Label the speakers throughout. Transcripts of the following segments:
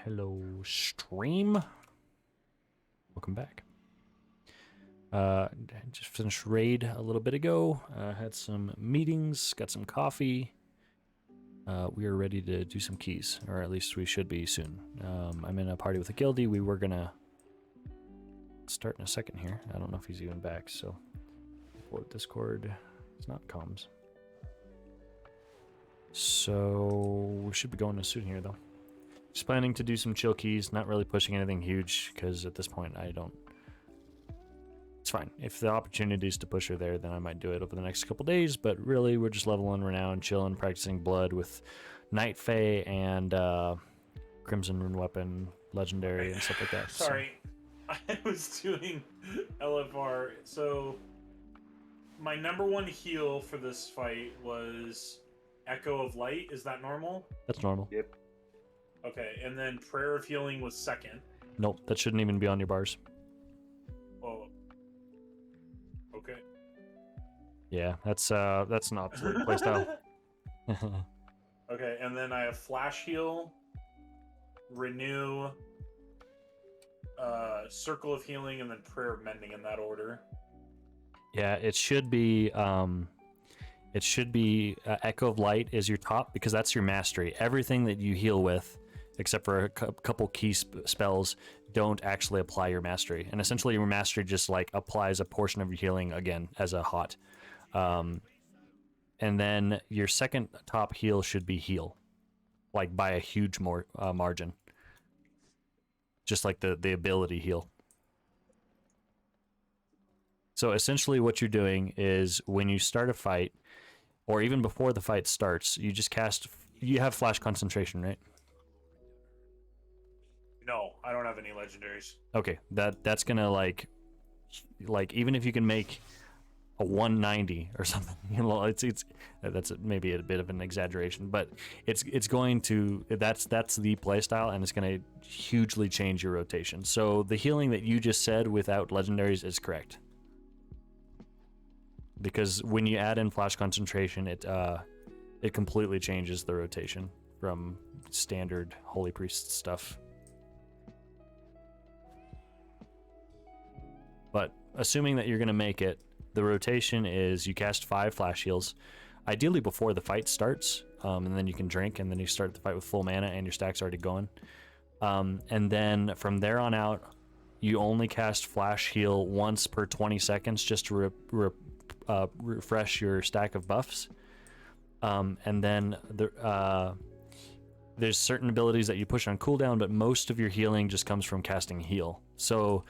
Speaker 1: Hello, stream. Welcome back. Just finished raid a little bit ago. Had some meetings, got some coffee. We are ready to do some keys, or at least we should be soon. I'm in a party with a guildie. We were gonna start in a second here. I don't know if he's even back, so pull up Discord. It's not comms. So we should be going soon here though. Just planning to do some chill keys, not really pushing anything huge, because at this point I don't... It's fine. If the opportunities to push are there, then I might do it over the next couple days, but really we're just leveling Renown, chilling, practicing blood with Night Fae and Crimson Rune Weapon, Legendary, and stuff like that.
Speaker 2: Sorry, so. I was doing LFR, so my #1 heal for this fight was Echo of Light. Is that normal?
Speaker 1: That's normal.
Speaker 3: Yep.
Speaker 2: Okay, and then Prayer of Healing was second.
Speaker 1: Nope, that shouldn't even be on your bars.
Speaker 2: Oh. Okay.
Speaker 1: Yeah, that's an obsolete playstyle.
Speaker 2: Okay, and then I have Flash Heal, Renew, Circle of Healing, and then Prayer of Mending in that order.
Speaker 1: Yeah, it should be Echo of Light is your top, because that's your mastery. Everything that you heal with, except for a couple key spells, don't actually apply your mastery. And essentially your mastery just like applies a portion of your healing again as a hot. And then your second top heal should be heal, like by a huge margin. Just like the ability heal. So essentially what you're doing is when you start a fight, or even before the fight starts, you just cast... You have Flash Concentration, right?
Speaker 2: No, I don't have any legendaries.
Speaker 1: Okay, that's gonna like even if you can make a 190 or something, you know, it's that's maybe a bit of an exaggeration, but it's going to that's the playstyle, and it's gonna hugely change your rotation. So the healing that you just said without legendaries is correct, because when you add in Flash Concentration, it completely changes the rotation from standard Holy Priest stuff. But assuming that you're going to make it, the rotation is you cast 5 flash heals, ideally before the fight starts, and then you can drink, and then you start the fight with full mana, and your stack's already going. And then from there on out, you only cast flash heal once per 20 seconds just to refresh your stack of buffs. And then there's certain abilities that you push on cooldown, but most of your healing just comes from casting heal. So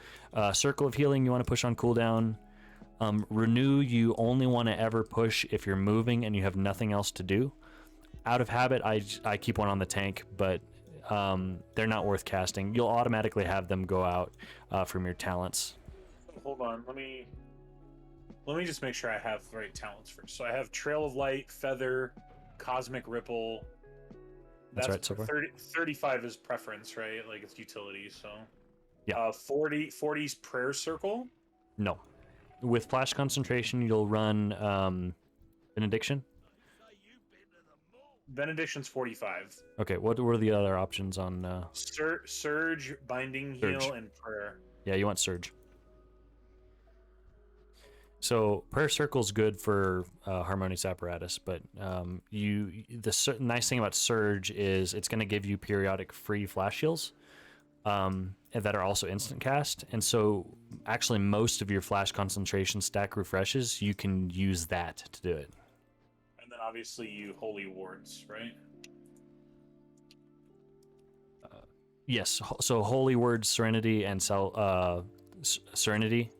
Speaker 1: Circle of Healing you want to push on cooldown. Renew you only want to ever push if you're moving and you have nothing else to do. Out of habit, I keep one on the tank, but they're not worth casting. You'll automatically have them go out from your talents.
Speaker 2: Hold on, let me just make sure I have the right talents first. So I have Trail of Light, Feather, Cosmic Ripple.
Speaker 1: That's right, so far.
Speaker 2: 35 is preference, right? Like it's utility, so...
Speaker 1: Yeah.
Speaker 2: 40's Prayer Circle?
Speaker 1: No. With Flash Concentration, you'll run Benediction.
Speaker 2: Benediction's 45.
Speaker 1: Okay, what were the other options on...
Speaker 2: Surge, Binding Heal,
Speaker 1: Surge.
Speaker 2: and Prayer.
Speaker 1: Yeah, you want Surge. So Prayer Circle's good for Harmonious Apparatus, but the nice thing about Surge is it's going to give you periodic free flash heals that are also instant cast, and so actually most of your Flash Concentration stack refreshes, you can use that to do it.
Speaker 2: And then obviously you Holy Wards, right?
Speaker 1: Yes, so Holy Word, Serenity, and Serenity.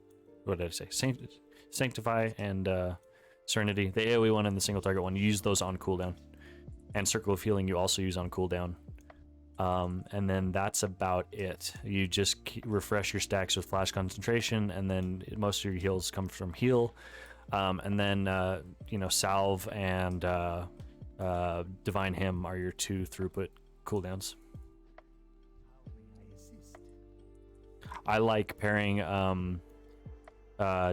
Speaker 1: What did I say? Sanctify and Serenity. The AoE one and the single target one, you use those on cooldown. And Circle of Healing you also use on cooldown. And then that's about it. You just refresh your stacks with Flash Concentration, and then most of your heals come from heal. And then, Salve and Divine Hymn are your 2 throughput cooldowns. I like pairing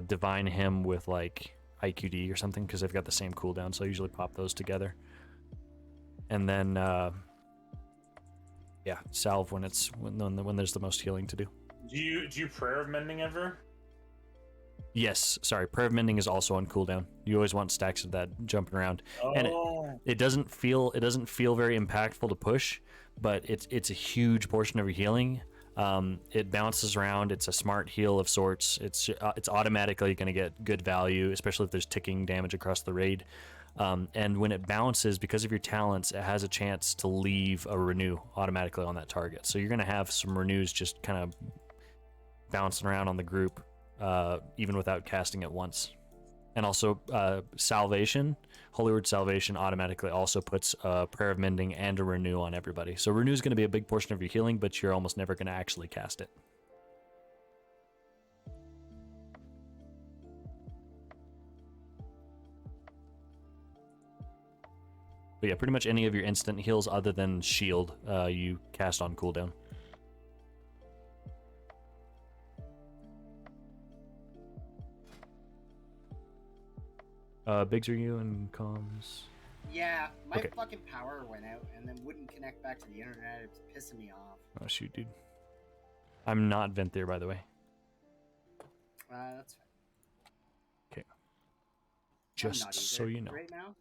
Speaker 1: Divine Hymn with like IQD or something, because they've got the same cooldown, so I usually pop those together. And then Yeah, salve when there's the most healing to do.
Speaker 2: Do you prayer of mending ever?
Speaker 1: Yes, sorry. Prayer of Mending is also on cooldown. You always want stacks of that jumping around, and it doesn't feel very impactful to push, but it's a huge portion of your healing. It bounces around. It's a smart heal of sorts. It's automatically going to get good value, especially if there's ticking damage across the raid. And when it bounces, because of your talents, it has a chance to leave a renew automatically on that target. So you're going to have some renews just kind of bouncing around on the group, even without casting it once. And also, Salvation, Holy Word Salvation automatically also puts a Prayer of Mending and a Renew on everybody. So Renew is going to be a big portion of your healing, but you're almost never going to actually cast it. But yeah, pretty much any of your instant heals other than Shield, you cast on cooldown. Biggs, are you in comms?
Speaker 3: Yeah, my
Speaker 1: Okay.
Speaker 3: fucking power went out and then wouldn't connect back to the internet. It's pissing me off.
Speaker 1: Oh shoot, dude. I'm not Venthyr, by the way.
Speaker 3: That's fine.
Speaker 1: Okay.
Speaker 3: I'm
Speaker 1: Just
Speaker 3: not
Speaker 1: so
Speaker 3: either
Speaker 1: you know.
Speaker 3: right now.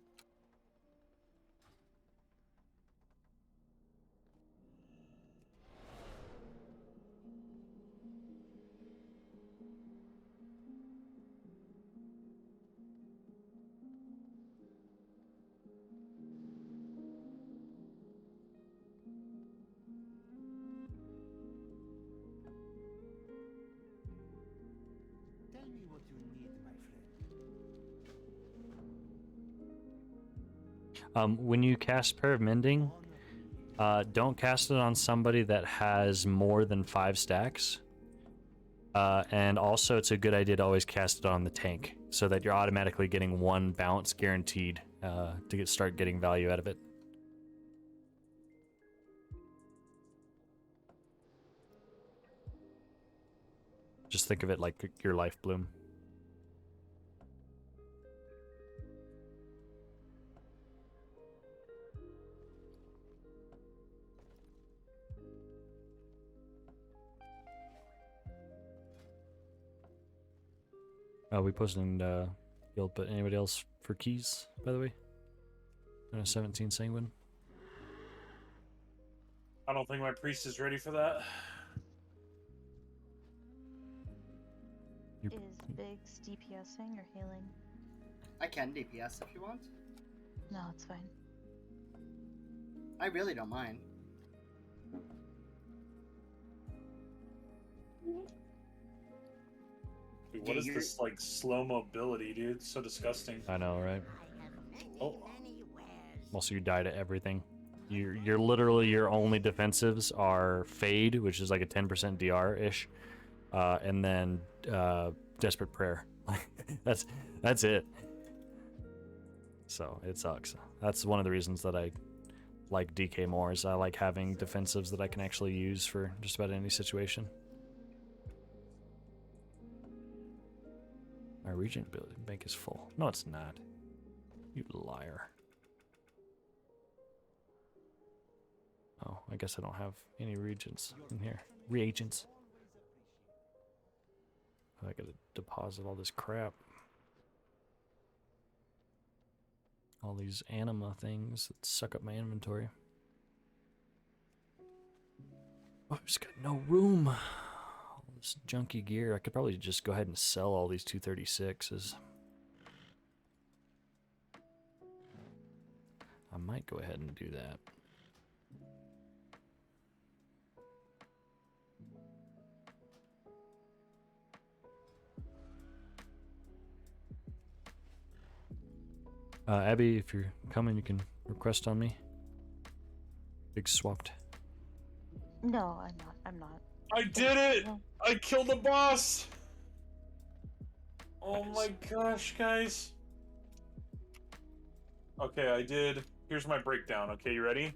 Speaker 4: Tell me what you need, my friend.
Speaker 1: When you cast Prayer of Mending, don't cast it on somebody that has more than 5 stacks. And also, it's a good idea to always cast it on the tank, so that you're automatically getting 1 bounce guaranteed to start getting value out of it. Just think of it like your life bloom. We posted in guild, but anybody else for keys, by the way? 17 sanguine.
Speaker 2: I don't think my priest is ready for that.
Speaker 1: You're-
Speaker 5: Is Biggs DPSing or healing?
Speaker 3: I can DPS if you want.
Speaker 5: No, it's fine.
Speaker 3: I really don't mind.
Speaker 2: Dude, what is this like slow mobility, dude? It's so disgusting.
Speaker 1: I know, right?
Speaker 2: Oh,
Speaker 1: Also, you die to everything. You're literally, your only defensives are Fade, which is like a 10% DR ish, and then Desperate Prayer. that's it. So it sucks. That's one of the reasons that I like DK more, is I like having defensives that I can actually use for just about any situation. My regen ability bank is full. No, it's not. You liar. Oh, I guess I don't have any reagents in here. Reagents. I gotta deposit all this crap. All these anima things that suck up my inventory. Oh, I've just got no room. All this junky gear. I could probably just go ahead and sell all these 236s. I might go ahead and do that. Abby, if you're coming, you can request on me. Big swapped.
Speaker 5: No, I'm not. I'm not.
Speaker 2: I did it!
Speaker 5: No.
Speaker 2: I killed the boss! Oh my gosh, guys. Okay, I did. Here's my breakdown. Okay, you ready?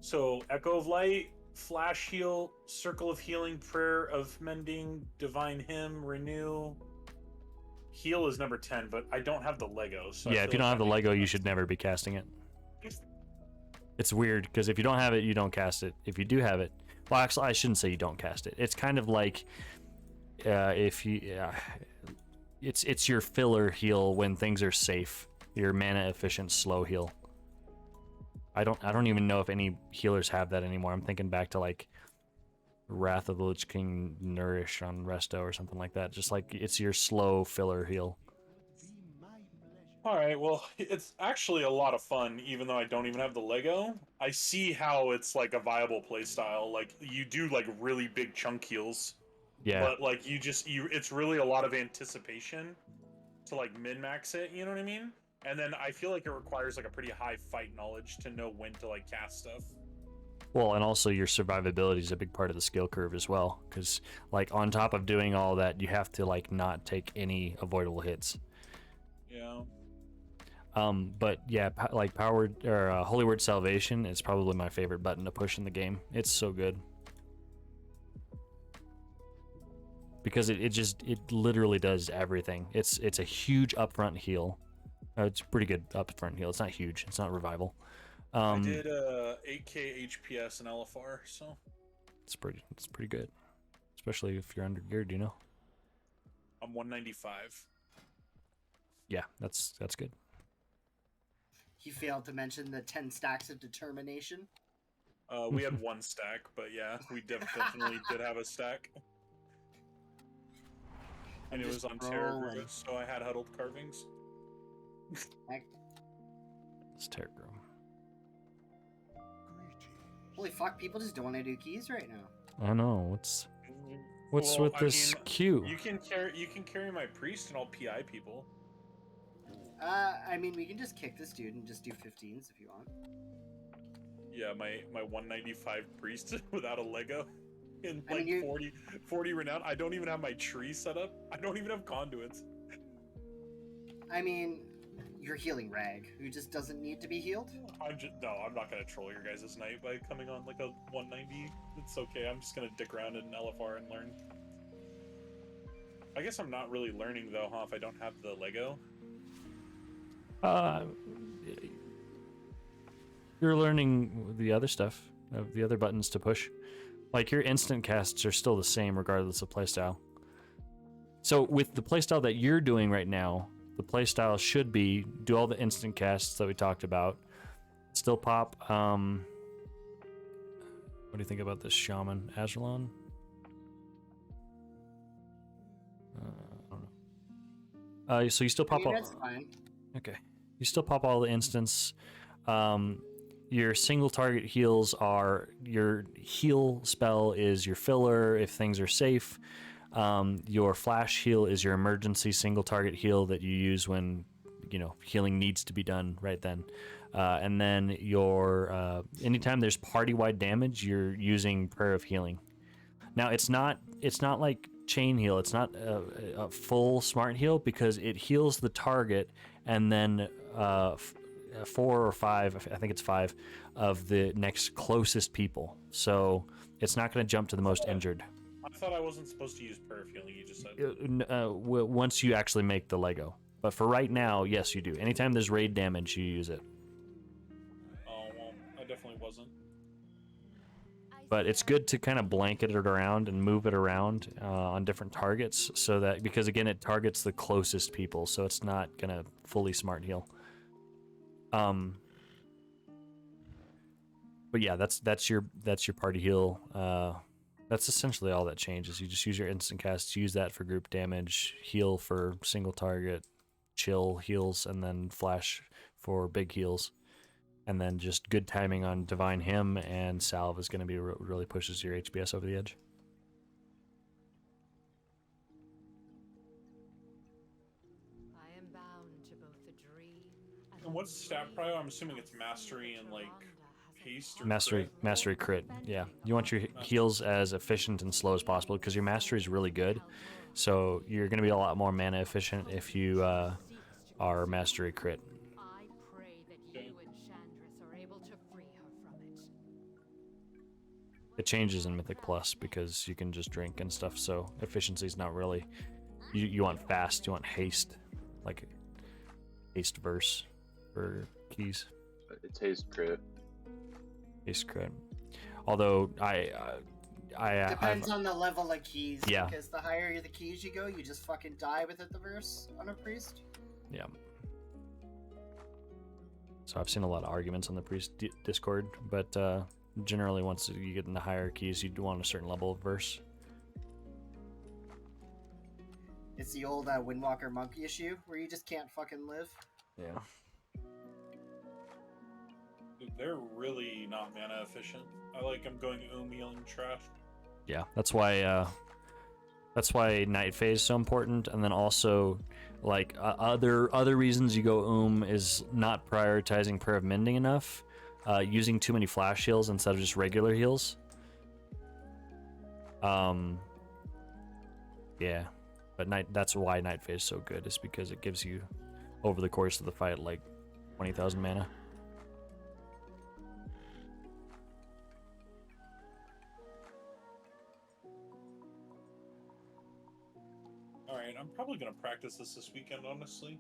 Speaker 2: So, Echo of Light, Flash Heal, Circle of Healing, Prayer of Mending, Divine Hymn, Renew. Heal is number 10, but I don't have the Lego. So
Speaker 1: Yeah, if you don't have the Lego, you should never be casting it. It's weird because if you don't have it, you don't cast it. If you do have it, well, actually, I shouldn't say you don't cast it. It's kind of like if you, it's your filler heal when things are safe. Your mana efficient slow heal. I don't even know if any healers have that anymore. I'm thinking back to like Wrath of the Lich King Nourish on Resto or something like that. Just like it's your slow filler heal.
Speaker 2: All right, well, it's actually a lot of fun, even though I don't even have the Lego. I see how it's like a viable playstyle. Like you do like really big chunk heals,
Speaker 1: Yeah.
Speaker 2: but like it's really a lot of anticipation to like min max it. You know what I mean? And then I feel like it requires like a pretty high fight knowledge to know when to like cast stuff.
Speaker 1: Well, and also your survivability is a big part of the skill curve as well, because like on top of doing all that, you have to like not take any avoidable hits.
Speaker 2: Yeah.
Speaker 1: But yeah, like Powered or Holy Word Salvation is probably my favorite button to push in the game. It's so good because it literally does everything. It's a huge upfront heal. It's pretty good upfront heal. It's not huge. It's not revival.
Speaker 2: I did 8k HPS and LFR, so
Speaker 1: it's pretty good, especially if you're under geared. You know.
Speaker 2: I'm 195.
Speaker 1: Yeah, that's good.
Speaker 3: He failed to mention the 10 stacks of determination.
Speaker 2: We had one stack, but yeah, we definitely did have a stack. And it was on Terragruum, so I had huddled carvings.
Speaker 1: It's Terragruum.
Speaker 3: Holy fuck, people just don't want to do keys right now.
Speaker 1: I know. What's
Speaker 2: Well,
Speaker 1: with this queue?
Speaker 2: You can carry my priest and I'll PI people.
Speaker 3: I mean, we can just kick this dude and just do 15s if you want.
Speaker 2: Yeah, my 195 priest without a Lego in
Speaker 3: I
Speaker 2: like
Speaker 3: mean,
Speaker 2: 40 renown. I don't even have my tree set up. I don't even have conduits.
Speaker 3: I mean, you're healing Rag, who just doesn't need to be healed.
Speaker 2: I'm not gonna troll your guys' night by coming on like a 190. It's okay. I'm just gonna dick around in LFR and learn. I guess I'm not really learning though, huh? If I don't have the Lego.
Speaker 1: You're learning the other stuff, the other buttons to push. Like your instant casts are still the same regardless of playstyle. So with the playstyle that you're doing right now, the playstyle should be do all the instant casts that we talked about. Still pop. What do you think about this shaman Azralon? I don't know. So you still pop all.
Speaker 3: That's fine.
Speaker 1: Okay. You still pop all the instants. Your single target heals are your heal spell is your filler if things are safe. Your flash heal is your emergency single target heal that you use when healing needs to be done right then. And then your anytime there's party-wide damage, you're using Prayer of Healing. Now it's not like chain heal. It's not a full smart heal because it heals the target and then 4 or 5, I think it's 5, of the next closest people. So it's not going to jump to the most injured.
Speaker 2: I thought I wasn't supposed to use Prayer of Healing. You just said.
Speaker 1: Once you actually make the Lego. But for right now, yes, you do. Anytime there's raid damage, you use it.
Speaker 2: Oh well, I definitely wasn't.
Speaker 1: But it's good to kind of blanket it around and move it around on different targets, so that because again it targets the closest people, so it's not gonna fully smart heal. But yeah, that's your party heal. That's essentially all that changes. You just use your instant casts, use that for group damage, heal for single target, chill heals, and then flash for big heals. And then just good timing on Divine Hymn and Salve is going to be really pushes your HPS over the edge.
Speaker 6: I am bound to both the dream
Speaker 2: And what's stat prio? I'm assuming it's mastery and like haste or
Speaker 1: Mastery crit. Yeah, you want your heals as efficient and slow as possible because your mastery is really good. So you're going to be a lot more mana efficient if you are mastery crit.
Speaker 6: I pray that you and Chandris are able to free her from it.
Speaker 1: It changes in Mythic Plus because you can just drink and stuff. So efficiency is not really. You want fast. You want haste, like haste verse for keys.
Speaker 7: It's haste crit.
Speaker 1: Base crit. Although
Speaker 3: Depends on the level of keys.
Speaker 1: Yeah.
Speaker 3: Because the higher the keys you go, you just fucking die with it the verse on a priest.
Speaker 1: Yeah. So I've seen a lot of arguments on the priest Discord, but generally once you get in the higher keys, you want a certain level of verse.
Speaker 3: It's the old Windwalker monkey issue where you just can't fucking live.
Speaker 1: Yeah.
Speaker 2: Dude, they're really not mana efficient. I like them going healing trash.
Speaker 1: Yeah, that's why night phase is so important, and then also like other reasons you go is not prioritizing prayer of mending enough, using too many flash heals instead of just regular heals. Yeah, but that's why night phase is so good, is because it gives you over the course of the fight like 20,000 mana.
Speaker 2: Alright, I'm probably going to practice this weekend, honestly.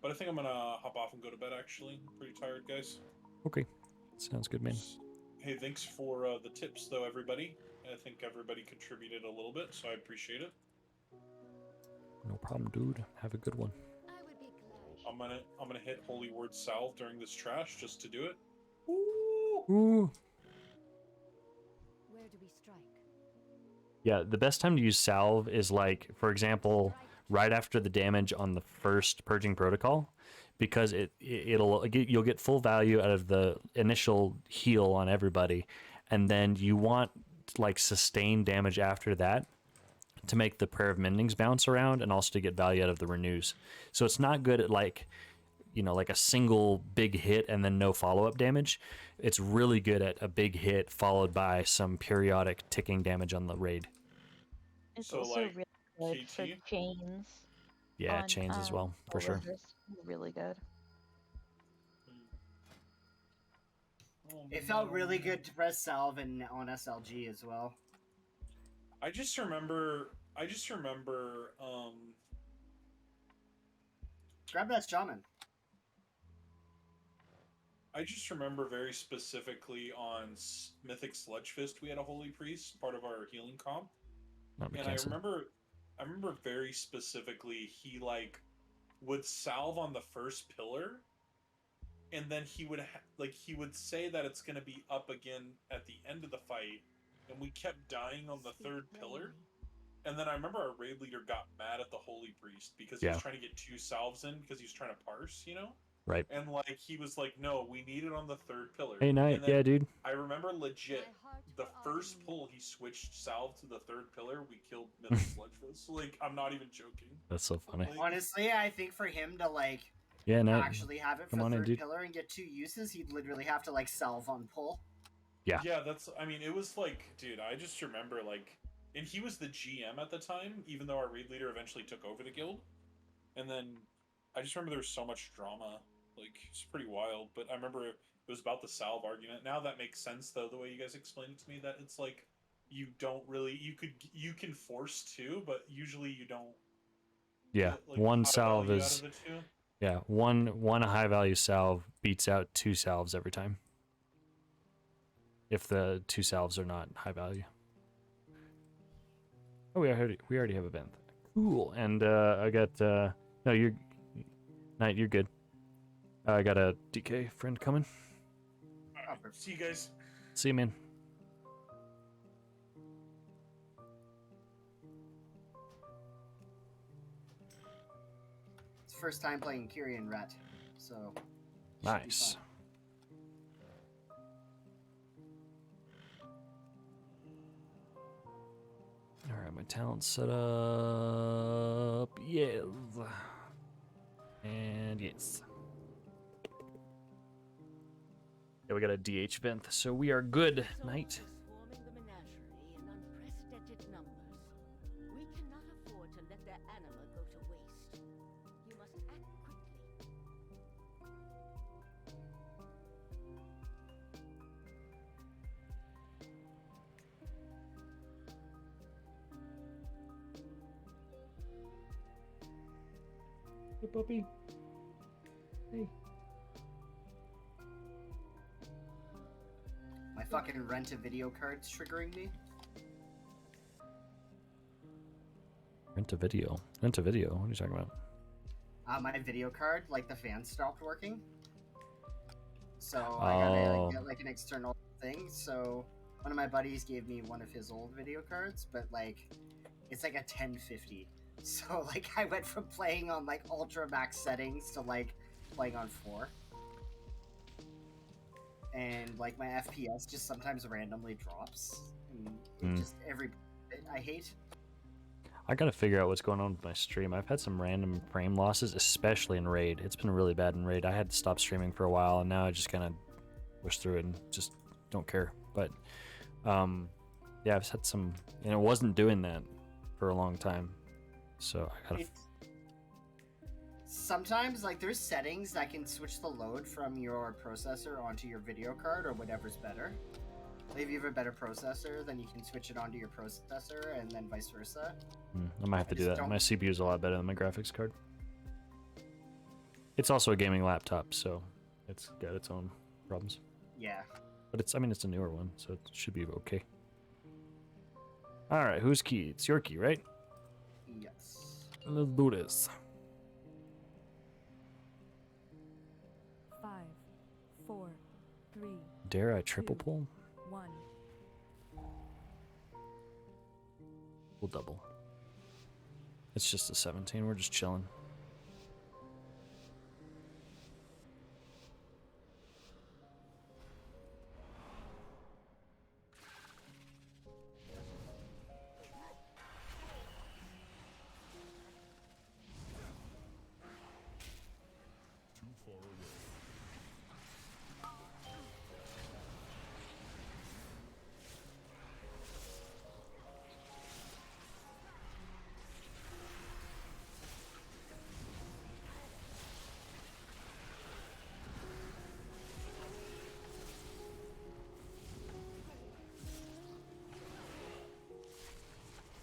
Speaker 2: But I think I'm going to hop off and go to bed, actually. I'm pretty tired, guys.
Speaker 1: Okay, sounds good, man.
Speaker 2: Hey, thanks for the tips, though, everybody. I think everybody contributed a little bit, so I appreciate it.
Speaker 1: No problem, dude. Have a good one.
Speaker 6: I would be glad.
Speaker 2: I'm gonna hit Holy Word Salve during this trash just to do it.
Speaker 1: Ooh.
Speaker 6: Where do we strike?
Speaker 1: Yeah, the best time to use salve is like, for example, right after the damage on the first purging protocol, because you'll get full value out of the initial heal on everybody, and then you want like sustained damage after that to make the prayer of mendings bounce around, and also to get value out of the renews. So it's not good at like a single big hit and then no follow-up damage. It's really good at a big hit followed by some periodic ticking damage on the raid.
Speaker 5: It's
Speaker 2: So,
Speaker 5: also
Speaker 2: like,
Speaker 5: really good for
Speaker 2: KT?
Speaker 5: chains.
Speaker 1: Yeah,
Speaker 5: on,
Speaker 1: chains as well, for sure.
Speaker 5: Warlords. Really good.
Speaker 3: It felt really good to press salve on SLG as well.
Speaker 2: I just remember,
Speaker 3: Grab that shaman.
Speaker 2: I just remember very specifically on Mythic Sludge Fist, we had a Holy Priest, part of our healing comp.
Speaker 1: Not be
Speaker 2: And I
Speaker 1: canceled.
Speaker 2: remember very specifically, he like would salve on the first pillar, and then he would he would say that it's gonna be up again at the end of the fight, and we kept dying on the third pillar. And then I remember our raid leader got mad at the Holy Priest because he was trying to get 2 salves in because he was trying to parse,
Speaker 1: Right.
Speaker 2: And like he was like, no, we need it on the third pillar.
Speaker 1: Hey, Knight. Yeah, dude.
Speaker 2: I remember legit the first pull he switched salve to the third pillar, we killed Mythic Sludge Fist. Like, I'm not even joking.
Speaker 1: That's so funny.
Speaker 2: Like,
Speaker 3: Honestly, I think for him to like
Speaker 1: Yeah, Knight.
Speaker 3: actually have it for
Speaker 1: Come on in,
Speaker 3: third
Speaker 1: dude.
Speaker 3: pillar and get 2 uses, he'd literally have to like salve on pull.
Speaker 1: Yeah.
Speaker 2: Yeah, I mean, it was like, dude, I just remember like, and he was the GM at the time, even though our raid leader eventually took over the guild. And then I just remember there was so much drama. Like, it's pretty wild. But I remember it was about the salve argument. Now that makes sense, though, the way you guys explained it to me, that it's like, you don't really, you can force 2, but usually you don't.
Speaker 1: Yeah,
Speaker 2: get, like,
Speaker 1: one
Speaker 2: high
Speaker 1: salve
Speaker 2: value
Speaker 1: is
Speaker 2: out of the 2.
Speaker 1: yeah, one high value salve beats out 2 salves every time. If the 2 salves are not high value. Oh, we already have a bent. Cool. And I got no, you're Knight, you're good. I got a DK friend coming.
Speaker 2: Alright, see you guys.
Speaker 1: See you, man.
Speaker 3: It's first time playing Kyrian Rat, so should be
Speaker 1: Nice.
Speaker 3: fun.
Speaker 1: All right, my talent set up. Yes. And yes. Yeah, we got a DH vent, so we are good, Knight.
Speaker 7: Swarming the menagerie in unprecedented numbers. We cannot afford to let their anima go to waste. You must act quickly.
Speaker 1: Hey, puppy. Hey.
Speaker 3: fucking rent a video card's triggering me.
Speaker 1: Rent a video. Rent a video. What are you talking about?
Speaker 3: My video card, like the fan stopped working. So I gotta get like an external thing. So one of my buddies gave me one of his old video cards, but like it's like a 1050. So like I went from playing on like ultra max settings to like playing on 4. And like my FPS just sometimes randomly drops. And just every bit I hate.
Speaker 1: I gotta figure out what's going on with my stream. I've had some random frame losses, especially in Raid. It's been really bad in Raid. I had to stop streaming for a while, and now I just kind of push through it and just don't care. But yeah, I've had some, and it wasn't doing that for a long time. So I gotta.
Speaker 3: Sometimes, like, there's settings that can switch the load from your processor onto your video card or whatever's better. Like, if you have a better processor, then you can switch it onto your processor, and then vice versa.
Speaker 1: I might have to do that. My CPU is a lot better than my graphics card. It's also a gaming laptop, so it's got its own problems.
Speaker 3: Yeah.
Speaker 1: But it's, I mean, it's a newer one, so it should be okay. All right, whose key? It's your key, right?
Speaker 3: Yes.
Speaker 1: Let's do this.
Speaker 8: 5, 4, 3,
Speaker 1: Dare I triple pull?
Speaker 8: 1.
Speaker 1: We'll double. It's just a 17. We're just chilling.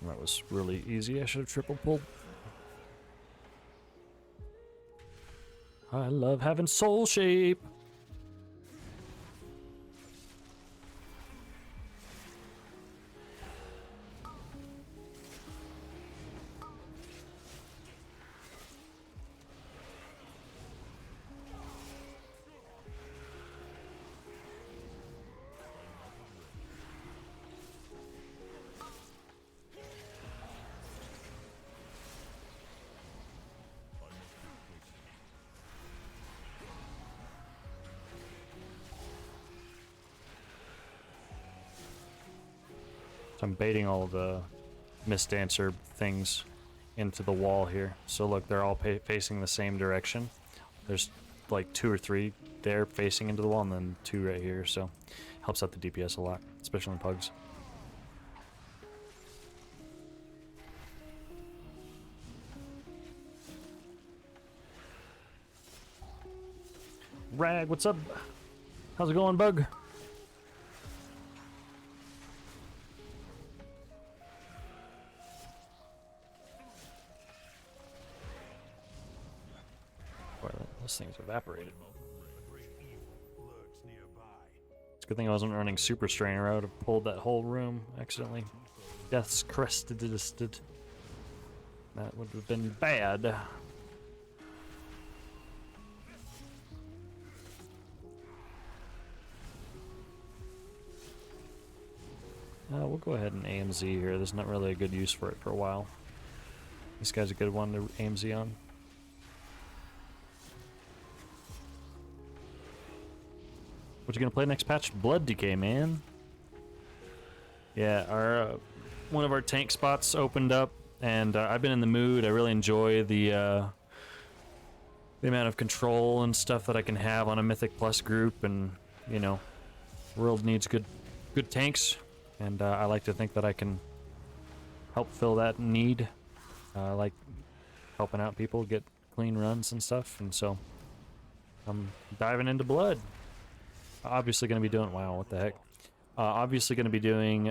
Speaker 1: That was really easy. I should have triple pulled. I love having soul shape. So I'm baiting all the Mistdancer things into the wall here. So look, they're all facing the same direction. There's like 2 or 3 there facing into the wall, and then 2 right here. So helps out the DPS a lot, especially in pugs. Rag, what's up? How's it going, bug? Those things evaporated. It's a good thing I wasn't running Super Strainer. I would have pulled that whole room accidentally. Death's crested. That would have been bad. We'll go ahead and AMZ here. There's not really a good use for it for a while. This guy's a good one to AMZ on. What you gonna play next patch? Blood Decay, man. Yeah, our one of our tank spots opened up, and I've been in the mood. I really enjoy the amount of control and stuff that I can have on a Mythic Plus group, and you know, world needs good tanks, and I like to think that I can help fill that need. I like helping out people get clean runs and stuff, and so I'm diving into Blood. Obviously going to be doing, wow, what the heck? Obviously going to be doing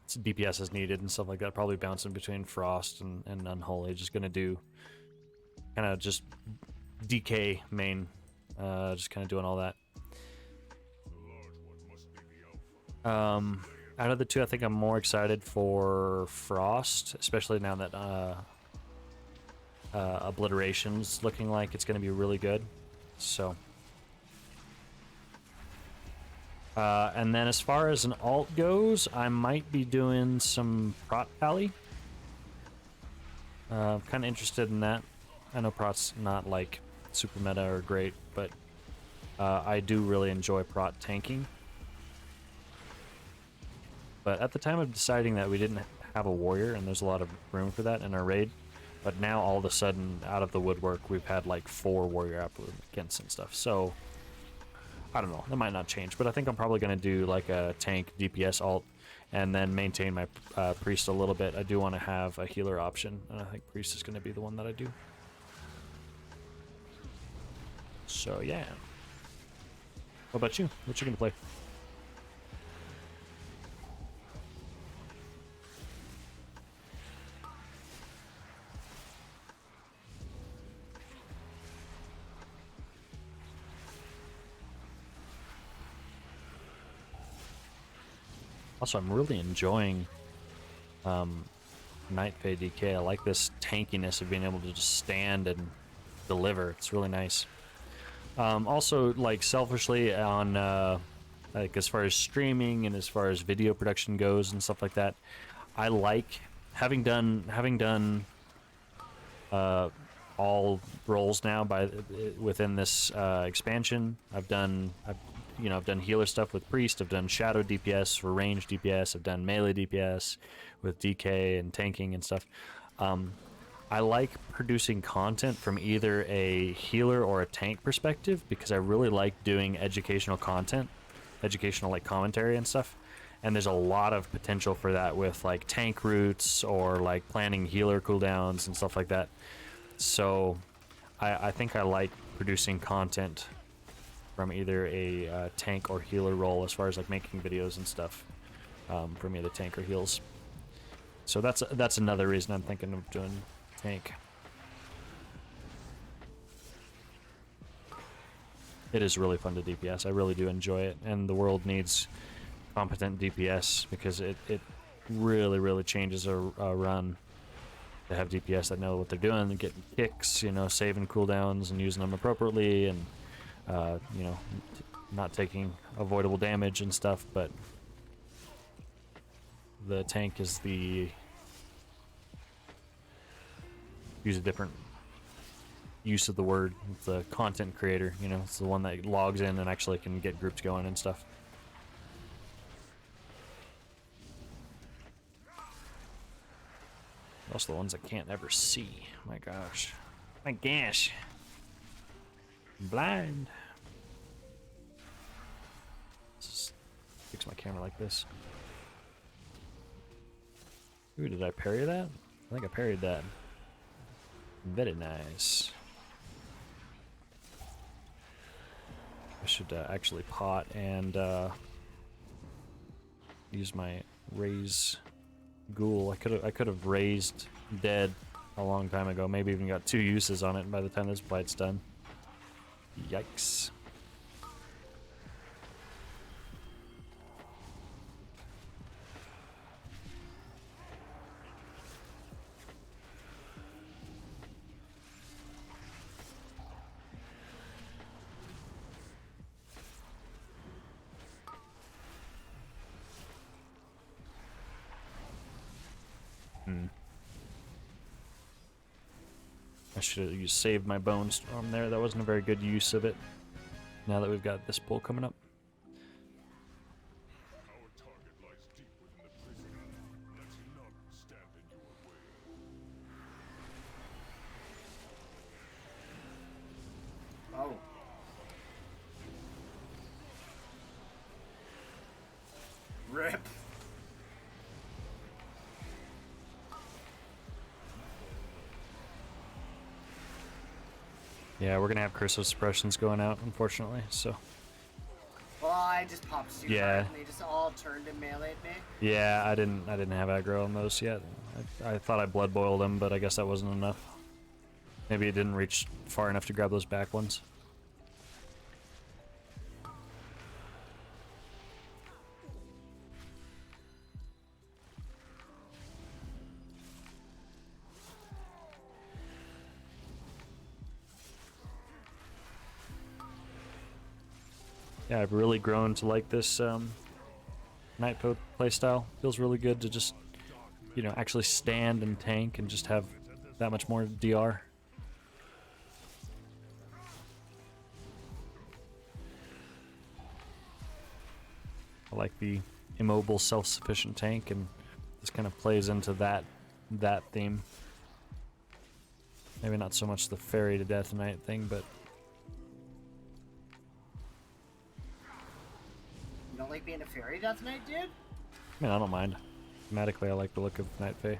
Speaker 1: DPS as needed and stuff like that. Probably bouncing between Frost and Unholy. Just going to do kind of just DK main. Just kind of doing all that. Out of the two, I think I'm more excited for Frost, especially now that Obliteration's looking like it's going to be really good. So, and then as far as an alt goes, I might be doing some Prot Pally. Kind of interested in that. I know Prot's not like super meta or great, but I do really enjoy Prot tanking. But at the time of deciding that, we didn't have a warrior, and there's a lot of room for that in our raid. But now, all of a sudden, out of the woodwork, we've had like 4 warrior applicants and stuff. So, I don't know. That might not change. But I think I'm probably going to do like a tank DPS alt and then maintain my priest a little bit. I do want to have a healer option, and I think priest is going to be the one that I do. So, yeah. What about you? What you going to play? Also, I'm really enjoying Night Fade DK. I like this tankiness of being able to just stand and deliver. It's really nice. Also, like selfishly on like as far as streaming and as far as video production goes and stuff like that, I like having done all roles now within this expansion. I've done healer stuff with priest. I've done shadow DPS for range DPS. I've done melee DPS with DK and tanking and stuff. I like producing content from either a healer or a tank perspective because I really like doing educational content, educational like commentary and stuff. And there's a lot of potential for that with like tank routes or like planning healer cooldowns and stuff like that. So I think I like producing content from either a tank or healer role as far as like making videos and stuff from either tank or heals. So that's another reason I'm thinking of doing tank. It is really fun to DPS. I really do enjoy it, and the world needs competent DPS because it really changes a run to have DPS that know what they're doing, getting kicks, saving cooldowns and using them appropriately, and not taking avoidable damage and stuff. But the tank is use a different use of the word. It's the content creator, it's the one that logs in and actually can get groups going and stuff. Also the ones I can't ever see. My gosh. My gosh. I'm blind. Let's just fix my camera like this. Ooh, did I parry that? I think I parried that. Very nice. I should actually pot and use my raise ghoul. I could have raised dead a long time ago. Maybe even got 2 uses on it by the time this fight's done. Yikes. I should have saved my bone storm there. That wasn't a very good use of it. Now that we've got this pull coming up.
Speaker 3: Oh. Rip.
Speaker 1: Yeah, we're gonna have curse of suppressions going out, unfortunately. So.
Speaker 3: Well, I just popped super
Speaker 1: Yeah.
Speaker 3: hard and they just all turned and meleeed me.
Speaker 1: Yeah, I didn't have aggro on those yet. I thought I blood boiled them, but I guess that wasn't enough. Maybe it didn't reach far enough to grab those back ones. Yeah, I've really grown to like this Night Pope playstyle. Feels really good to just, you know, actually stand and tank and just have that much more DR. I like the immobile, self-sufficient tank, and this kind of plays into that theme. Maybe not so much the Fairy to Death Knight thing, but
Speaker 3: You don't like being a fairy death knight, dude?
Speaker 1: I mean, I don't mind. Thematically, I like the look of Night Fae.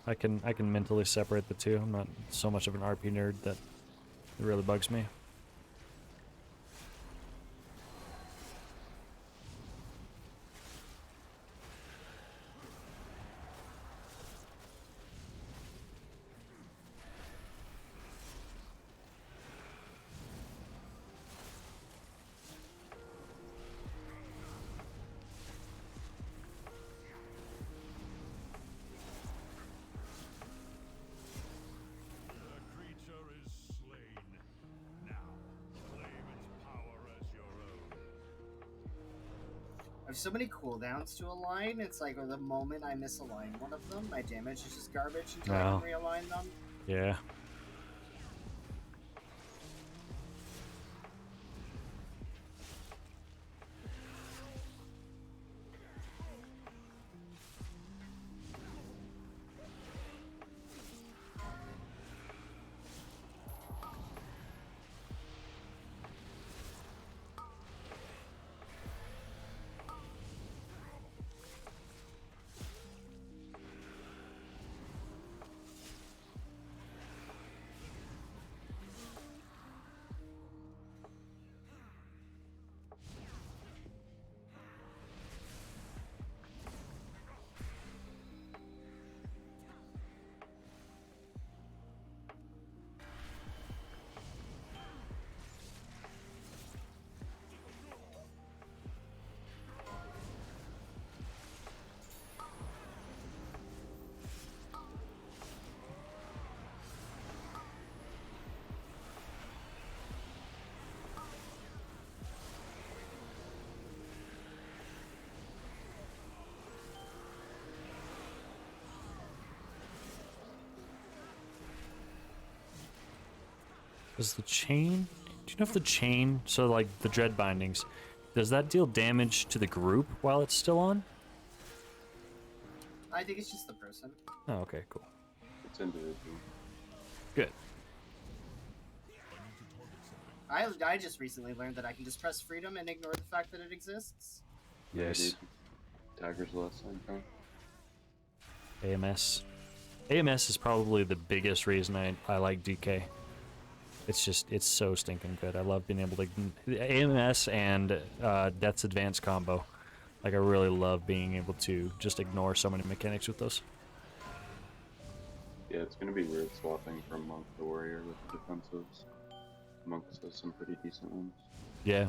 Speaker 1: I can mentally separate the two. I'm not so much of an RP nerd that it really bugs me.
Speaker 3: I have so many cooldowns to align. It's like the moment I misalign one of them, my damage is just garbage until I
Speaker 1: Oh.
Speaker 3: can realign them.
Speaker 1: Yeah. Does the chain... Do you know if the chain... So, like, the dread bindings... Does that deal damage to the group while it's still on?
Speaker 3: I think it's just the person.
Speaker 1: Oh, okay, cool.
Speaker 9: It's individual.
Speaker 1: Good.
Speaker 3: I just recently learned that I can just press freedom and ignore the fact that it exists.
Speaker 1: Yes.
Speaker 9: Tigers last time, huh?
Speaker 1: AMS. AMS is probably the biggest reason I like DK. It's just, it's so stinking good. I love being able to... AMS and Death's Advance combo. Like, I really love being able to just ignore so many mechanics with those.
Speaker 9: Yeah, it's gonna be weird swapping from Monk to Warrior with the defensives. Monk has some pretty decent ones.
Speaker 1: Yeah.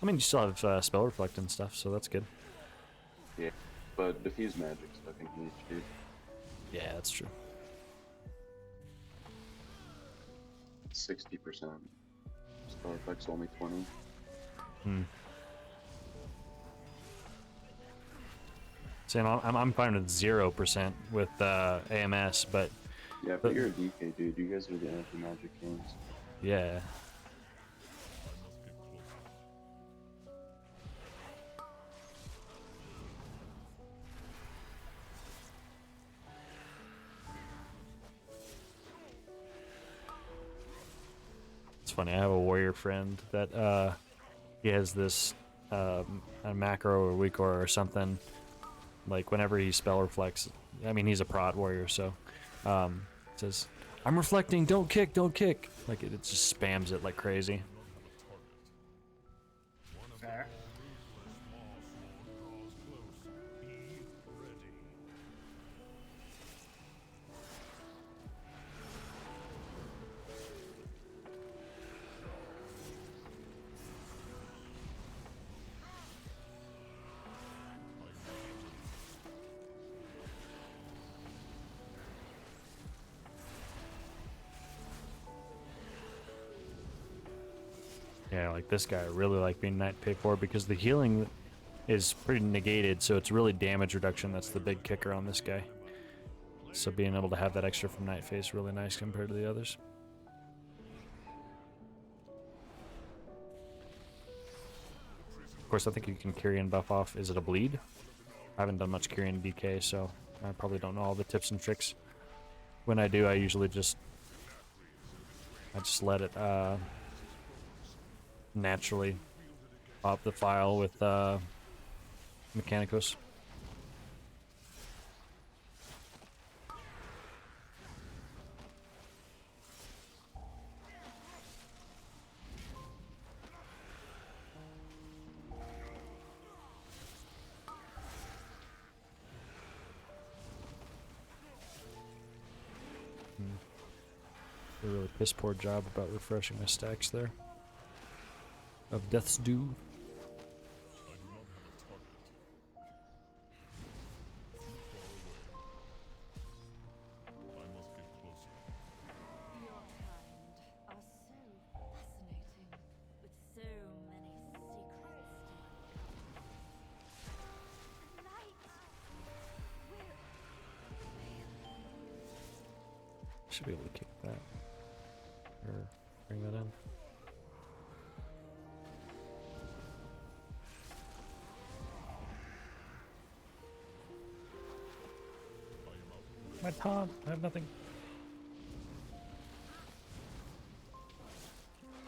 Speaker 1: I mean, you still have Spell Reflect and stuff, so that's good.
Speaker 9: Yeah, but Diffuse Magic's fucking huge, dude.
Speaker 1: Yeah, that's true.
Speaker 9: 60%. Spell Effect's only 20.
Speaker 1: Hmm. See, I'm fine with 0% with AMS, but...
Speaker 9: Yeah, but you're a DK, dude. You guys are the anti-magic kings.
Speaker 1: Yeah. It's funny, I have a warrior friend that he has this a macro or weak aura or something. Like whenever he spell reflects, I mean he's a prot warrior, so it says, "I'm reflecting, don't kick, don't kick." Like it just spams it like crazy.
Speaker 3: Fair.
Speaker 1: Yeah, like this guy, I really like being Knight pay for because the healing is pretty negated, so it's really damage reduction that's the big kicker on this guy. So being able to have that extra from Night Phase is really nice compared to the others. Of course, I think you can Kyrian buff off. Is it a bleed? I haven't done much Kyrian DK, so I probably don't know all the tips and tricks. When I do, I usually just let it naturally pop the file with Mechanicos. A really piss poor job about refreshing my stacks there. Of Death's Due.
Speaker 8: Your kind are so fascinating, with so many secrets to uncover.
Speaker 1: Should be able to kick that. Or bring that in. My taunt! I have nothing.
Speaker 7: So you do feel pain.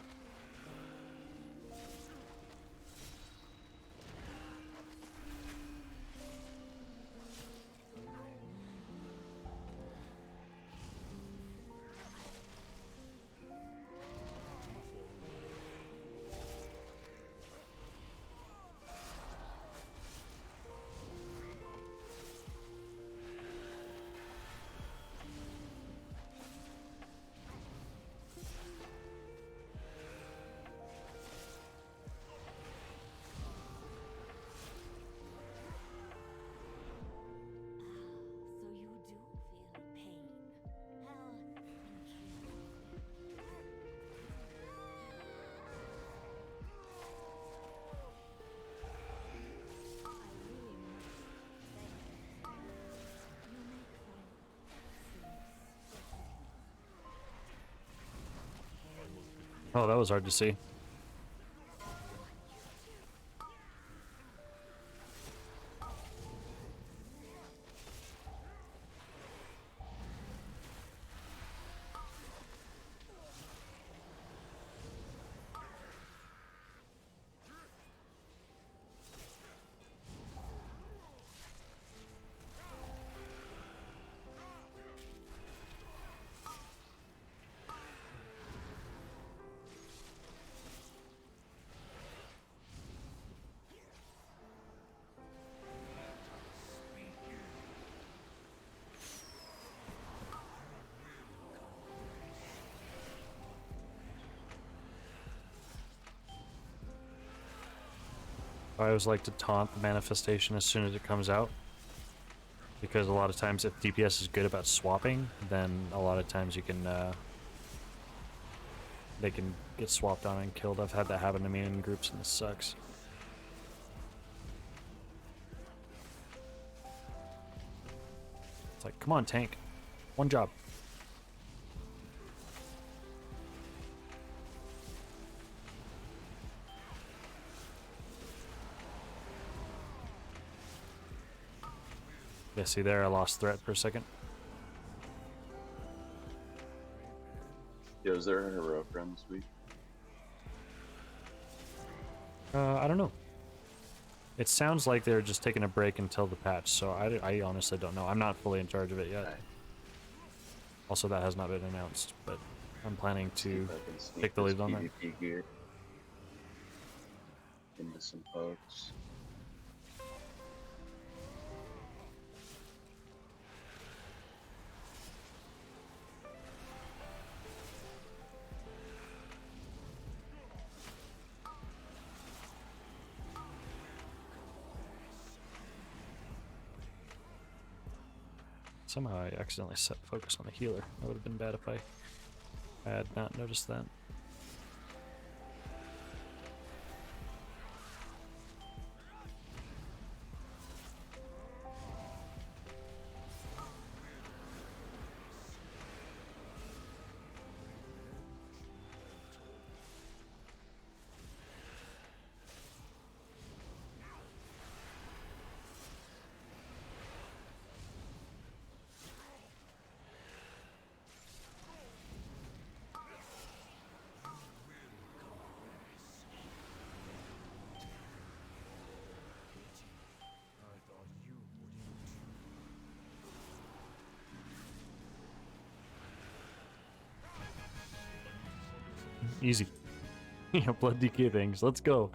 Speaker 7: How intriguing.
Speaker 1: Oh, that was hard to see. I always like to taunt the manifestation as soon as it comes out. Because a lot of times if DPS is good about swapping, then a lot of times you can they can get swapped on and killed. I've had that happen to me in groups and this sucks. It's like, come on tank. One job. Yeah, see there, I lost threat for a second.
Speaker 9: Yeah, is there a heroic run this week?
Speaker 1: I don't know. It sounds like they're just taking a break until the patch, so I honestly don't know. I'm not fully in charge of it yet.
Speaker 9: Right.
Speaker 1: Also, that has not been announced, but I'm planning
Speaker 9: See
Speaker 1: to
Speaker 9: if I can sneak
Speaker 1: take the
Speaker 9: this
Speaker 1: lead on that.
Speaker 9: PvP gear into some folks.
Speaker 1: Somehow I accidentally set focus on the healer. That would have been bad if I had not noticed that. Easy. Yeah, blood DK things. Let's go.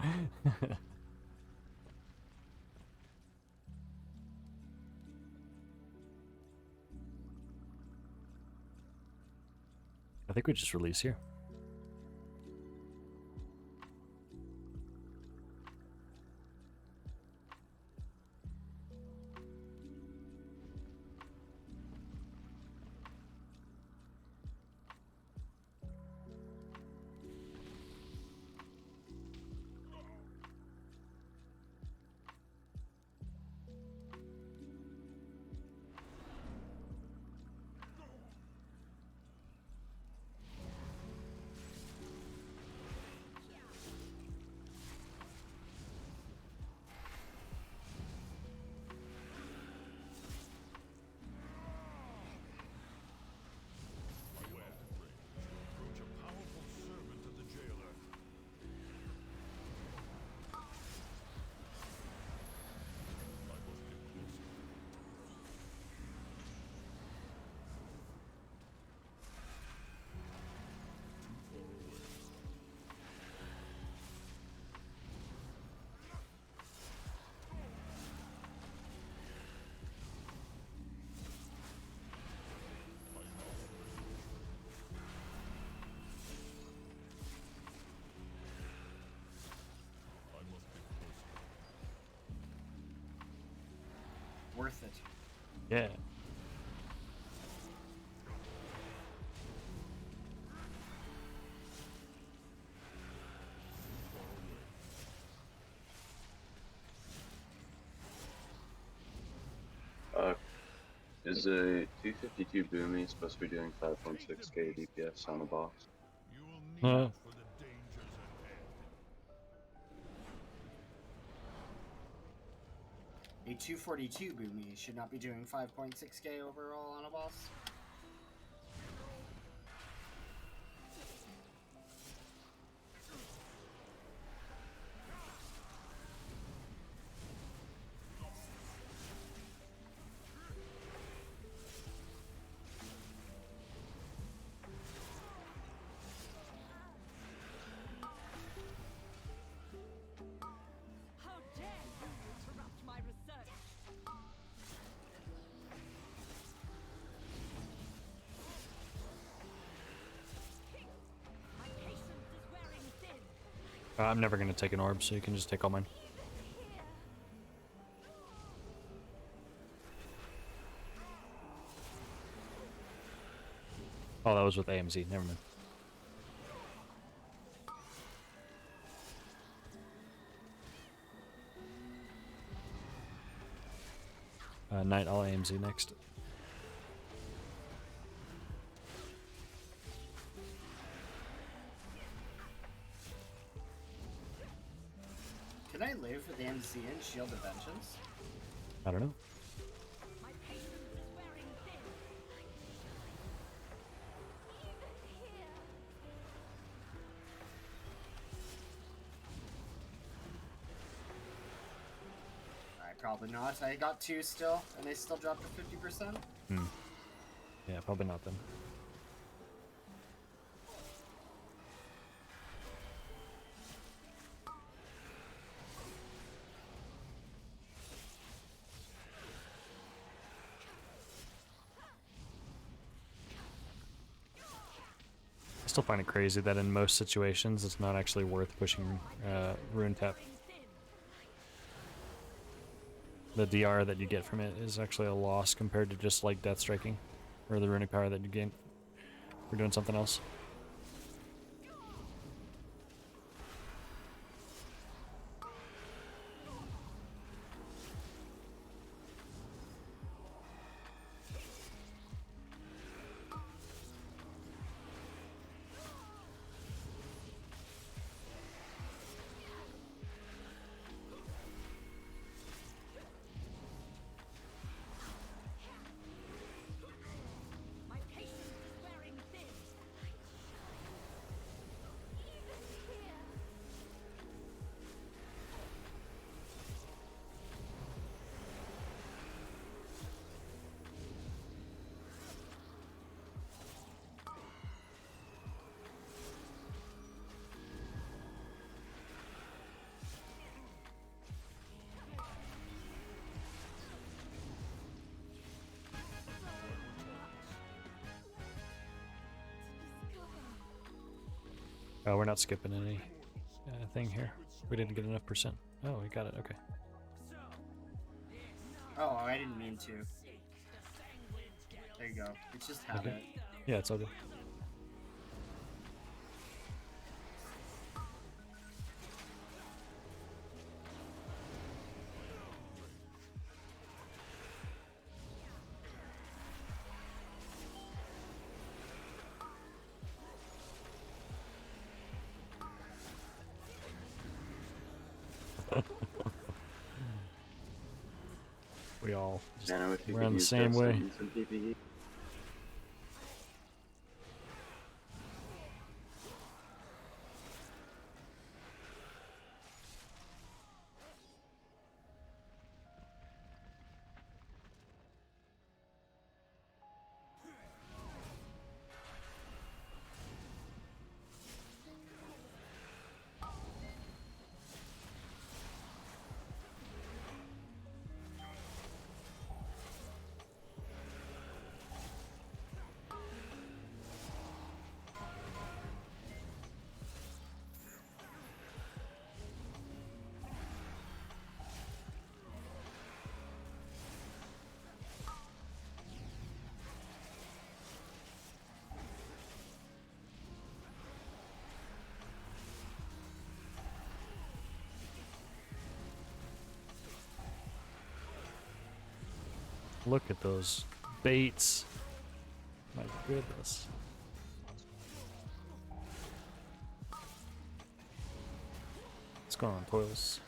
Speaker 1: I think we just release here.
Speaker 3: Worth it.
Speaker 1: Yeah.
Speaker 9: Is a 252 Boomy supposed to be doing 5.6k DPS on the boss?
Speaker 1: Uh,
Speaker 3: A 242 Boomy should not be doing 5.6k overall on a boss.
Speaker 8: How dare you interrupt my research? My patience is wearing thin.
Speaker 1: I'm never gonna take an orb, so you can just take all mine. Oh, that was with AMZ. Never mind. Knight, I'll AMZ next.
Speaker 3: Can I live with AMZ and Shield of Vengeance?
Speaker 1: I don't know.
Speaker 8: My patience is wearing thin.
Speaker 3: Alright, probably not. I got 2 still, and they still dropped to 50%.
Speaker 1: Hmm. Yeah, probably not then. I still find it crazy that in most situations it's not actually worth pushing Rune Tap. The DR that you get from it is actually a loss compared to just like Death Striking, or the runic power that you gain for doing something else.
Speaker 8: My patience is wearing thin.
Speaker 1: Oh, we're not skipping any thing here. We didn't get enough percent. Oh, we got it. Okay.
Speaker 3: Oh, I didn't mean to. There you go. It's just habit.
Speaker 1: Okay. Yeah, it's all good. We all just
Speaker 9: Nano, if you
Speaker 1: we're
Speaker 9: could
Speaker 1: on the
Speaker 9: use
Speaker 1: same
Speaker 9: this
Speaker 1: way.
Speaker 9: in some PvE.
Speaker 1: Look at those baits. My goodness. What's going on, Toils?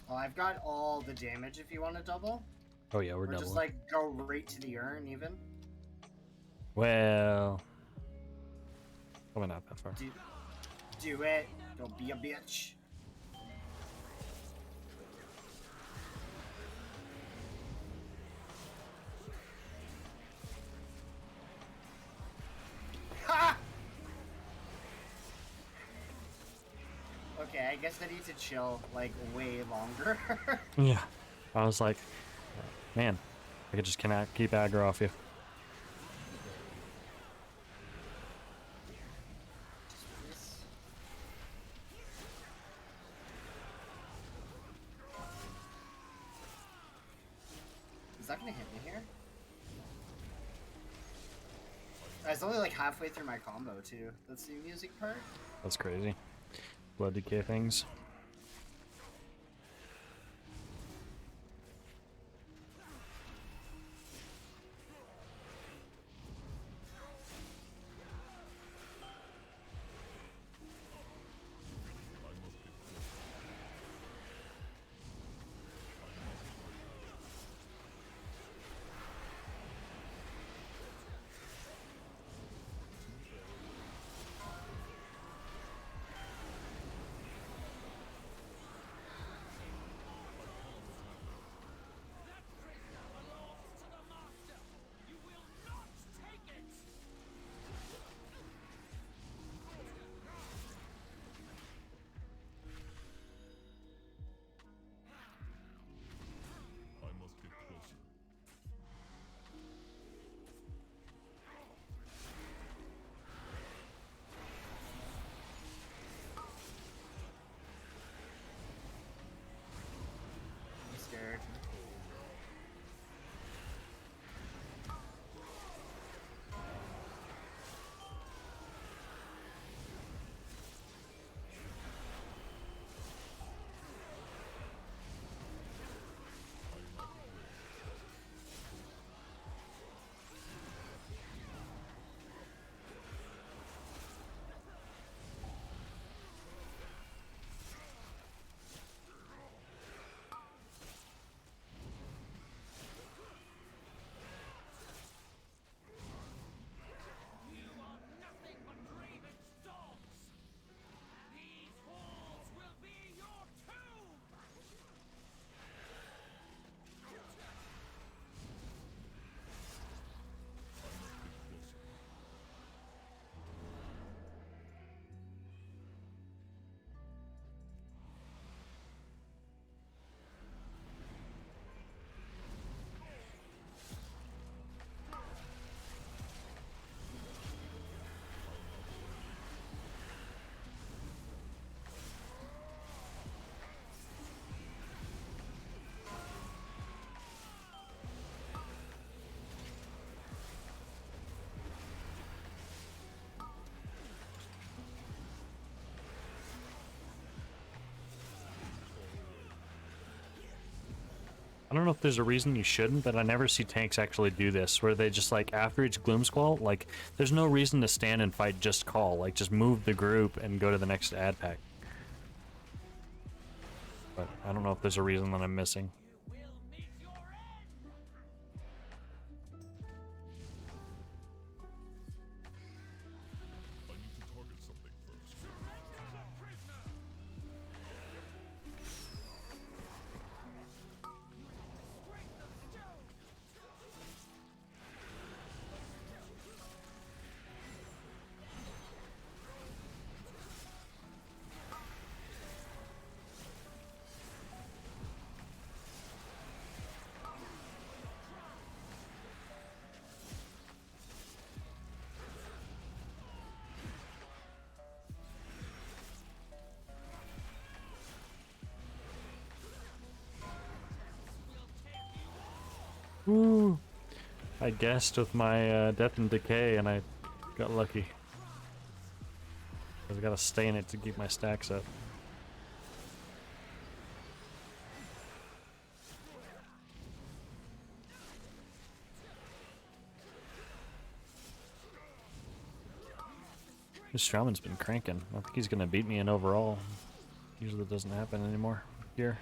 Speaker 3: Well, I've got all the damage if you want to double.
Speaker 1: Oh yeah, we're
Speaker 3: Or
Speaker 1: doubling.
Speaker 3: just like go right to the urn even.
Speaker 1: Well, probably not that far.
Speaker 3: Do it. Don't be a bitch. Ha! Okay, I guess I need to chill like way longer.
Speaker 1: Yeah. I was like, man, I just cannot keep aggro off you.
Speaker 3: Is that gonna hit me here? I was only like halfway through my combo too. That's the music part.
Speaker 1: That's crazy. Blood decay things. I don't know if there's a reason you shouldn't, but I never see tanks actually do this, where they just, like, after each Gloom Squall, like, there's no reason to stand and fight just call. Like, just move the group and go to the next ad pack. But I don't know if there's a reason that I'm missing. Woo! I guessed with my Death and Decay and I got lucky. I gotta stay in it to keep my stacks up. This Strawman's been cranking. I think he's gonna beat me in overall. Usually that doesn't happen anymore here.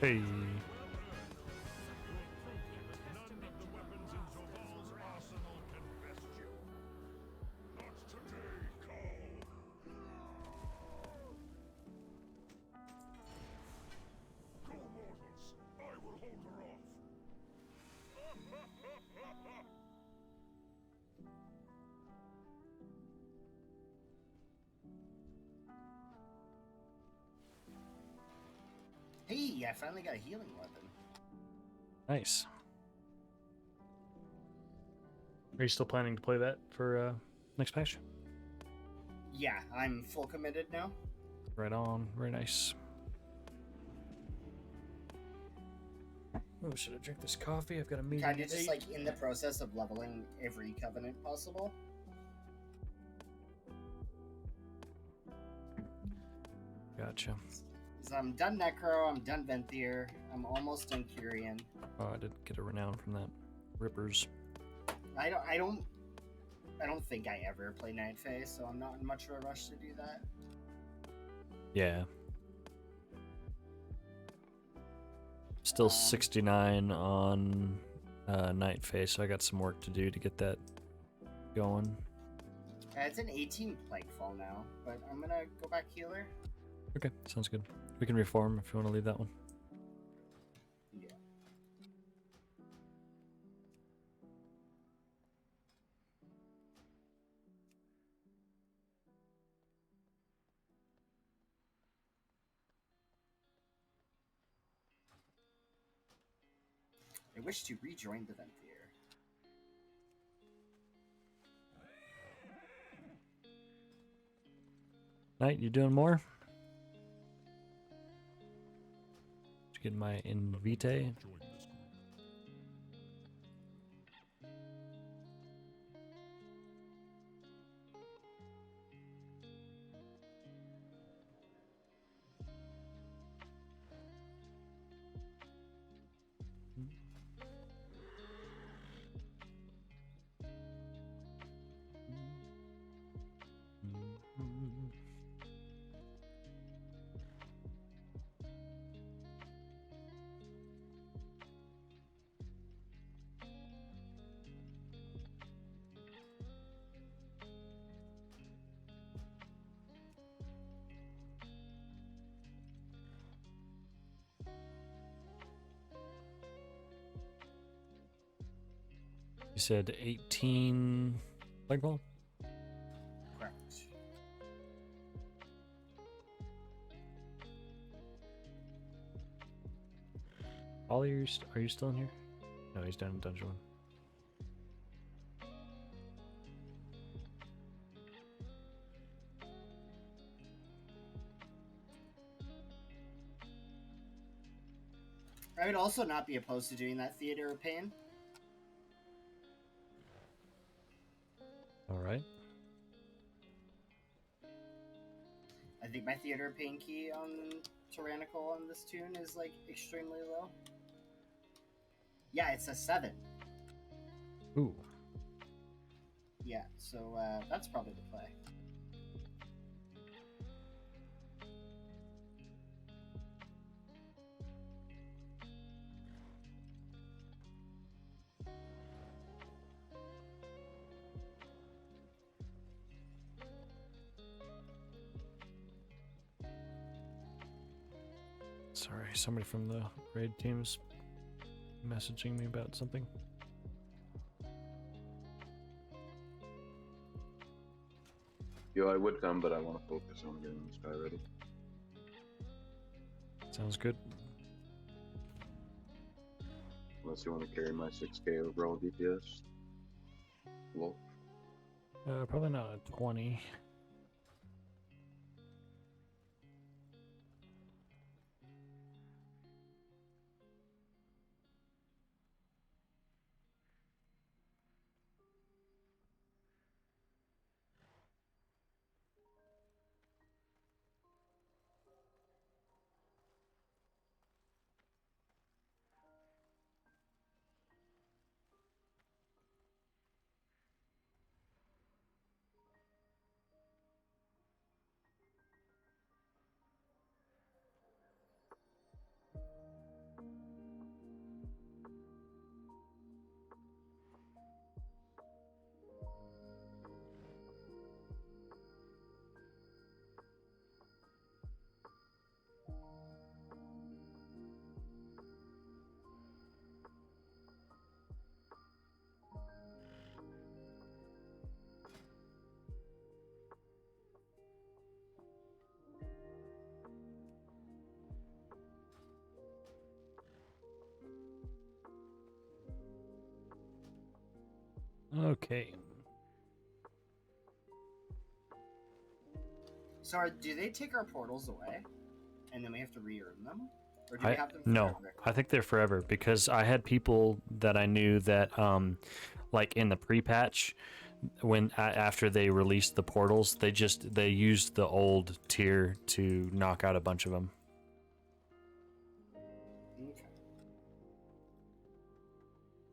Speaker 1: Hey.
Speaker 3: Hey, I finally got a healing weapon.
Speaker 1: Nice. Are you still planning to play that for next patch?
Speaker 3: Yeah, I'm full committed now.
Speaker 1: Right on. Very nice. Oh, should I drink this coffee? I've got a meeting.
Speaker 3: Kind of just like in the process of leveling every covenant possible.
Speaker 1: Gotcha.
Speaker 3: So I'm done Necro, I'm done Venthyr, I'm almost done Curian.
Speaker 1: Oh, I didn't get a renown from that. Rippers.
Speaker 3: I don't think I ever play Night Phase, so I'm not in much of a rush to do that.
Speaker 1: Yeah. Still 69 on Night Phase, so I got some work to do to get that going.
Speaker 3: It's an 18 Plaguefall now, but I'm gonna go back healer.
Speaker 1: Okay, sounds good. We can reform if you want to leave that one.
Speaker 3: Yeah. I wish to rejoin the Venthyr.
Speaker 1: Knight, you doing more? Just getting my invite. You said 18 flagpole?
Speaker 3: Correct.
Speaker 1: Ollie, are you still in here? No, he's down in Dungeon 1.
Speaker 3: I would also not be opposed to doing that Theater of Pain.
Speaker 1: All right.
Speaker 3: I think my Theater of Pain key on Tyrannical on this tune is like extremely low. Yeah, it's a 7.
Speaker 1: Ooh.
Speaker 3: Yeah, so that's probably the play.
Speaker 1: Sorry, somebody from the raid team's messaging me about something.
Speaker 9: Yo, I would come, but I want to focus on getting this guy ready.
Speaker 1: Sounds good.
Speaker 9: Unless you want to carry my 6k overall DPS. Wolf.
Speaker 1: Probably not a 20. Okay.
Speaker 3: So do they take our portals away? And then we have to re-earn them? Or do we have them
Speaker 1: No,
Speaker 3: forever?
Speaker 1: I think they're forever because I had people that I knew that, like in the pre-patch, when after they released the portals, they used the old tier to knock out a bunch of them.
Speaker 3: Okay.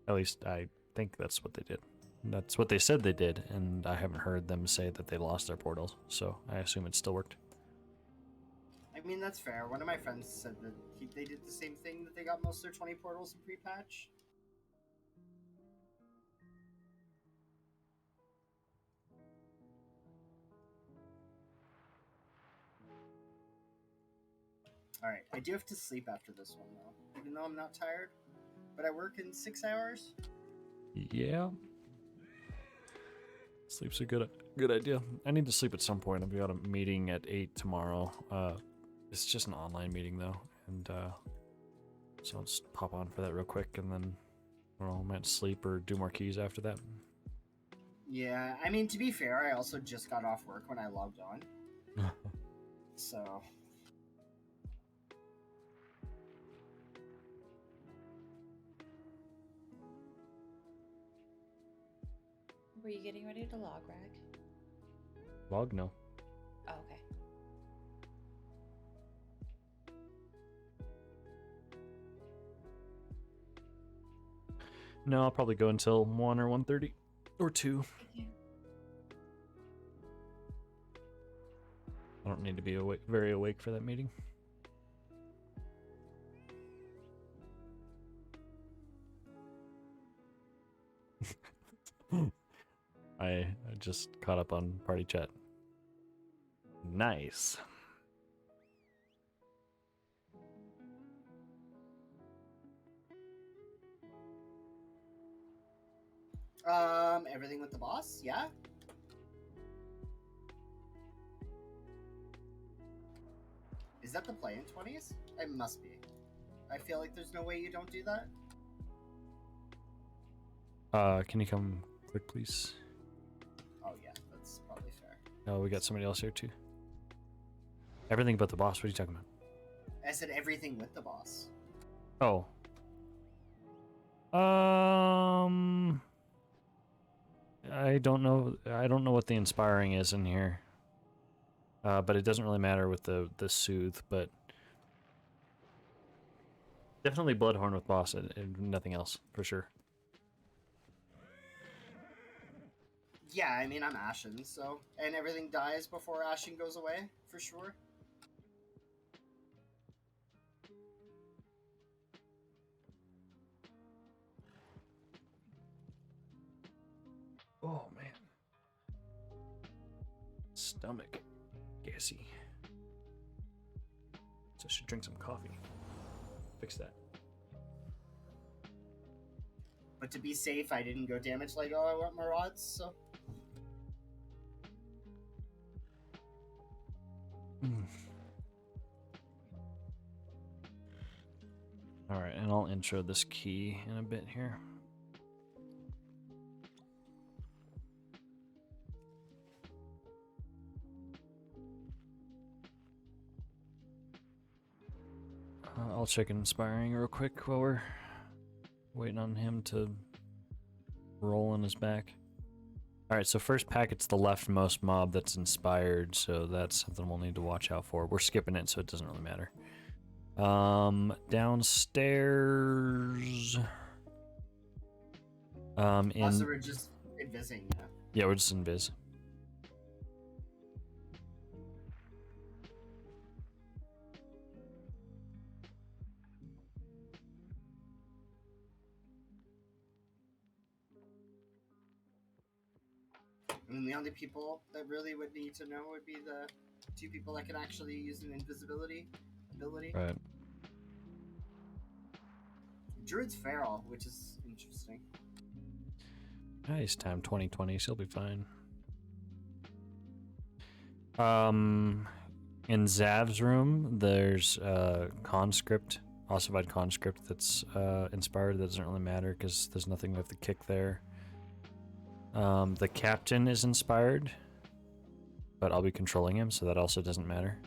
Speaker 1: At least I think that's what they did. That's what they said they did, and I haven't heard them say that they lost their portals, so I assume it still worked.
Speaker 3: I mean, that's fair. One of my friends said that they did the same thing, that they got most of their 20 portals in pre-patch. Alright, I do have to sleep after this one, though. Even though I'm not tired. But I work in 6 hours.
Speaker 1: Yeah. Sleep's a good idea. I need to sleep at some point. I've got a meeting at 8 tomorrow. It's just an online meeting though, and so I'll just pop on for that real quick, and then I might sleep or do more keys after that.
Speaker 3: Yeah, I mean, to be fair, I also just got off work when I logged on. So...
Speaker 10: Were you getting ready to log, Rag?
Speaker 1: Log? No.
Speaker 10: Oh, okay.
Speaker 1: No, I'll probably go until 1 or 1:30 or 2.
Speaker 10: Yeah.
Speaker 1: I don't need to be very awake for that meeting. I just caught up on party chat. Nice.
Speaker 3: Everything with the boss, yeah. Is that the play in 20s? It must be. I feel like there's no way you don't do that.
Speaker 1: Can you come quick, please?
Speaker 3: Oh yeah, that's probably fair.
Speaker 1: Oh, we got somebody else here too. Everything but the boss. What are you talking about?
Speaker 3: I said everything with the boss.
Speaker 1: Oh. I don't know. I don't know what the inspiring is in here. But it doesn't really matter with the soothe. But definitely Bloodhorn with boss and nothing else for sure.
Speaker 3: Yeah, I mean I'm Ashen, so and everything dies before Ashen goes away for sure.
Speaker 1: Oh man. Stomach. Gassy. So I should drink some coffee. Fix that.
Speaker 3: But to be safe, I didn't go damage like I want Maraud's, so.
Speaker 1: Alright, and I'll intro this key in a bit here. I'll check inspiring real quick while we're waiting on him to roll on his back. Alright, so first packet's the leftmost mob that's inspired, so that's something we'll need to watch out for. We're skipping it, so it doesn't really matter. Downstairs.
Speaker 3: Also, we're just invising, yeah.
Speaker 1: Yeah, we're just invis.
Speaker 3: And the only people that really would need to know would be the two people that can actually use an invisibility ability.
Speaker 1: Right.
Speaker 3: Druid's feral, which is interesting.
Speaker 1: Nice time 2020, she'll be fine. In Zav's room, there's conscript, ossified conscript that's inspired. That doesn't really matter because there's nothing we have to kick there. The captain is inspired, but I'll be controlling him, so that also doesn't matter.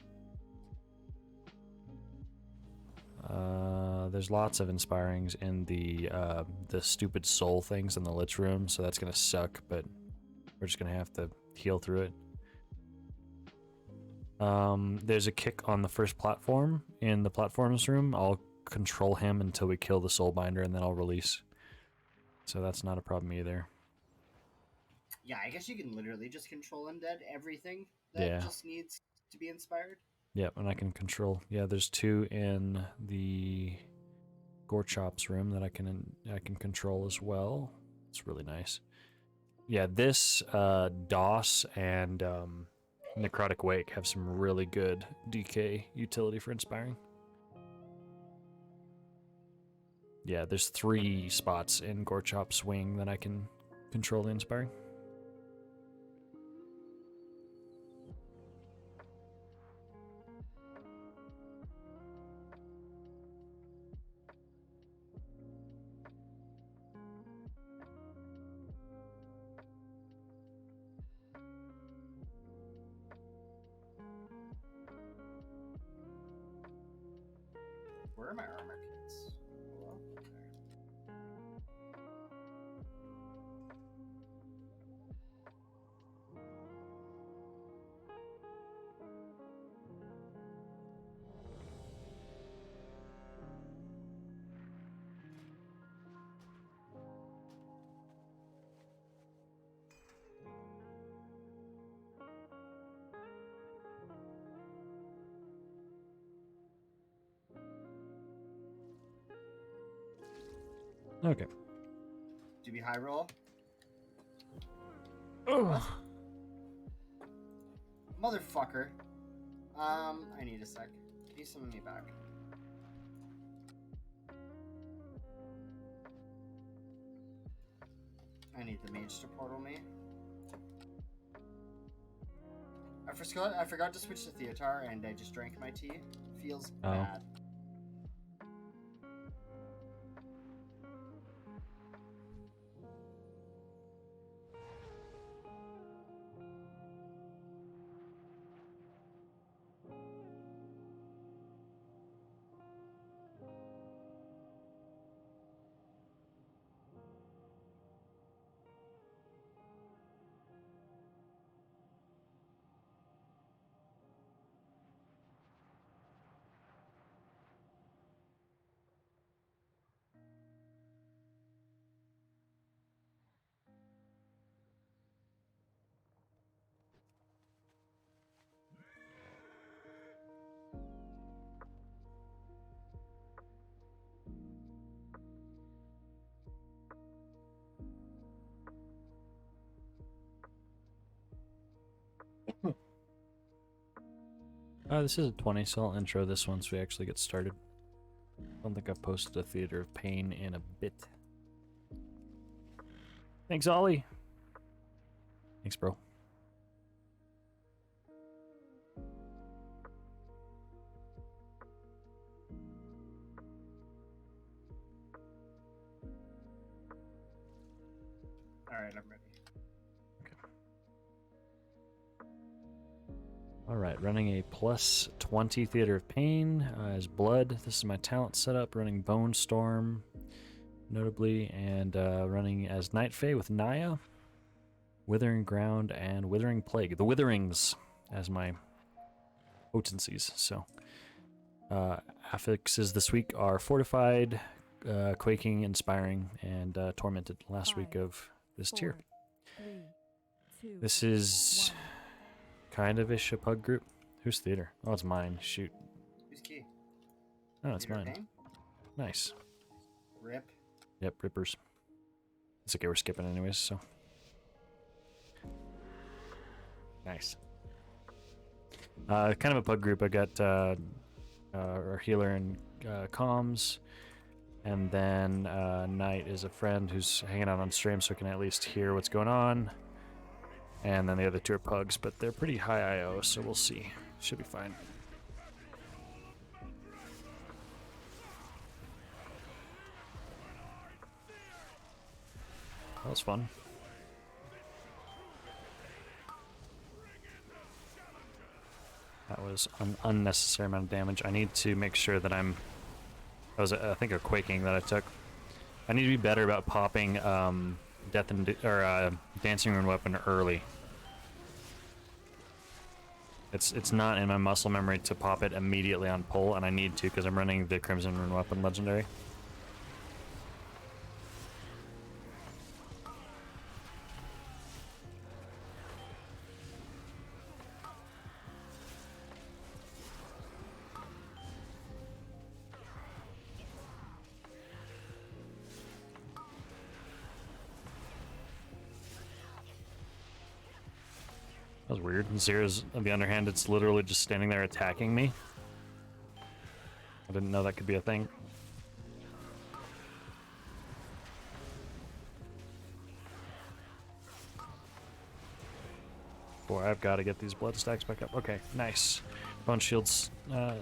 Speaker 1: There's lots of inspirings in the stupid soul things in the Lich room, so that's gonna suck, but we're just gonna have to heal through it. There's a kick on the first platform in the platforms room. I'll control him until we kill the soulbinder, and then I'll release. So that's not a problem either.
Speaker 3: Yeah, I guess you can literally just control undead everything that just needs to be inspired.
Speaker 1: Yep, and I can control. Yeah, there's two in the Gorchop's room that I can control as well. It's really nice. Yeah, this DOS and Necrotic Wake have some really good DK utility for inspiring. Yeah, there's 3 spots in Gorchop's wing that I can control the inspiring.
Speaker 3: Where are my armor kits? Hello?
Speaker 1: Okay.
Speaker 3: Do we high roll?
Speaker 1: Ugh.
Speaker 3: Motherfucker. I need a sec. Can you summon me back? I need the mage to portal me. I forgot to switch to Theotar, and I just drank my tea. Feels bad.
Speaker 1: This is a 20, so I'll intro this once we actually get started. I don't think I've posted a Theater of Pain in a bit. Thanks, Ollie. Thanks, bro.
Speaker 3: Alright, I'm ready.
Speaker 1: Alright, running a plus 20 Theater of Pain as Blood. This is my talent setup, running Bone Storm, notably, and running as Night Fae with Naya, Withering Ground, and Withering Plague. The Witherings as my potencies. So, affixes this week are Fortified, Quaking, Inspiring, and Tormented. Last week of this tier. This is kind of ish a pug group. Who's Theater? Oh, it's mine. Shoot.
Speaker 3: Who's key?
Speaker 1: Oh, it's
Speaker 3: Theater of
Speaker 1: mine.
Speaker 3: Pain?
Speaker 1: Nice.
Speaker 3: Rip.
Speaker 1: Yep, rippers. It's okay, we're skipping anyways, so. Nice. Kind of a pug group. I got our healer and comms, and then Knight is a friend who's hanging out on stream so can at least hear what's going on. And then the other two are pugs, but they're pretty high IO, so we'll see. Should be fine. That was fun. That was an unnecessary amount of damage. I need to make sure that I'm... That was, I think, a quaking that I took. I need to be better about popping Death and Dancing Rune Weapon early. It's not in my muscle memory to pop it immediately on pull, and I need to because I'm running the Crimson Rune Weapon Legendary. That was weird. Zera's, on the other hand, it's literally just standing there attacking me. I didn't know that could be a thing. Boy, I've got to get these blood stacks back up. Okay, nice. Bone shields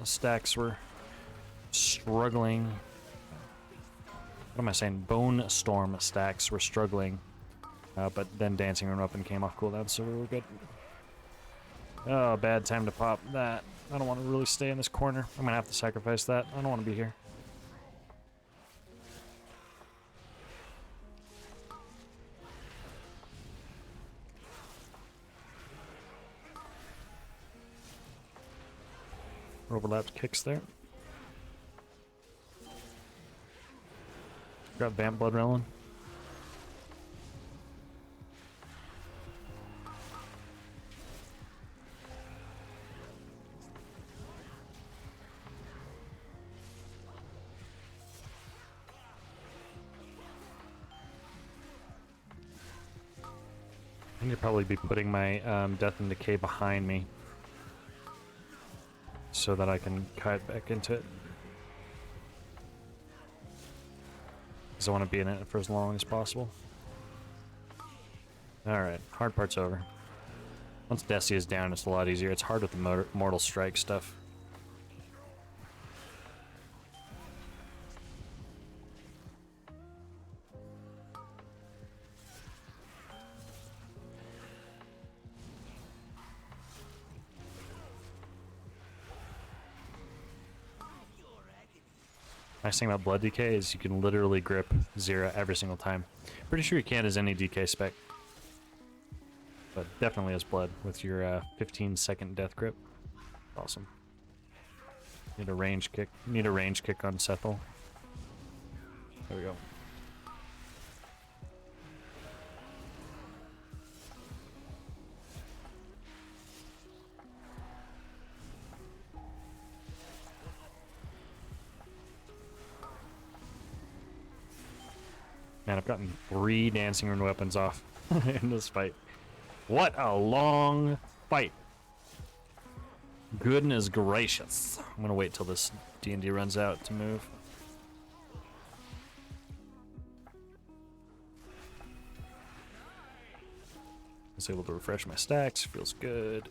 Speaker 1: stacks were struggling. What am I saying? Bone storm stacks were struggling. But then Dancing Rune Weapon came off cooldown, so we were good. Oh, bad time to pop that. I don't want to really stay in this corner. I'm gonna have to sacrifice that. I don't want to be here. Overlapped kicks there. Got Vamp Blood rolling. I need to probably be putting my Death and Decay behind me so that I can kite back into it. Because I want to be in it for as long as possible. Alright, hard part's over. Once Desi is down, it's a lot easier. It's hard with the Mortal Strike stuff. Nice thing about Blood DK is you can literally grip Zera every single time. Pretty sure you can as any DK spec. But definitely as Blood with your 15-second death grip. Awesome. Need a range kick. Need a range kick on Sethel. There we go. Man, I've gotten 3 dancing rune weapons off in this fight. What a long fight. Goodness gracious. I'm gonna wait till this D&D runs out to move. I was able to refresh my stacks, feels good.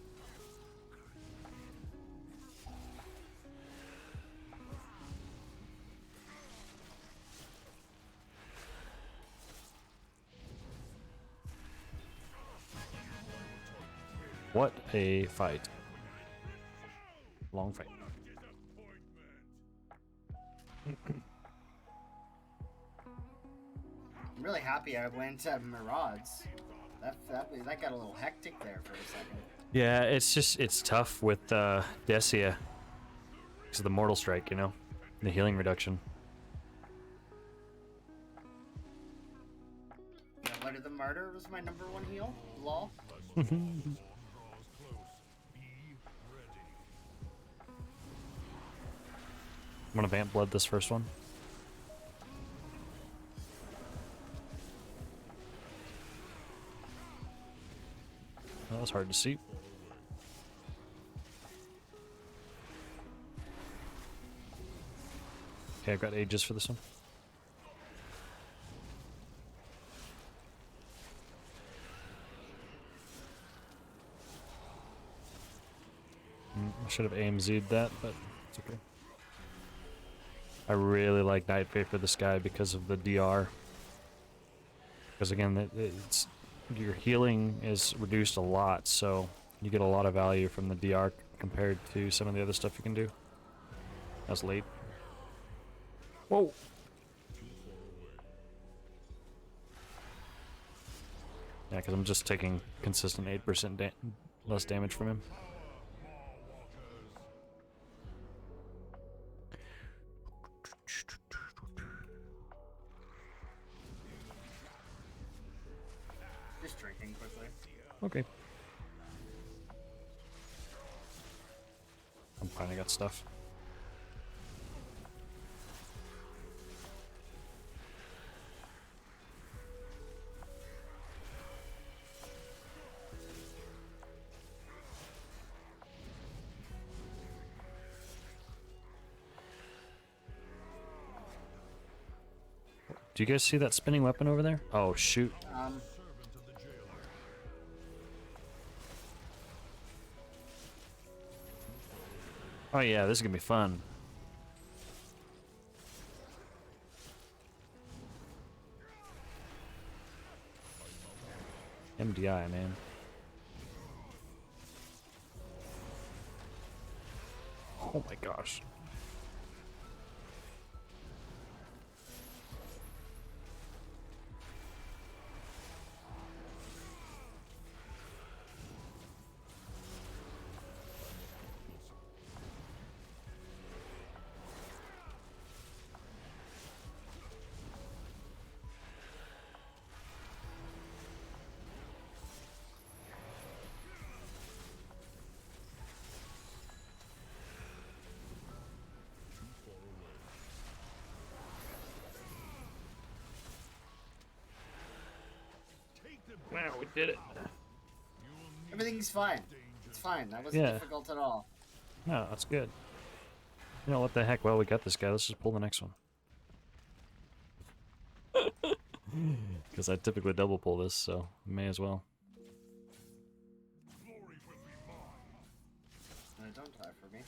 Speaker 1: What a fight. Long fight.
Speaker 3: I'm really happy I went Maraud's. That got a little hectic there for a second.
Speaker 1: Yeah, it's tough with Desia. Because of the Mortal Strike, you know? The healing reduction.
Speaker 3: Yeah, Blood of the Martyr was my #1 heal. Lol.
Speaker 1: I'm gonna Vamp Blood this first one. That was hard to see. Okay, I've got Aegis for this one. I should have AMZ'd that, but it's okay. I really like Night Fae for this guy because of the DR. Because again, it's your healing is reduced a lot, so you get a lot of value from the DR compared to some of the other stuff you can do. That's late. Whoa! Yeah, because I'm just taking consistent 8% less damage from him.
Speaker 3: Just drinking quickly.
Speaker 1: Okay. I'm fine, I got stuff. Do you guys see that spinning weapon over there? Oh, shoot. Oh yeah, this is gonna be fun. MDI, man. Oh my gosh. Wow, we did it.
Speaker 3: Everything's fine. It's fine. That wasn't difficult at all.
Speaker 1: No, that's good. You know what the heck? Well, we got this guy. Let's just pull the next one. Because I typically double pull this, so may as well.
Speaker 3: Don't die for me.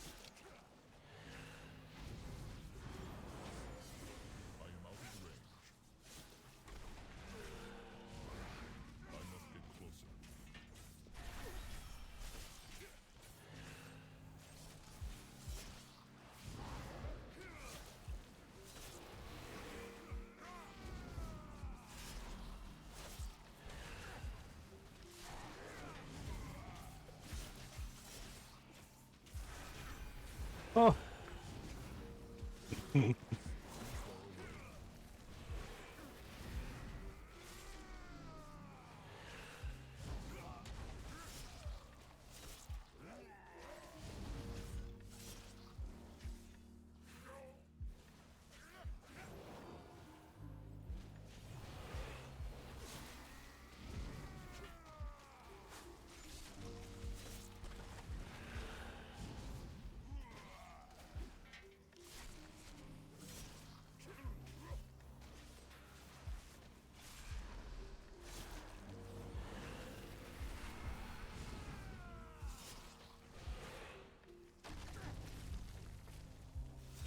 Speaker 1: Oh.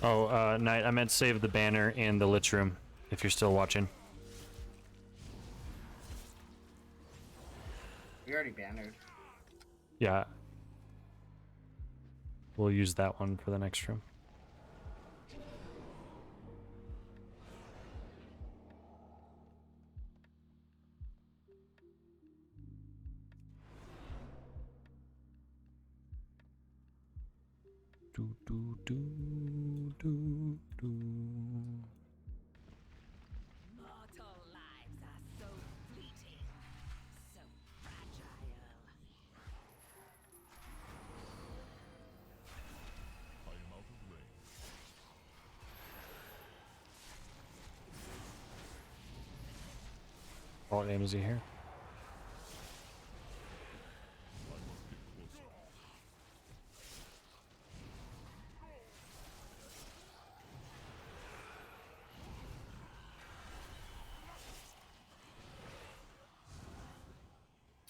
Speaker 1: Oh, Knight, I meant save the banner in the Lich room, if you're still watching.
Speaker 3: We already bannered.
Speaker 1: Yeah. We'll use that one for the next room. Do, do, do, do, do.
Speaker 8: Mortal lives are so fleeting, so fragile.
Speaker 11: I am out of range.
Speaker 1: What name is he here?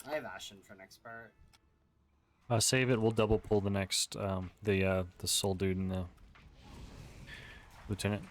Speaker 3: I have Ashen for next part.
Speaker 1: Save it. We'll double pull the next, the soul dude and the lieutenant.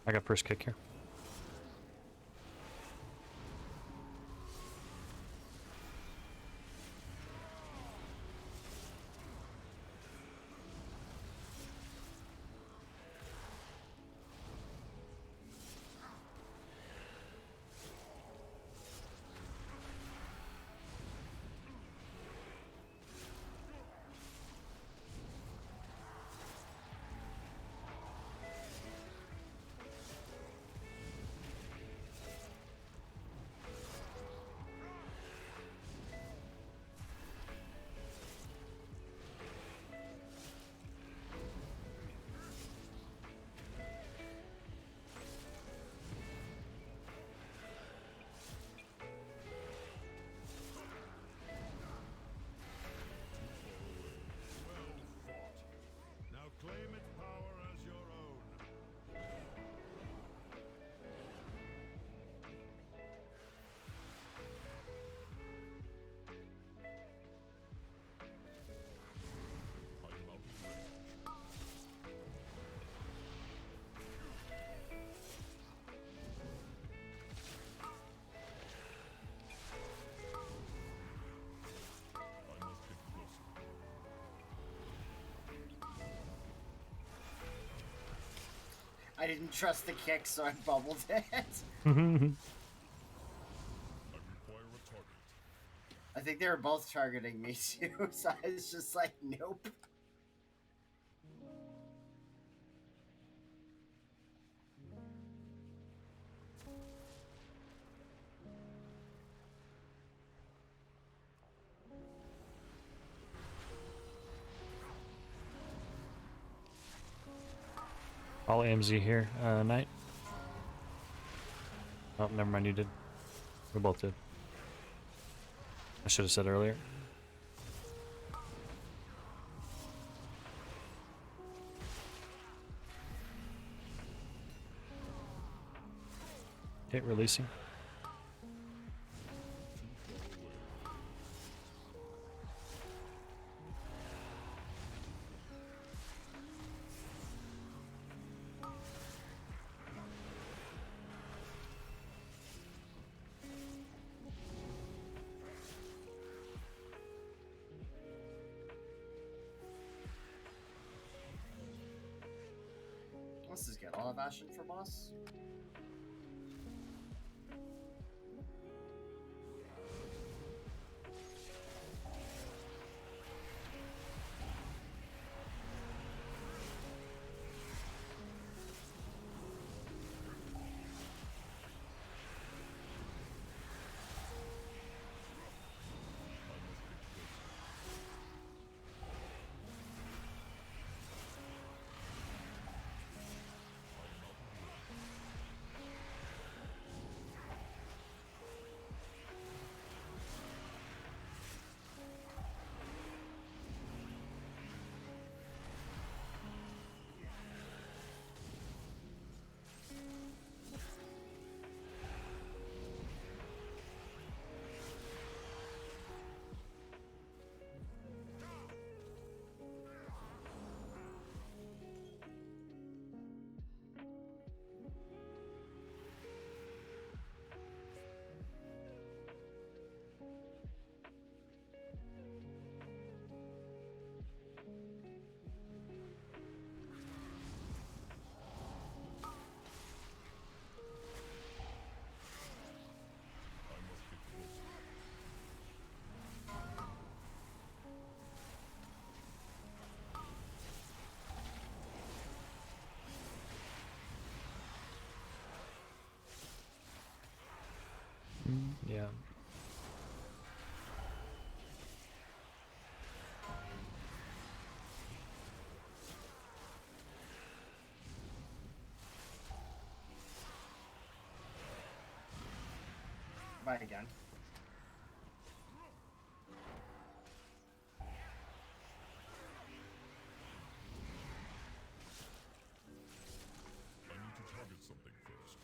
Speaker 1: I got first kick here.
Speaker 11: Claim its power as your own.
Speaker 3: I didn't trust the kick, so I bubbled it. I think they were both targeting me too, so I was just like, nope.
Speaker 1: All AMZ here, Knight. Oh, never mind, you did. We both did. I should have said earlier. Okay, releasing.
Speaker 3: This is good. I'll have Ashen for boss.
Speaker 1: Yeah.
Speaker 3: Bye again.
Speaker 11: I need to target something first.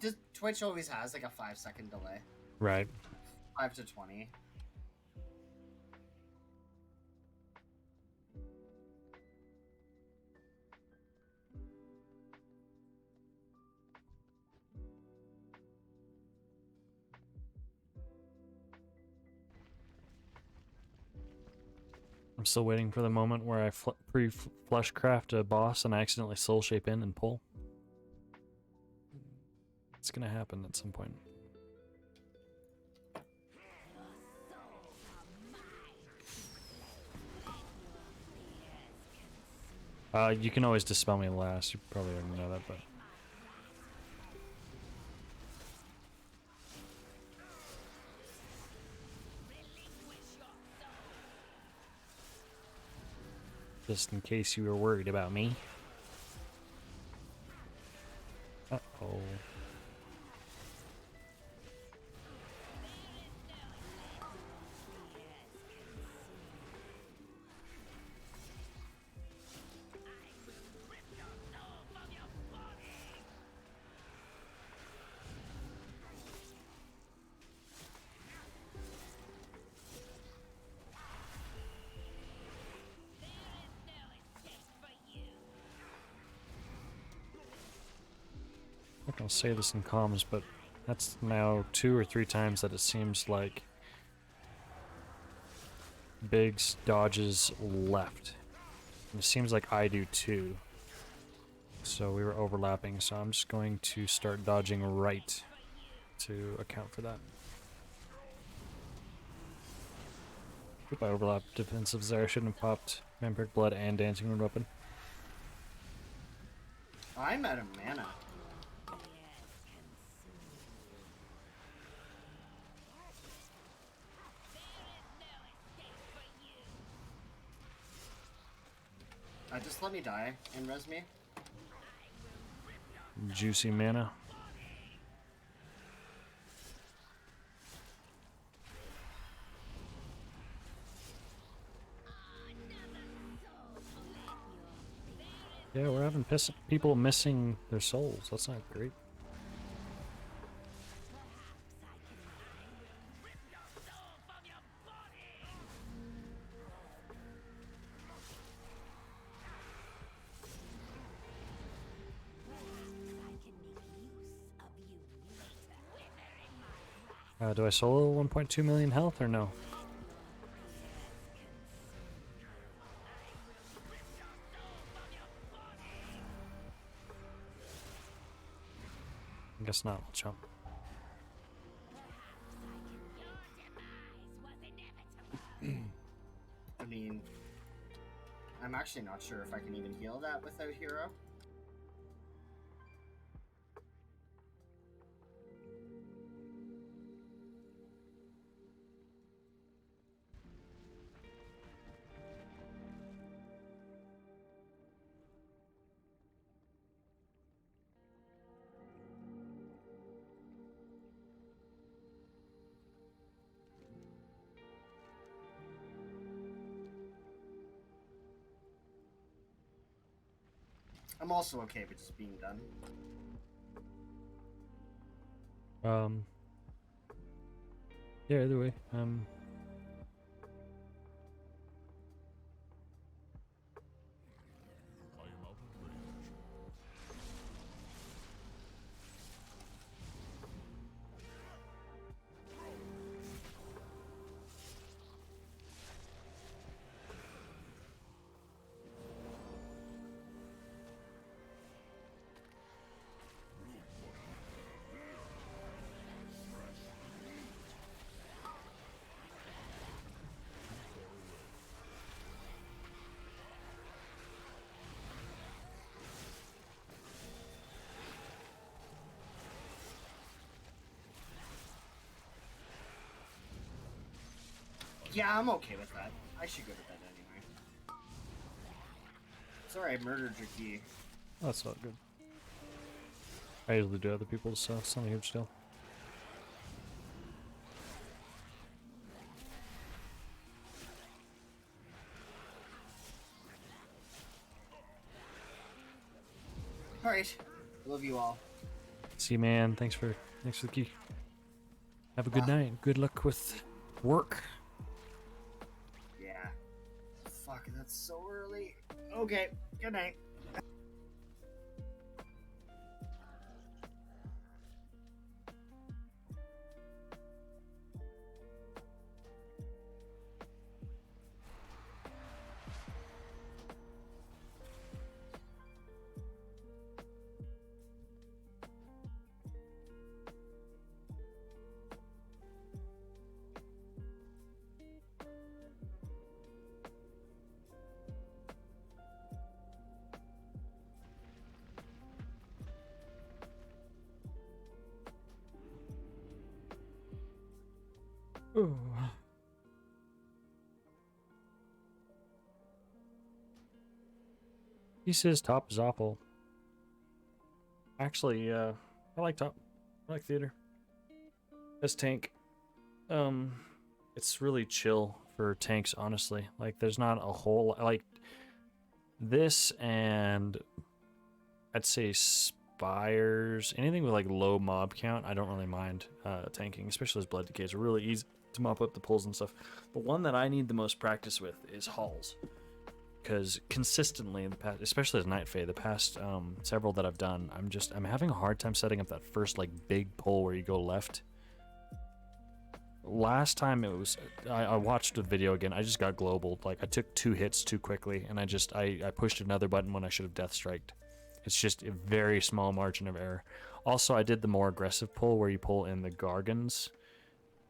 Speaker 3: Just Twitch always has like a 5-second delay.
Speaker 1: Right.
Speaker 3: 5 to 20.
Speaker 1: I'm still waiting for the moment where I pre-flush craft a boss and I accidentally soul shape in and pull. It's gonna happen at some point. You can always dispel me last. You probably already know that, but just in case you were worried about me. Uh-oh. I'm not gonna say this in comms, but that's now 2 or 3 times that it seems like Biggs dodges left. And it seems like I do too. So we were overlapping, so I'm just going to start dodging right to account for that. Oop, I overlapped defensives there. I shouldn't have popped Vampiric Blood and Dancing Rune Weapon.
Speaker 3: I'm out of mana. Just let me die and res me.
Speaker 1: Juicy mana. Yeah, we're having people missing their souls. That's not great. Do I solo 1.2 million health or no? I guess not. I'll jump.
Speaker 3: I mean, I'm actually not sure if I can even heal that without hero. I'm also okay with just being done.
Speaker 1: Yeah, either way.
Speaker 11: I am out of range.
Speaker 3: Yeah, I'm okay with that. I should go to bed anyway. Sorry, I murdered your key.
Speaker 1: That's not good. I usually do other people's, so it's not a huge deal.
Speaker 3: Alright. Love you all.
Speaker 1: See you, man. Thanks for the key. Have a good night. Good luck with work.
Speaker 3: Yeah. Fuck, that's so early. Okay, good night.
Speaker 1: Ooh. He says top is awful. Actually, I like top. I like theater. As tank, it's really chill for tanks, honestly. Like, there's not a whole like this, and I'd say spires. Anything with like low mob count, I don't really mind tanking, especially as blood decays are really easy to mop up the pulls and stuff. The one that I need the most practice with is halls, because consistently in the past, especially as Night Fae, the past several that I've done, I'm having a hard time setting up that first like big pull where you go left. Last time it was, I watched the video again. I just got global. Like, I took 2 hits too quickly, and I pushed another button when I should have death striked. It's just a very small margin of error. Also, I did the more aggressive pull where you pull in the Gargans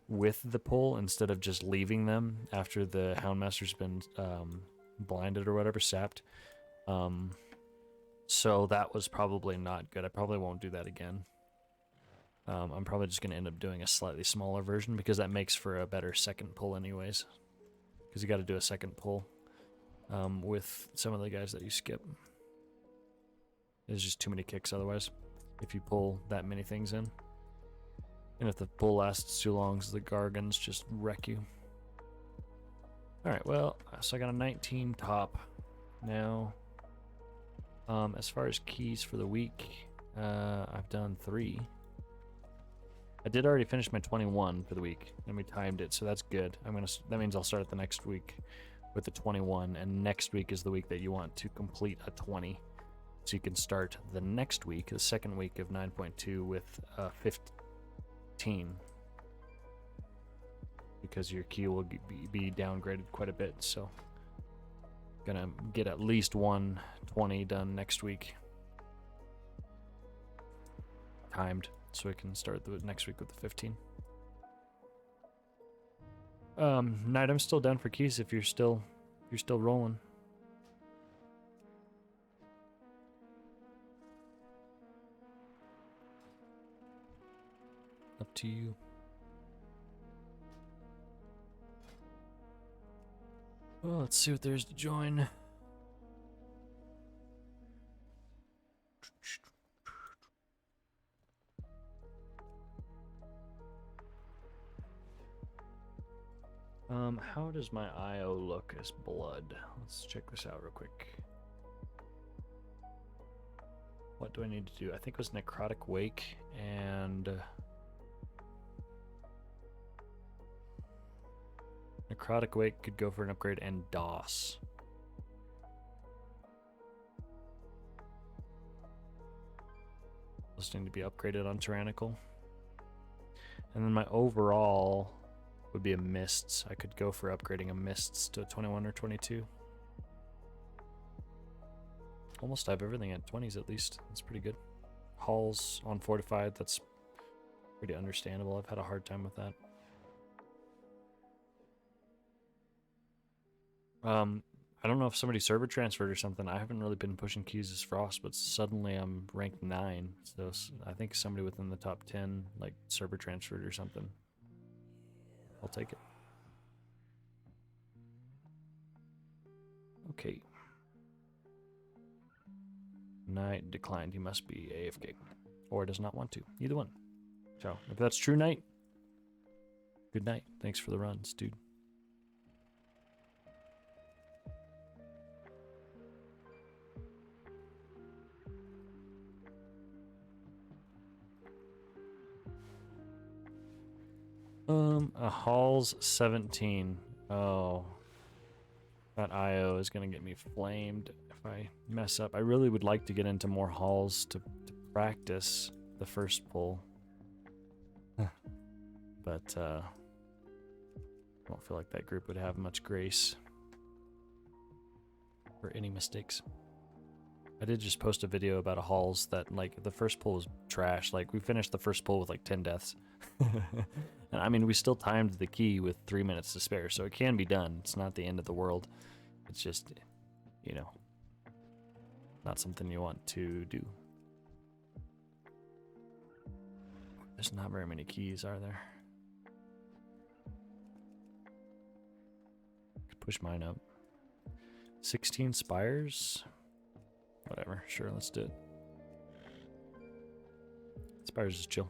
Speaker 1: with the pull instead of just leaving them after the Houndmaster's been blinded or whatever, sapped. So that was probably not good. I probably won't do that again. I'm probably just going to end up doing a slightly smaller version because that makes for a better second pull anyways. Because you got to do a second pull with some of the guys that you skip. There's just too many kicks otherwise if you pull that many things in. And if the pull lasts too long, the Gargans just wreck you. Alright, well, so I got a 19 top now. As far as keys for the week, I've done 3. I did already finish my 21 for the week, and we timed it, so that's good. That means I'll start it the next week with the 21, and next week is the week that you want to complete a 20. So you can start the next week, the second week of 9.2 with 15. Because your key will be downgraded quite a bit, so gonna get at least 120 done next week. Timed, so we can start the next week with the 15. Knight, I'm still down for keys if you're still rolling. Up to you. Well, let's see what there's to join. How does my IO look as blood? Let's check this out real quick. What do I need to do? I think it was Necrotic Wake and Necrotic Wake could go for an upgrade, and DOS. Those need to be upgraded on Tyrannical. And then my overall would be a Mists. I could go for upgrading a Mists to 21 or 22. Almost have everything at 20s at least. That's pretty good. Halls on Fortified, that's pretty understandable. I've had a hard time with that. I don't know if somebody server transferred or something. I haven't really been pushing keys as Frost, but suddenly I'm ranked 9. So I think somebody within the top 10 like server transferred or something. I'll take it. Okay. Knight declined. He must be AFK. Or does not want to. Either one. So, if that's true, Knight, good night. Thanks for the runs, dude. A Hall's 17. Oh. That IO is going to get me flamed if I mess up. I really would like to get into more Halls to practice the first pull. But, I don't feel like that group would have much grace for any mistakes. I did just post a video about a Halls that, like, the first pull was trash. Like, we finished the first pull with, like, 10 deaths. And, I mean, we still timed the key with 3 minutes to spare, so it can be done. It's not the end of the world. It's just, you know, not something you want to do. There's not very many keys, are there? Could push mine up. 16 spires? Whatever, sure, let's do it. Spires is chill.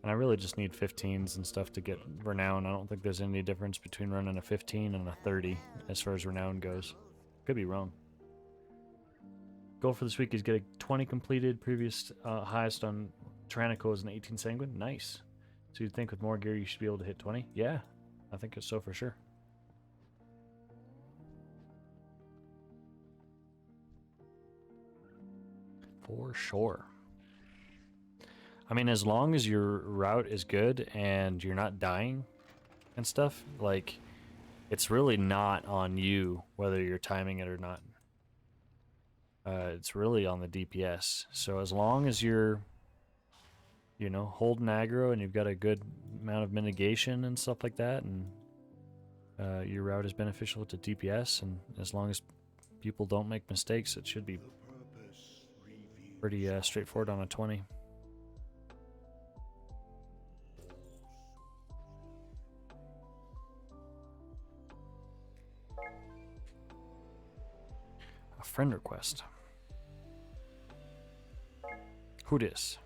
Speaker 1: And I really just need 15s and stuff to get Renown. I don't think there's any difference between running a 15 and a 30 as far as Renown goes. Could be wrong. Goal for this week is get a 20 completed. Previous highest on Tyrannical is an 18 Sanguine. Nice. So you'd think with more gear you should be able to hit 20? Yeah. I think it's so for sure. For sure. I mean, as long as your route is good and you're not dying and stuff, like, it's really not on you whether you're timing it or not. It's really on the DPS. So as long as you're, you know, holding aggro and you've got a good amount of mitigation and stuff like that, and your route is beneficial to DPS, and as long as people don't make mistakes, it should be pretty straightforward on a 20. A friend request. Who dis?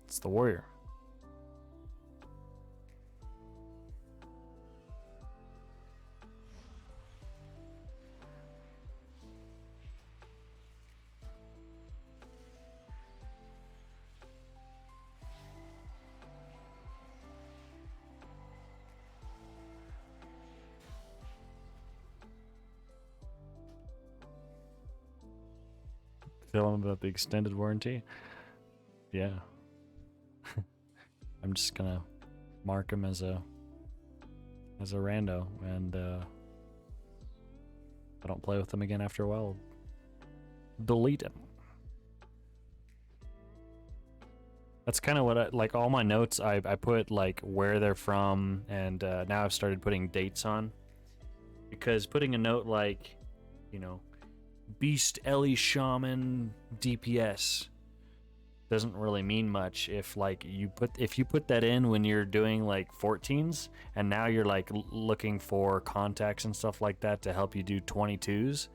Speaker 1: It's the warrior. Tell him about the extended warranty. Yeah. I'm just gonna mark him as a rando, and if I don't play with him again after a while, delete him. That's kind of what I like. All my notes, I put like where they're from, and now I've started putting dates on, because putting a note like, you know, Beast Ellie Shaman DPS doesn't really mean much if like you put that in when you're doing like 14s, and now you're like looking for contacts and stuff like that to help you do 22s.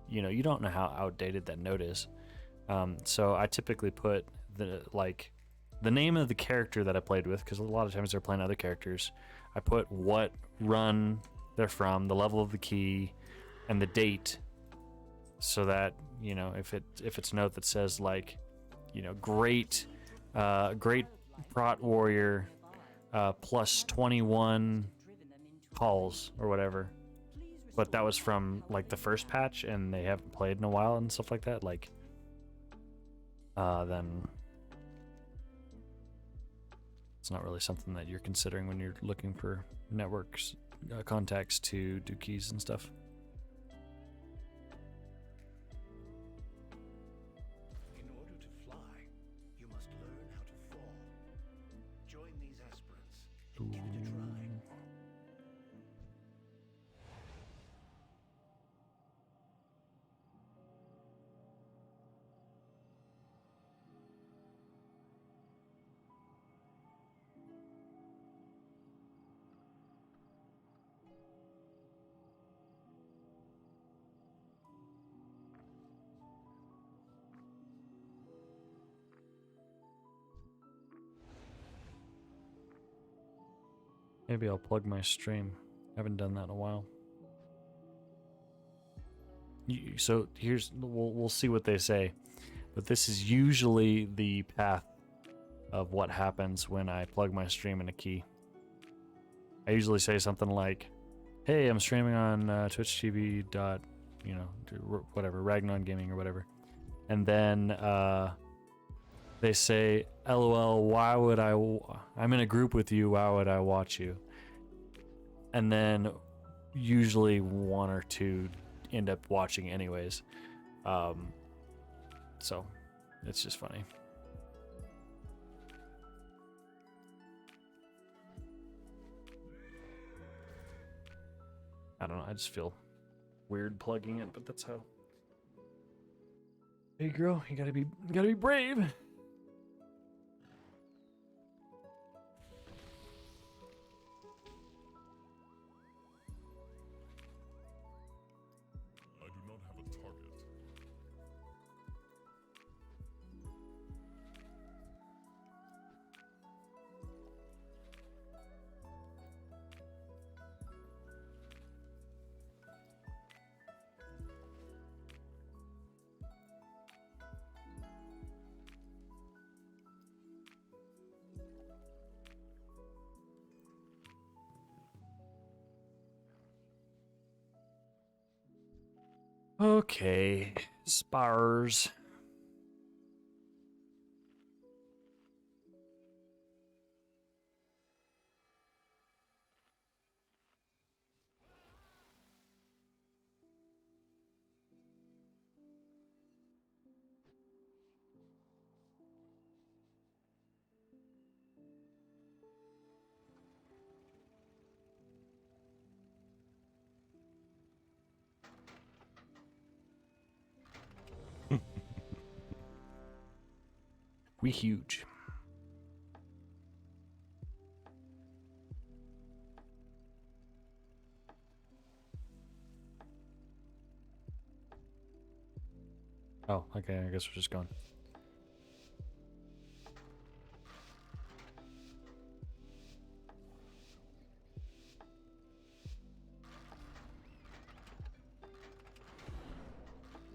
Speaker 1: You know, you don't know how outdated that note is. So I typically put the name of the character that I played with, because a lot of times they're playing other characters. I put what run they're from, the level of the key, and the date, so that, you know, if it's a note that says like, you know, great prot warrior plus 21 calls or whatever, but that was from like the first patch and they haven't played in a while and stuff like that, like then it's not really something that you're considering when you're looking for networks contacts to do keys and stuff.
Speaker 11: Give it a try.
Speaker 1: Maybe I'll plug my stream. I haven't done that in a while. So here's, we'll see what they say, but this is usually the path of what happens when I plug my stream in a key. I usually say something like, "Hey, I'm streaming on Twitch TV. You know, whatever, Ragnon Gaming or whatever," and then they say, "LOL, why would I'm in a group with you. Why would I watch you?" And then usually one or two end up watching anyways. So it's just funny. I don't know, I just feel weird plugging it, but that's how. Hey girl, you gotta be brave.
Speaker 11: I do not have a target.
Speaker 1: Okay, spars. We huge. Oh, okay, I guess we're just going.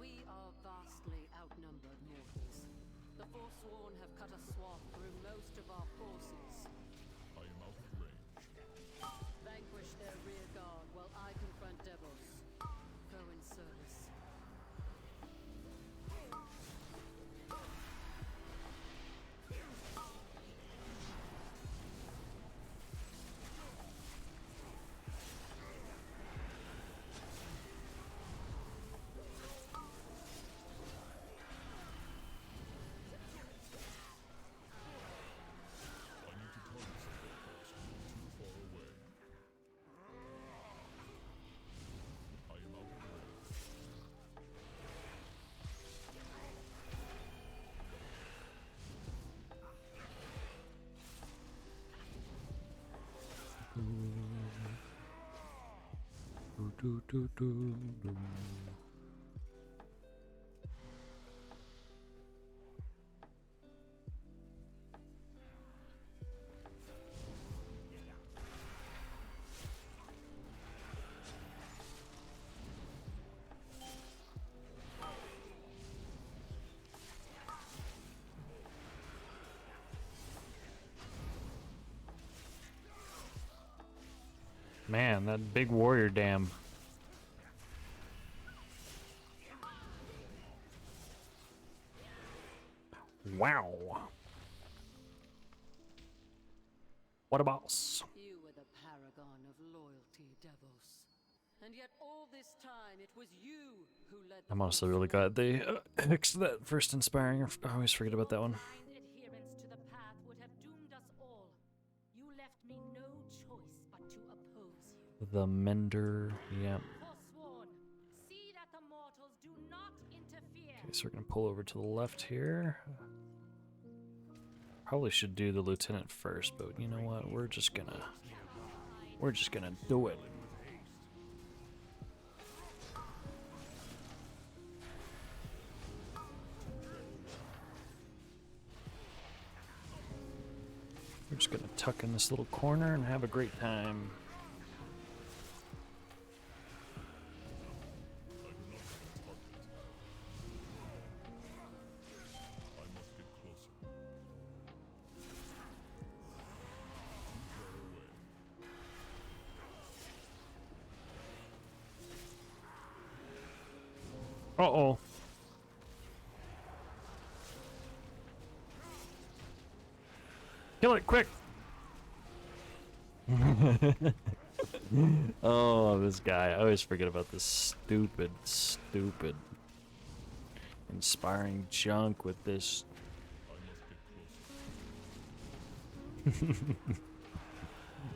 Speaker 6: We are vastly outnumbered mortals. The Forsworn have cut a swath through most of our forces.
Speaker 11: I am out of range.
Speaker 6: Vanquish their rear guard while I confront devils. Go in service.
Speaker 11: I need to target something first. Too far away. I am out of range.
Speaker 1: Man, that big warrior dam. Wow. What a boss.
Speaker 6: You were the paragon of loyalty, devils. And yet all this time it was you who led the
Speaker 1: I'm honestly really glad they fixed that first inspiring. I always forget about that one.
Speaker 6: blind adherence to the path would have doomed us all. You left me no choice but to oppose you.
Speaker 1: The Mender, yep.
Speaker 6: Forsworn, see that the mortals do not interfere.
Speaker 1: Okay, so we're gonna pull over to the left here. Probably should do the lieutenant first, but you know what? We're just gonna do it. We're just gonna tuck in this little corner and have a great time.
Speaker 11: I do not have a target. I must get closer. Too far away.
Speaker 1: Uh-oh. Kill it, quick! Oh, this guy. I always forget about this stupid inspiring junk with this.
Speaker 11: I must get closer.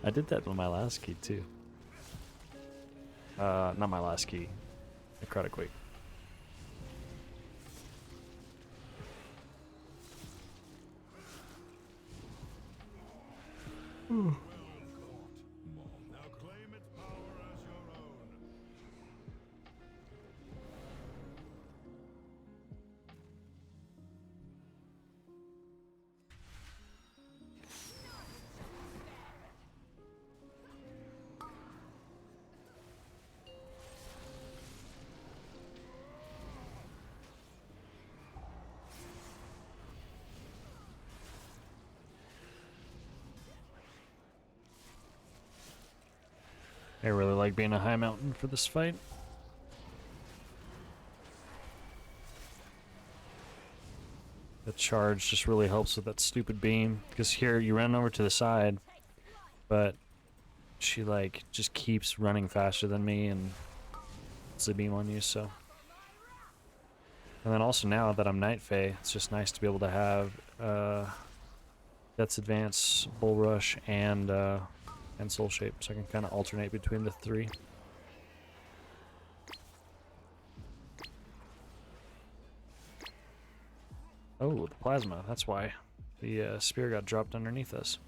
Speaker 1: I did that with my last key, too. Not my last key. Necrotic Quake.
Speaker 11: Now claim its power as your own.
Speaker 1: I really like being a high mountain for this fight. The charge just really helps with that stupid beam. Because here, you run over to the side, but she, like, just keeps running faster than me and it's a beam on you, so. And then also now that I'm Night Fae, it's just nice to be able to have Death's Advance, Bull Rush, and Soul Shape, so I can kind of alternate between the three. Oh, the plasma, that's why the spear got dropped underneath us.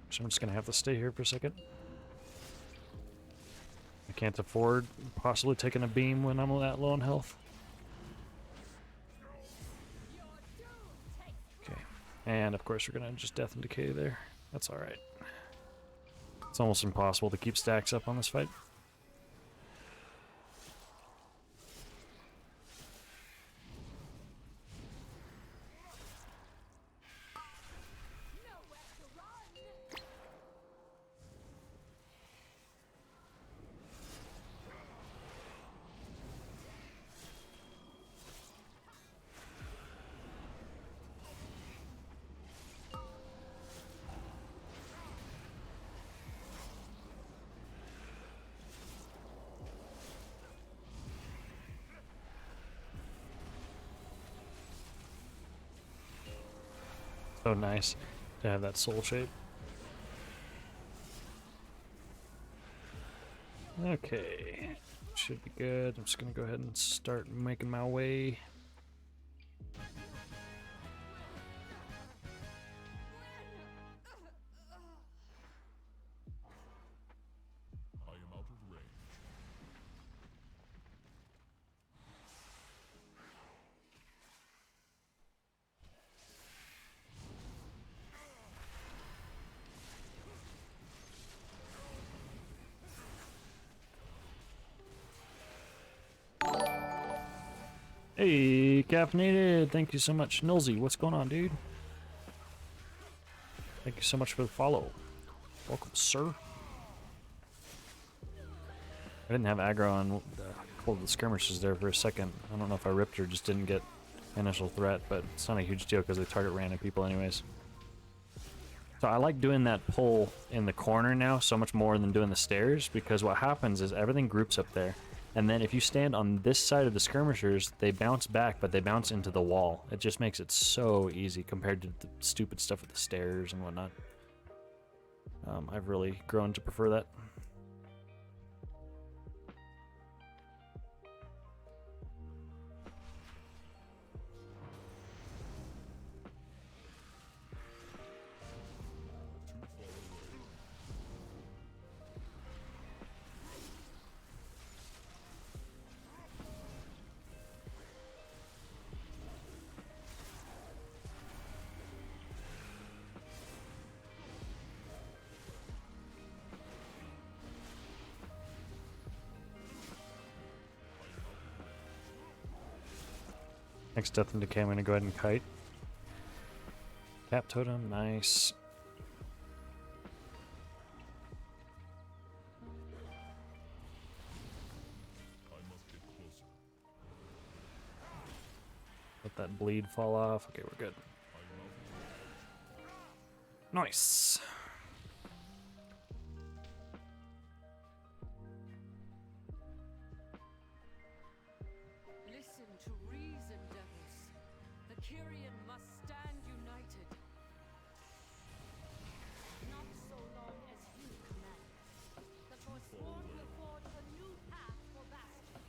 Speaker 1: So I'm just gonna have to stay here for a second. I can't afford possibly taking a beam when I'm that low on health. Okay, and of course we're gonna just death and decay there. That's alright. It's almost impossible to keep stacks up on this fight. So nice to have that soul shape. Okay, should be good. I'm just gonna go ahead and start making my way.
Speaker 11: I am out of range.
Speaker 1: Hey, caffeinated. Thank you so much, Nilsy. What's going on, dude? Thank you so much for the follow. Welcome, sir. I didn't have aggro on the skirmishes there for a second. I don't know if I ripped or just didn't get initial threat, but it's not a huge deal because they target random people anyways. So I like doing that pull in the corner now so much more than doing the stairs, because what happens is everything groups up there, and then if you stand on this side of the skirmishers, they bounce back, but they bounce into the wall. It just makes it so easy compared to the stupid stuff with the stairs and whatnot. I've really grown to prefer that. Next Death and Decay, I'm going to go ahead and kite. Cap Totem, nice.
Speaker 11: I must get closer.
Speaker 1: Let that bleed fall off. Okay, we're good.
Speaker 11: I am out of range.
Speaker 1: Nice.
Speaker 6: Listen to reason, devils. The Kyrian must stand united.
Speaker 7: Not so long as you command. The Forsworn will forge a new path for Bastion.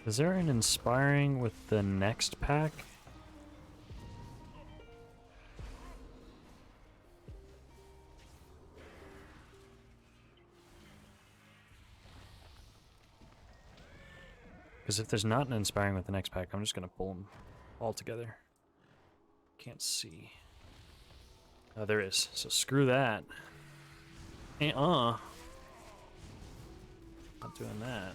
Speaker 1: Is there an inspiring with the next pack? Because if there's not an inspiring with the next pack, I'm just going to pull them all together. Can't see. Oh, there is. So screw that. Not doing that.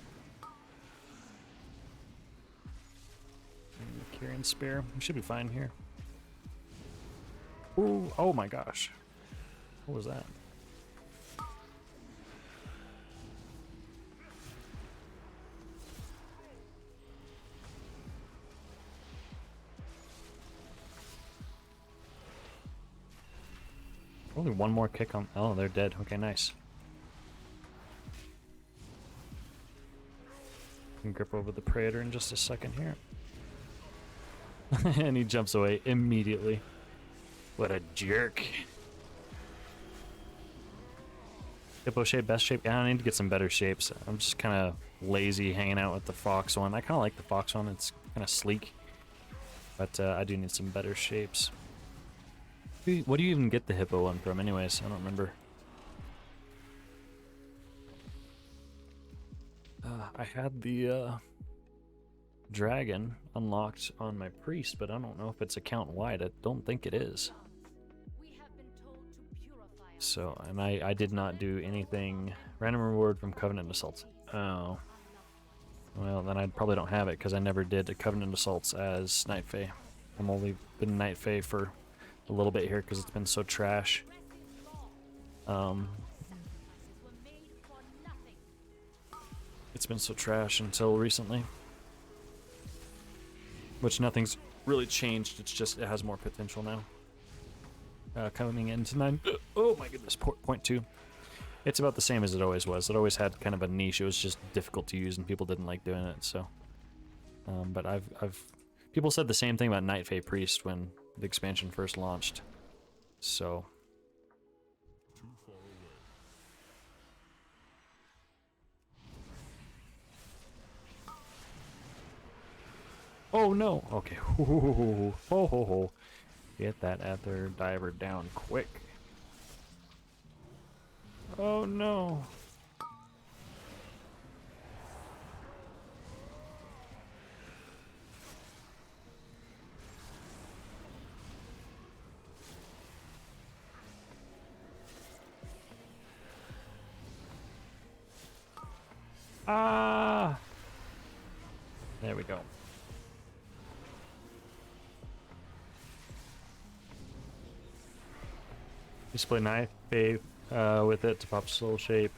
Speaker 1: And the Kieran Spear. We should be fine here. Ooh, oh my gosh. What was that? Only one more kick on. Oh, they're dead. Okay, nice. Can grip over the Praetor in just a second here. And he jumps away immediately. What a jerk. Hippo shape, best shape. Yeah, I need to get some better shapes. I'm just kind of lazy hanging out with the fox one. I kind of like the fox one. It's kind of sleek. But I do need some better shapes. What do you even get the hippo one from anyways? I don't remember. I had the dragon unlocked on my priest, but I don't know if it's account wide. I don't think it is. So, and I did not do anything. Random reward from Covenant Assaults. Oh. Well, then I probably don't have it because I never did a Covenant Assaults as Night Fae. I'm only been Night Fae for a little bit here because it's been so trash. It's been so trash until recently. Which nothing's really changed, it's just it has more potential now. Coming into 9. Oh my goodness, point 2. It's about the same as it always was. It always had kind of a niche. It was just difficult to use and people didn't like doing it, so. But people said the same thing about Night Fae Priest when the expansion first launched. So. Oh no! Okay. Ho ho ho. Get that Ether Diver down quick. Oh no. Ah! There we go. Display Knife Fae with it to pop soul shape.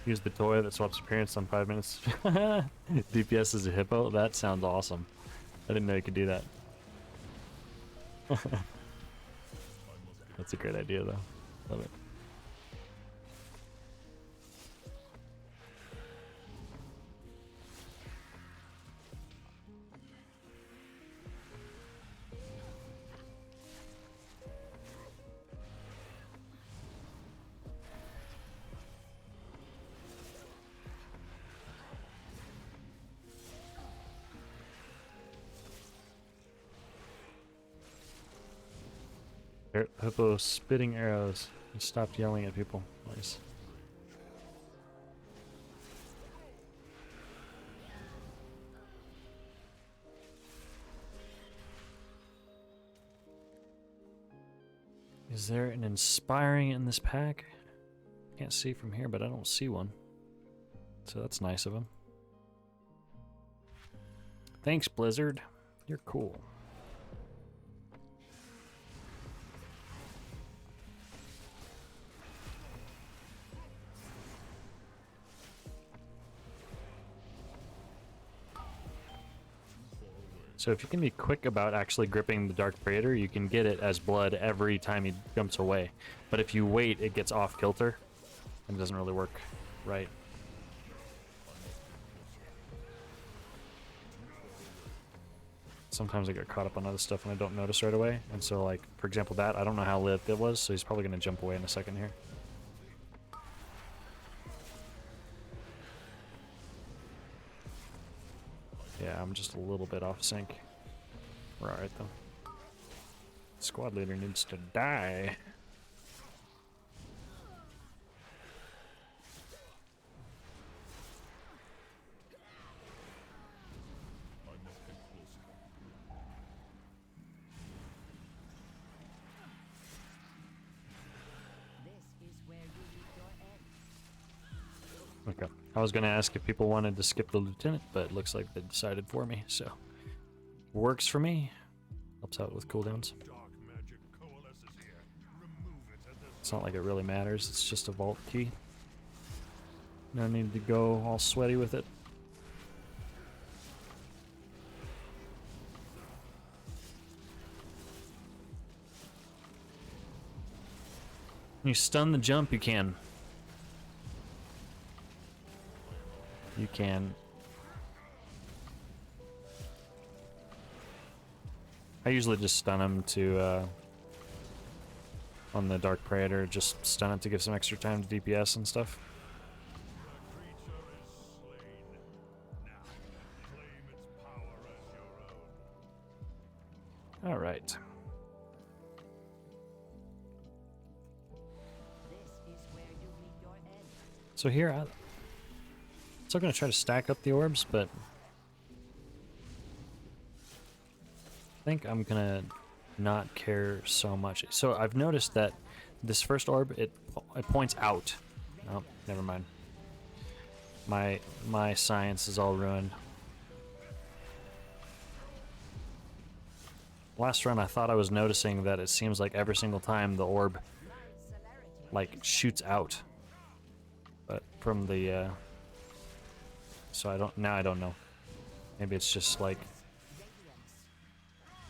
Speaker 1: Use the toy that swaps appearance on 5 minutes. DPS is a hippo? That sounds awesome. I didn't know you could do that. That's a great idea though. Love it. Hippo spitting arrows and stopped yelling at people. Nice. Is there an inspiring in this pack? Can't see from here, but I don't see one. So that's nice of him. Thanks, Blizzard. You're cool. So if you can be quick about actually gripping the Dark Praetor, you can get it as blood every time he jumps away. But if you wait, it gets off kilter, and it doesn't really work right. Sometimes I get caught up on other stuff and I don't notice right away. And so, like, for example, that, I don't know how lit it was, so he's probably going to jump away in a second here. Yeah, I'm just a little bit off sync. We're alright though. Squad leader needs to die.
Speaker 7: This is where you meet your end.
Speaker 1: Okay. I was gonna ask if people wanted to skip the lieutenant, but it looks like they decided for me, so works for me. Helps out with cooldowns. It's not like it really matters, it's just a vault key. No need to go all sweaty with it. You stun the jump, you can. You can. I usually just stun him to, on the Dark Praetor, just stun it to give some extra time to DPS and stuff. Alright. So here, I'm still going to try to stack up the orbs, but I think I'm going to not care so much. So I've noticed that this first orb, it points out. Oh, never mind. My science is all ruined. Last run I thought I was noticing that it seems like every single time the orb like shoots out. But from the so I don't know. Maybe it's just like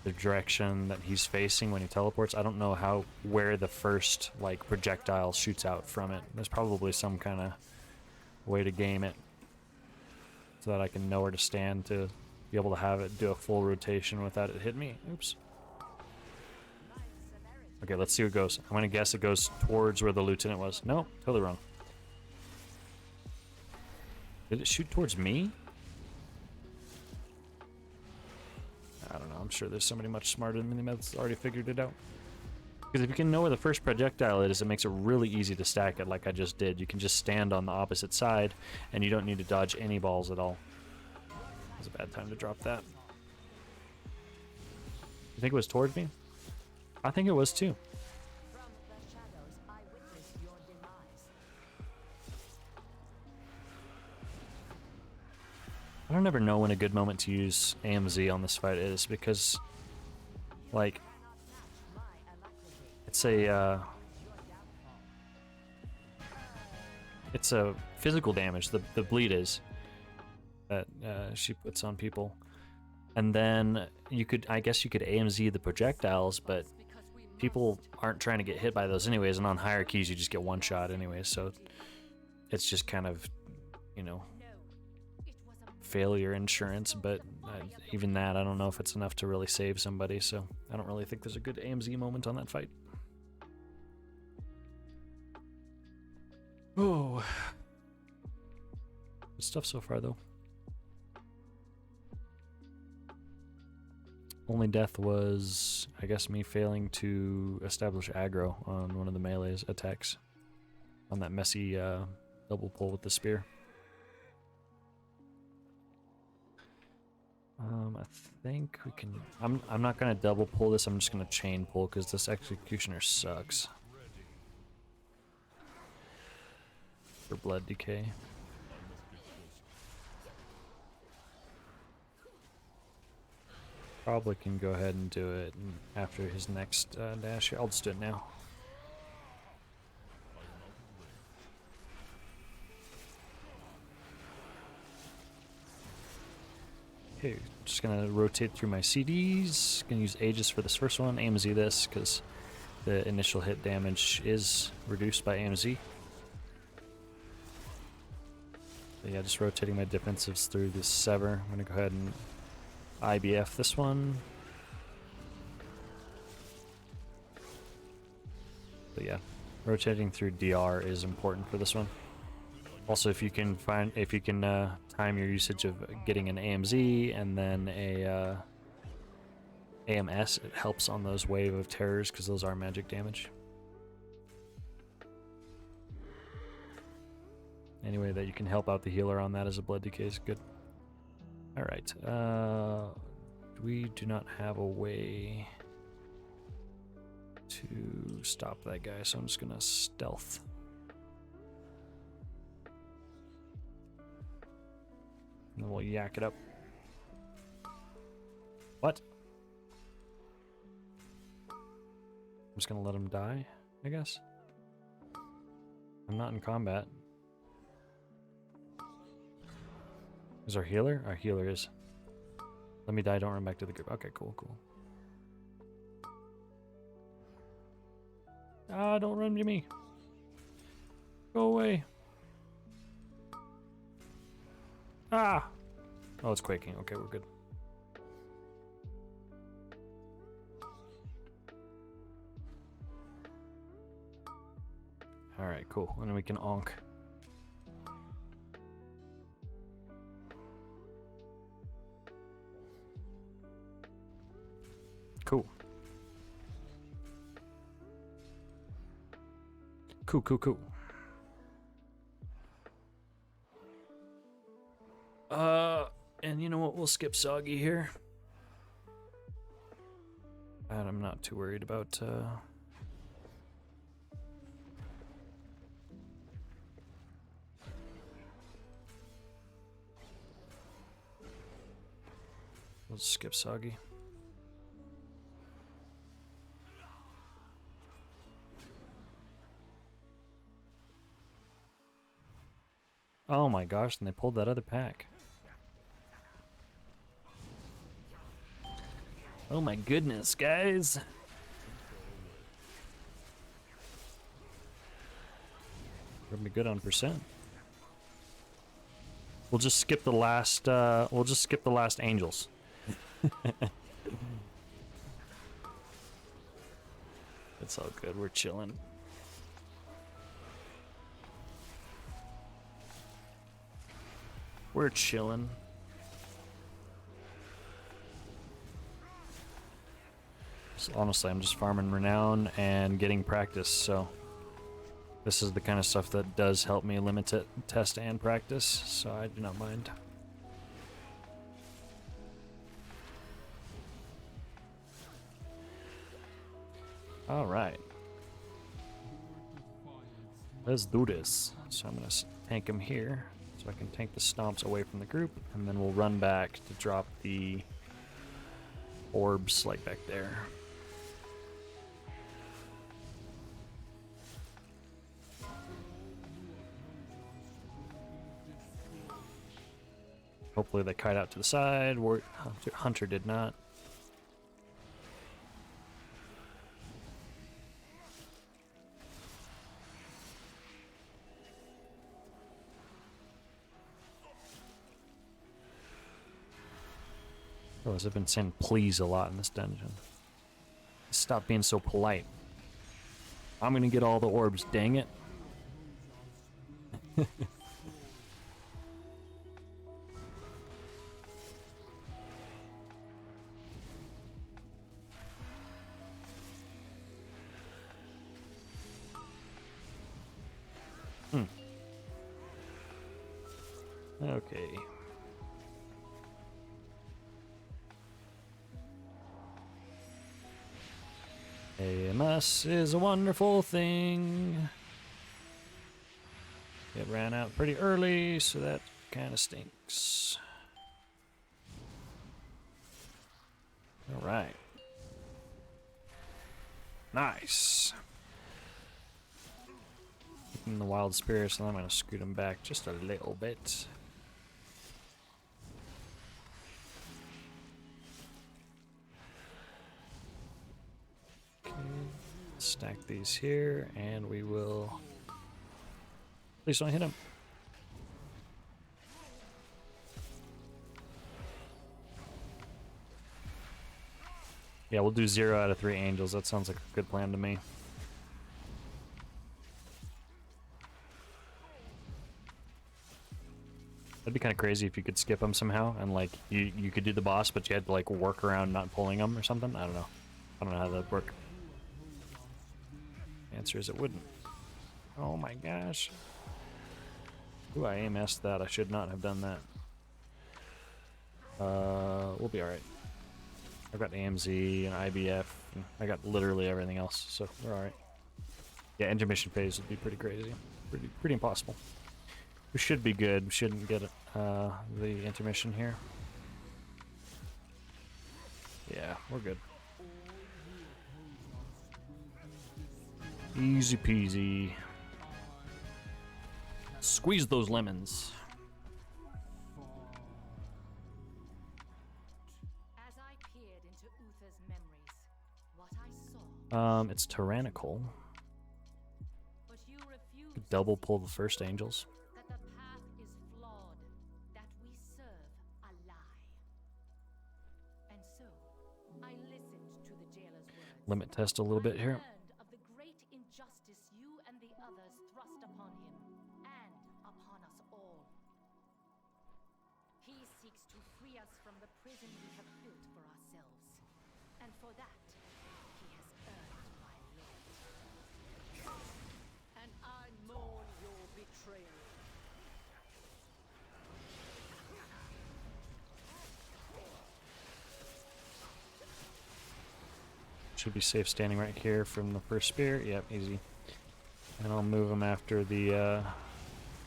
Speaker 1: the direction that he's facing when he teleports. I don't know where the first like projectile shoots out from it. There's probably some kind of way to game it so that I can know where to stand to be able to have it do a full rotation without it hit me. Oops. Okay, let's see where it goes. I'm gonna guess it goes towards where the lieutenant was. No, totally wrong. Did it shoot towards me? I don't know. I'm sure there's somebody much smarter than me that's already figured it out. Because if you can know where the first projectile is, it makes it really easy to stack it like I just did. You can just stand on the opposite side, and you don't need to dodge any balls at all. It was a bad time to drop that. You think it was towards me? I think it was too. I don't ever know when a good moment to use AMZ on this fight is, because like it's a physical damage, the bleed is that she puts on people, and then I guess you could AMZ the projectiles, but people aren't trying to get hit by those anyways, and on higher keys you just get one shot anyways, so it's just kind of, you know, failure insurance, but even that, I don't know if it's enough to really save somebody, so I don't really think there's a good AMZ moment on that fight. Oh. Good stuff so far, though. Only death was, I guess, me failing to establish aggro on one of the melee attacks. On that messy double pull with the spear. I think we can. I'm not gonna double pull this. I'm just gonna chain pull because this executioner sucks for blood decay. Probably can go ahead and do it after his next dash. I'll just do it now. Okay, just gonna rotate through my CDs. Gonna use Aegis for this first one. AMZ this because the initial hit damage is reduced by AMZ. But yeah, just rotating my defensives through this Sever. I'm gonna go ahead and IBF this one. But yeah, rotating through DR is important for this one. Also, if you can time your usage of getting an AMZ and then a AMS, it helps on those wave of terrors because those are magic damage. Any way that you can help out the healer on that as a blood decay is good. Alright, we do not have a way to stop that guy, so I'm just gonna stealth. and we'll yak it up. What? I'm just gonna let him die, I guess. I'm not in combat. Is our healer? Our healer is. Let me die, don't run back to the group. Okay, cool, cool. Ah, don't run to me. Go away. Ah! Oh, it's quaking. Okay, we're good. Alright, cool. And then we can onk. Cool. Cool, cool, cool. And you know what? We'll skip Soggy here. And I'm not too worried about, we'll skip Soggy. Oh my gosh, and they pulled that other pack. Oh my goodness, guys. We're gonna be good on percent. We'll just skip the last angels. It's all good, we're chilling. We're chilling. So honestly, I'm just farming Renown and getting practice, so this is the kind of stuff that does help me limit it, test and practice, so I do not mind. Alright. Let's do this. So I'm going to tank him here, so I can tank the stomps away from the group, and then we'll run back to drop the orbs like back there. Hopefully they kite out to the side. Hunter did not. Oh, I've been saying please a lot in this dungeon. Stop being so polite. I'm gonna get all the orbs, dang it. Okay. AMS is a wonderful thing. It ran out pretty early, so that kind of stinks. All right. Nice. Keeping the wild spirits, and I'm going to scoot them back just a little bit. Stack these here, and we will. Please don't hit him. Yeah, we'll do 0 out of 3 angels. That sounds like a good plan to me. That'd be kind of crazy if you could skip them somehow, and like you could do the boss, but you had to like work around not pulling them or something. I don't know. I don't know how that'd work. Answer is it wouldn't. Oh my gosh. Ooh, I AMS'd that. I should not have done that. We'll be alright. I've got AMZ and IBF. And I got literally everything else, so we're alright. Yeah, intermission phase would be pretty crazy. Pretty impossible. We should be good. We shouldn't get the intermission here. Yeah, we're good. Easy peasy. Squeeze those lemons.
Speaker 6: As I peered into Uther's memories, what I saw,
Speaker 1: It's tyrannical.
Speaker 6: but you refused
Speaker 1: Double pull the first angels.
Speaker 6: that the path is flawed, that we serve a lie. And so, I listened to the jailer's words.
Speaker 1: Limit test a little bit here.
Speaker 6: Learned of the great injustice you and the others thrust upon him, and upon us all. He seeks to free us from the prison we have built for ourselves, and for that, he has earned my loyalty. And I mourn your betrayal.
Speaker 1: Should be safe standing right here from the first spirit. Yep, easy. And I'll move them after the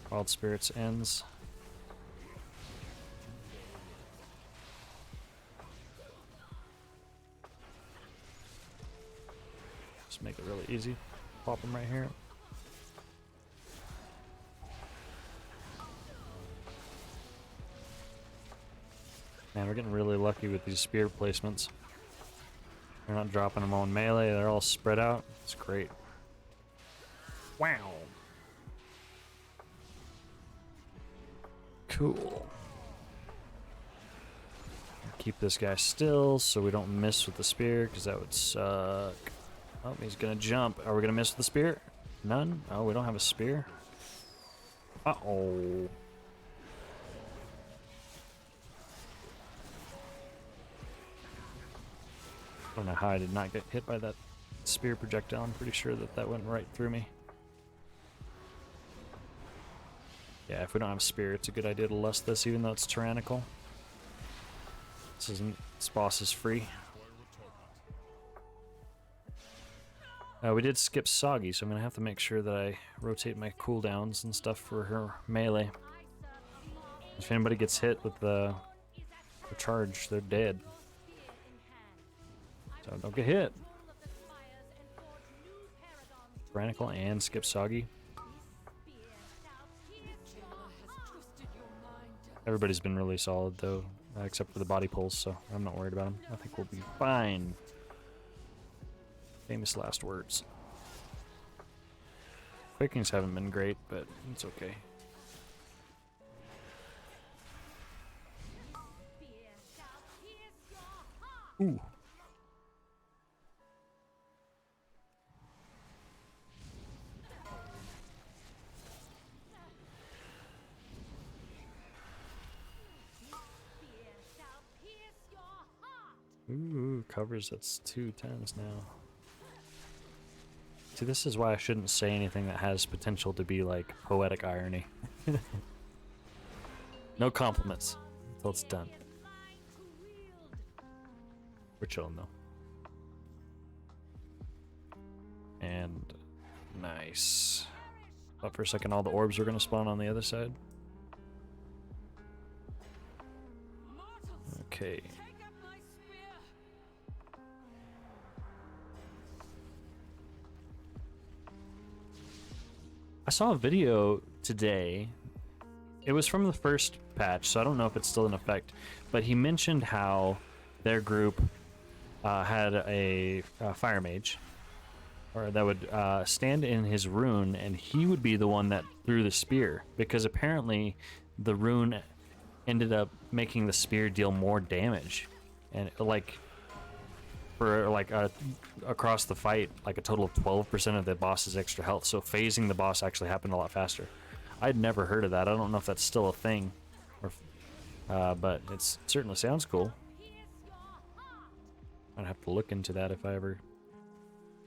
Speaker 1: Wild Spirits ends. Just make it really easy. Pop them right here. Man, we're getting really lucky with these spear placements. They're not dropping them on melee, they're all spread out. It's great. Wow. Cool. Keep this guy still so we don't miss with the spear, because that would suck. Oh, he's gonna jump. Are we gonna miss with the spear? None? Oh, we don't have a spear? Uh-oh. I don't know how I did not get hit by that spear projectile. I'm pretty sure that that went right through me. Yeah, if we don't have a spear, it's a good idea to lust this, even though it's tyrannical. This boss is free. We did skip Soggy, so I'm gonna have to make sure that I rotate my cooldowns and stuff for her melee. If anybody gets hit with the charge, they're dead. So don't get hit. Tyrannical and skip Soggy. Everybody's been really solid though, except for the body pulls, so I'm not worried about them. I think we'll be fine. Famous last words. Quakings haven't been great, but it's okay. Ooh. Ooh, covers, that's 2 10s now. See, this is why I shouldn't say anything that has potential to be like poetic irony. No compliments until it's done. We're chilling though. And nice. Thought for a second all the orbs were gonna spawn on the other side. Okay. I saw a video today. It was from the first patch, so I don't know if it's still in effect, but he mentioned how their group had a fire mage, or that would stand in his rune, and he would be the one that threw the spear, because apparently the rune ended up making the spear deal more damage, and like for like across the fight, like a total of 12% of the boss's extra health. So phasing the boss actually happened a lot faster. I'd never heard of that. I don't know if that's still a thing, or but it certainly sounds cool. I'd have to look into that if I ever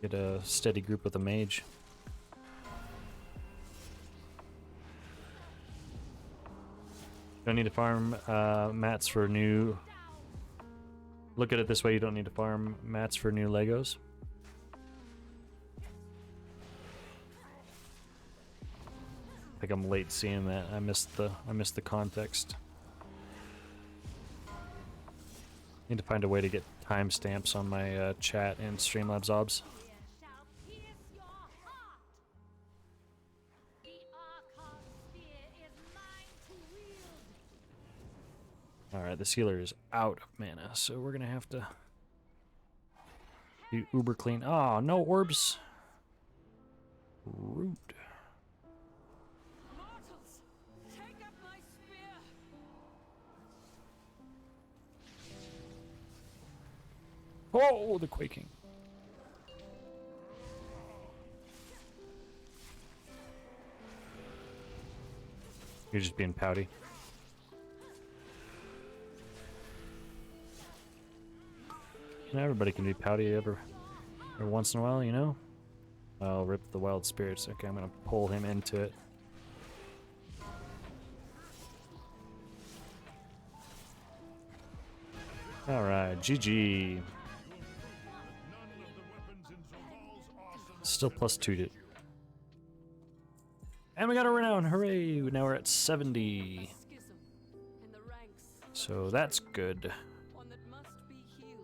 Speaker 1: get a steady group with a mage. Don't need to farm mats for new. Look at it this way: you don't need to farm mats for new Legos. I think like I'm late seeing that. I missed the context. Need to find a way to get timestamps on my chat and Streamlabs obs. Alright, this healer is out of mana, so we're gonna have to be uber clean. Oh, no orbs. Rude.
Speaker 8: Mortals, take up my spear.
Speaker 1: Oh, the quaking. You're just being pouty. Everybody can be pouty every once in a while, you know? I'll rip the wild spirits. Okay, I'm gonna pull him into it. Alright, GG. Still +2 to. And we got a renown, hooray! Now we're at 70. So that's good.
Speaker 8: One that must be healed.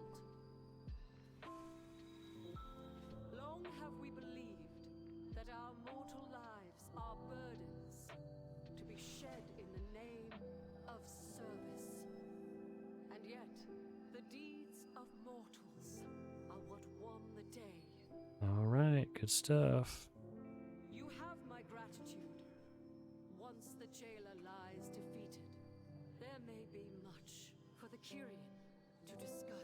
Speaker 8: Long have we believed that our mortal lives are burdens to be shed in the name of service. And yet, the deeds of mortals are what won the day.
Speaker 1: Alright, good stuff.
Speaker 8: You have my gratitude. Once the jailer lies defeated, there may be much for the Kyrian to discuss.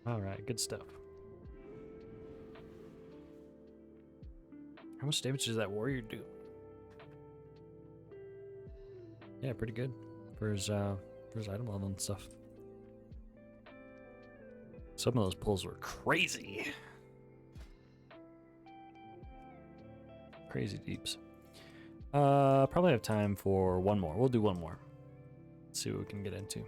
Speaker 1: Alright, good stuff. How much damage does that warrior do? Yeah, pretty good for his item level and stuff. Some of those pulls were crazy. Crazy deeps. Probably have time for one more. We'll do one more. Let's see what we can get into.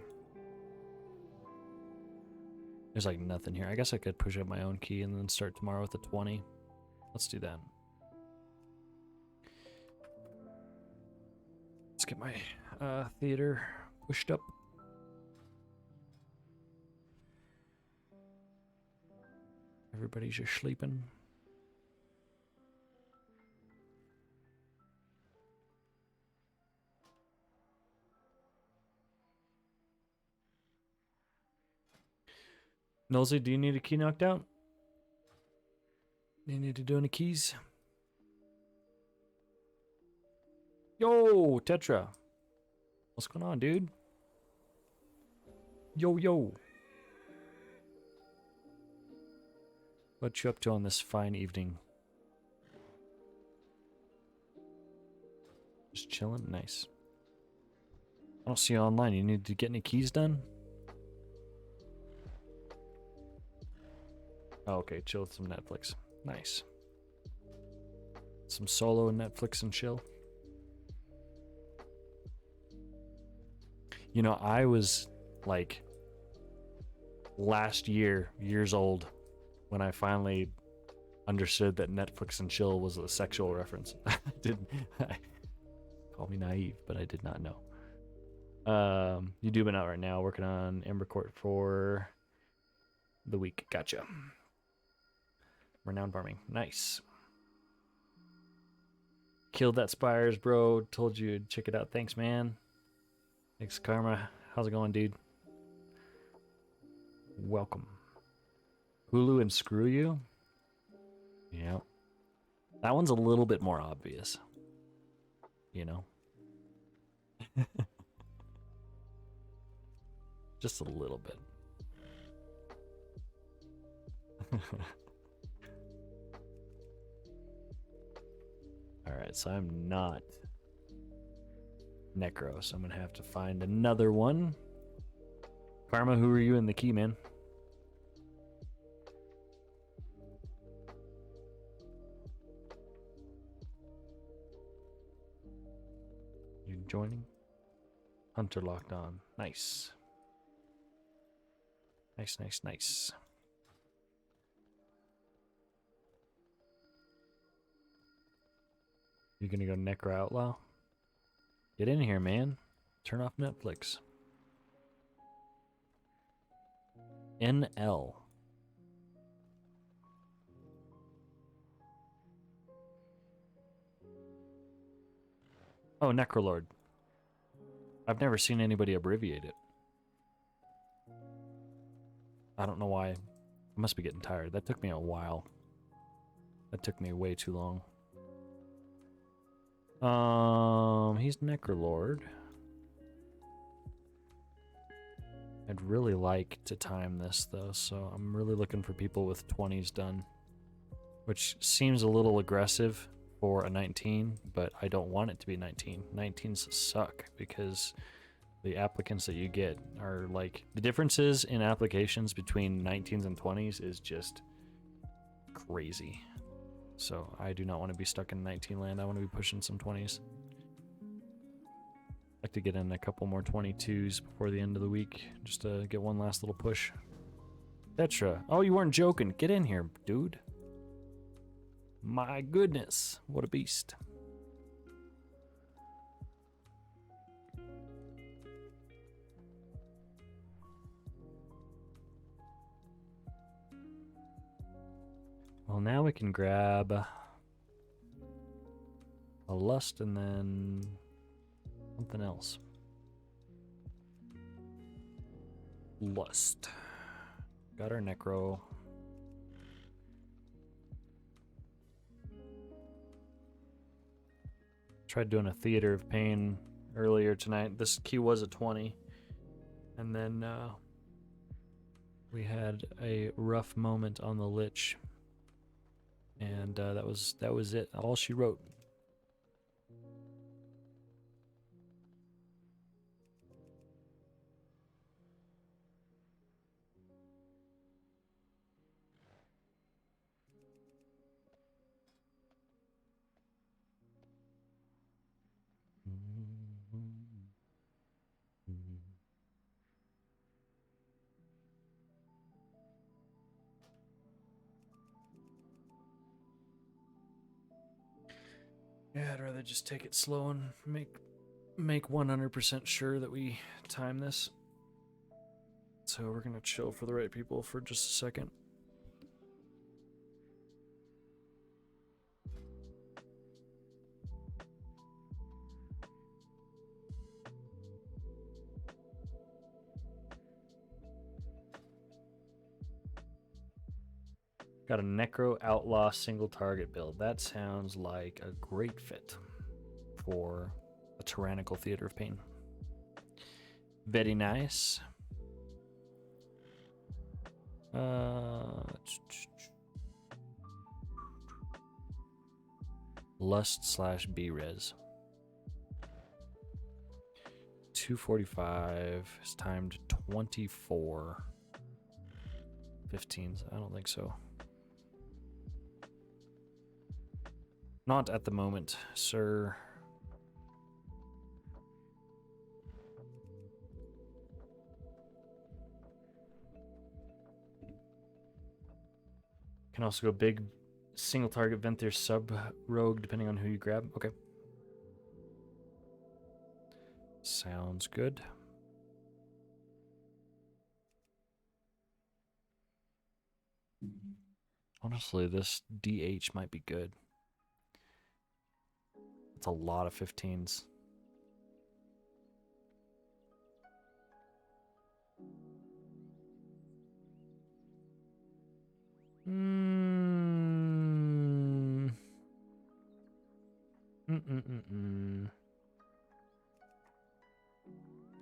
Speaker 1: There's like nothing here. I guess I could push up my own key and then start tomorrow with a 20. Let's do that. Let's get my theater pushed up. Everybody's just sleeping. Nosy, do you need a key knocked out? Do you need to do any keys? Yo, Tetra. What's going on, dude? Yo, yo. What you up to on this fine evening? Just chilling? Nice. I don't see you online. You need to get any keys done? Oh, okay, chill with some Netflix. Nice. Some solo Netflix and chill. You know, I was like years old, when I finally understood that Netflix and chill was a sexual reference. Call me naive, but I did not know. You do been out right now, working on Ember Court for the week. Gotcha. Renown farming. Nice. Killed that Spires, bro. Told you to check it out. Thanks, man. Thanks, Karma. How's it going, dude? Welcome. Hulu and Screw You? Yeah. That one's a little bit more obvious. You know? Just a little bit. Alright, so I'm not Necro, so I'm gonna have to find another one. Karma, who are you in the key, man? You joining? Hunter locked on. Nice. Nice, nice, nice. You gonna go Necro Outlaw? Get in here, man. Turn off Netflix. NL. Oh, Necrolord. I've never seen anybody abbreviate it. I don't know why. I must be getting tired. That took me a while. That took me way too long. He's Necrolord. I'd really like to time this though, so I'm really looking for people with 20s done. Which seems a little aggressive for a 19, but I don't want it to be 19. 19s suck because the applicants that you get are like, the differences in applications between 19s and 20s is just crazy. So I do not want to be stuck in 19 land. I want to be pushing some 20s. I'd like to get in a couple more 22s before the end of the week, just to get one last little push. Petra, oh, you weren't joking. Get in here, dude. My goodness, what a beast. Well, now we can grab a lust and then something else. Lust. Got our necro. Tried doing a Theater of Pain earlier tonight. This key was a 20. And then we had a rough moment on the Lich. And that was it. All she wrote. Yeah, I'd rather just take it slow and make 100% sure that we time this. So we're gonna chill for the right people for just a second. Got a Necro Outlaw single target build. That sounds like a great fit for a Tyrannical Theater of Pain. Very nice. Lust / B-Res. 245 is timed 24. 15s. I don't think so. Not at the moment, sir. Can also go big single target Venthyr sub rogue depending on who you grab. Okay. Sounds good. Honestly, this DH might be good. It's a lot of 15s.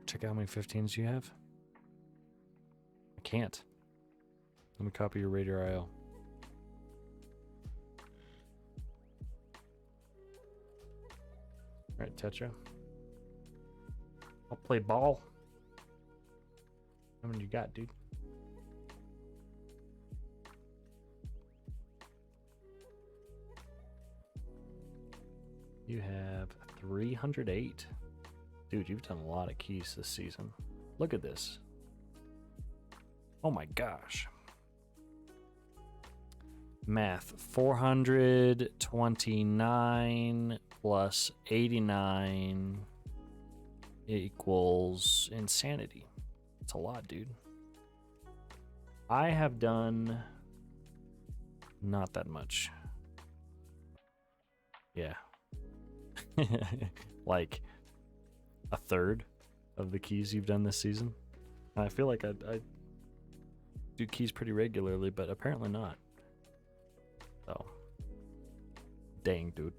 Speaker 1: Check out how many 15s you have. I can't. Let me copy your rIO. Alright, Tetra. I'll play ball. How many you got, dude? You have 308. Dude, you've done a lot of keys this season. Look at this. Oh my gosh. Math. 429 plus 89 equals insanity. It's a lot, dude. I have done not that much. Yeah. Like a third of the keys you've done this season. I feel like I do keys pretty regularly, but apparently not. So, dang, dude.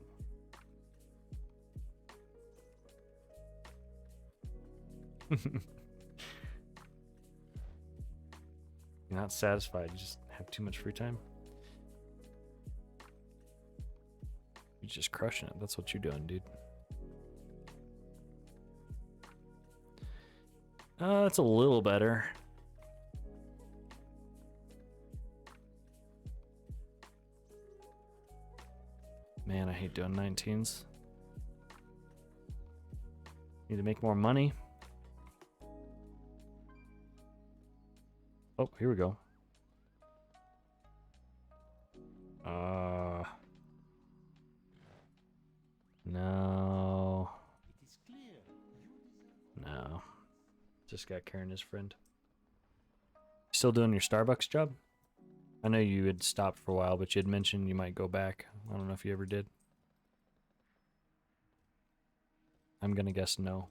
Speaker 1: You're not satisfied, you just have too much free time. You're just crushing it. That's what you're doing, dude. That's a little better. Man, I hate doing 19s. Need to make more money. Oh, here we go. No. No. Just got Karen, his friend. Still doing your Starbucks job? I know you had stopped for a while, but you had mentioned you might go back. I don't know if you ever did. I'm gonna guess no.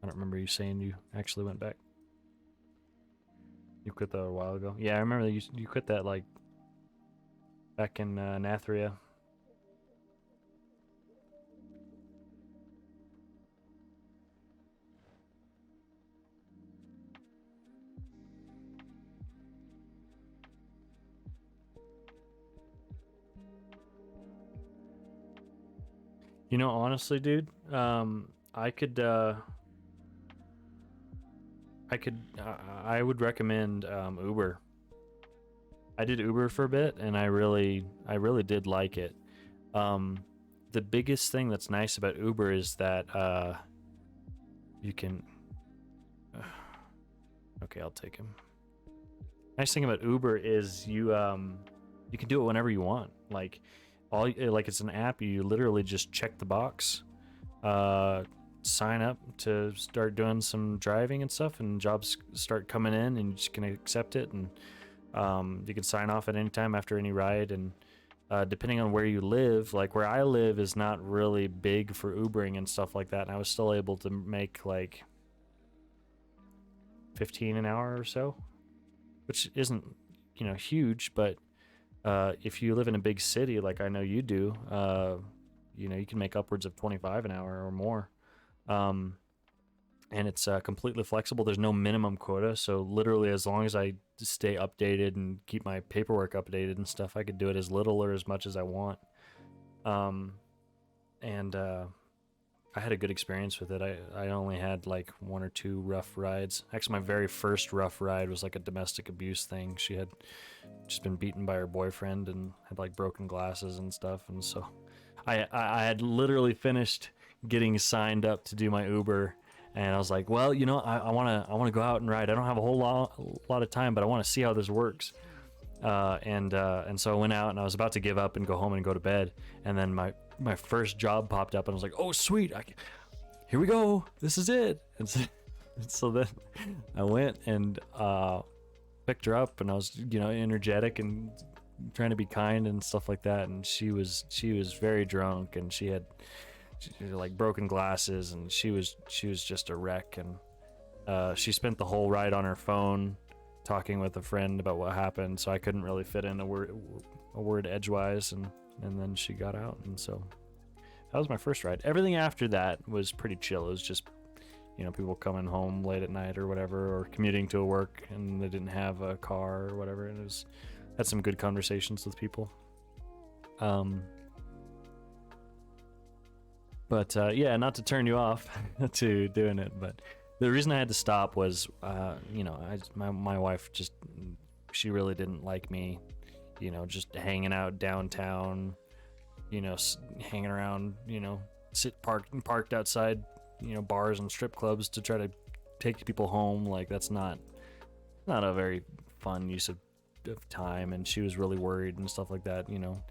Speaker 1: I don't remember you saying you actually went back. You quit that a while ago. Yeah, I remember you quit that like back in Nathria. You know, honestly, dude, I would recommend Uber. I did Uber for a bit, and I really did like it. The biggest thing that's nice about Uber is that you can. Okay, I'll take him. Nice thing about Uber is you can do it whenever you want. Like it's an app. You literally just check the box, sign up to start doing some driving and stuff, and jobs start coming in, and you just can accept it, and you can sign off at any time after any ride. And depending on where you live, like where I live is not really big for Ubering and stuff like that, and I was still able to make like 15 an hour or so, which isn't, you know, huge, but if you live in a big city like I know you do, you know, you can make upwards of 25 an hour or more. And it's completely flexible. There's no minimum quota, so literally as long as I stay updated and keep my paperwork updated and stuff, I could do it as little or as much as I want. I had a good experience with it. I only had like 1 or 2 rough rides. Actually, my very first rough ride was like a domestic abuse thing. She had just been beaten by her boyfriend and had like broken glasses and stuff. And so I had literally finished getting signed up to do my Uber, and I was like, well, you know, I want to go out and ride. I don't have a whole lot of time, but I want to see how this works. And so I went out, and I was about to give up and go home and go to bed. And then my first job popped up, and I was like, oh, sweet. Here we go. This is it. And so then I went and picked her up, and I was, you know, energetic and trying to be kind and stuff like that. And she was very drunk, and she had like broken glasses, and she was just a wreck. And she spent the whole ride on her phone talking with a friend about what happened, so I couldn't really fit in a word edgewise, and then she got out. And so that was my first ride. Everything after that was pretty chill. It was just, you know, people coming home late at night or whatever, or commuting to work and they didn't have a car or whatever, and had some good conversations with people. But yeah, not to turn you off to doing it, but The reason I had to stop was, you know, my wife just, she really didn't like me, you know, just hanging out downtown, you know, hanging around, you know, parked outside, you know, bars and strip clubs to try to take people home. Like, that's not a very fun use of time, and she was really worried and stuff like that, you know,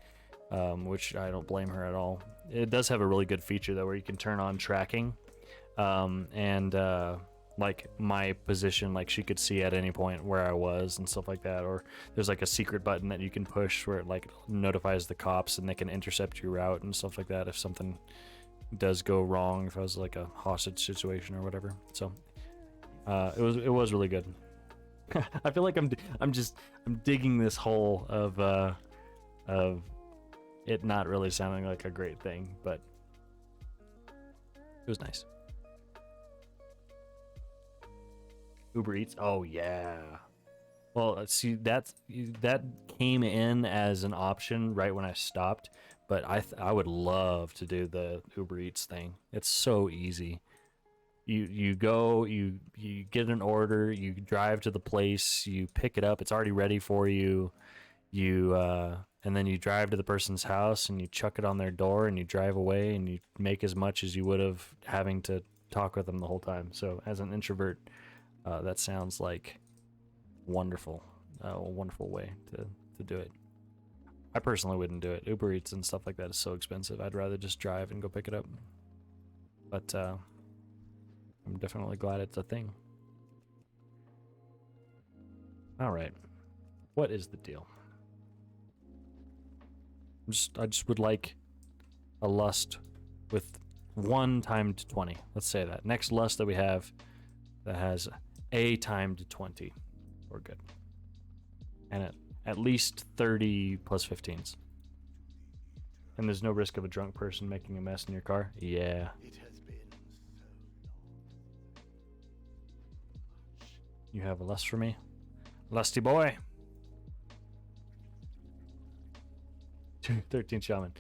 Speaker 1: which I don't blame her at all. It does have a really good feature though, where you can turn on tracking, and like my position, like she could see at any point where I was and stuff like that. Or there's like a secret button that you can push where it like notifies the cops and they can intercept your route and stuff like that if something does go wrong, if I was like a hostage situation or whatever. So it was really good. I feel like I'm digging this hole of it not really sounding like a great thing, but it was nice. Uber Eats, oh yeah. Well, see, that came in as an option right when I stopped, but I would love to do the Uber Eats thing. It's so easy. You go, you get an order, you drive to the place, you pick it up, it's already ready for you. And then you drive to the person's house and you chuck it on their door and you drive away and you make as much as you would have having to talk with them the whole time. So as an introvert, that sounds like wonderful, a wonderful way to do it. I personally wouldn't do it. Uber Eats and stuff like that is so expensive. I'd rather just drive and go pick it up. But I'm definitely glad it's a thing. All right, what is the deal? I just would like a lust with 1 timed 20. Let's say that. Next lust that we have that has a timed 20. We're good. And at least 30 plus 15s. And there's no risk of a drunk person making a mess in your car? Yeah.
Speaker 4: It has been so long.
Speaker 1: You have a lust for me? Lusty boy. 13 shaman.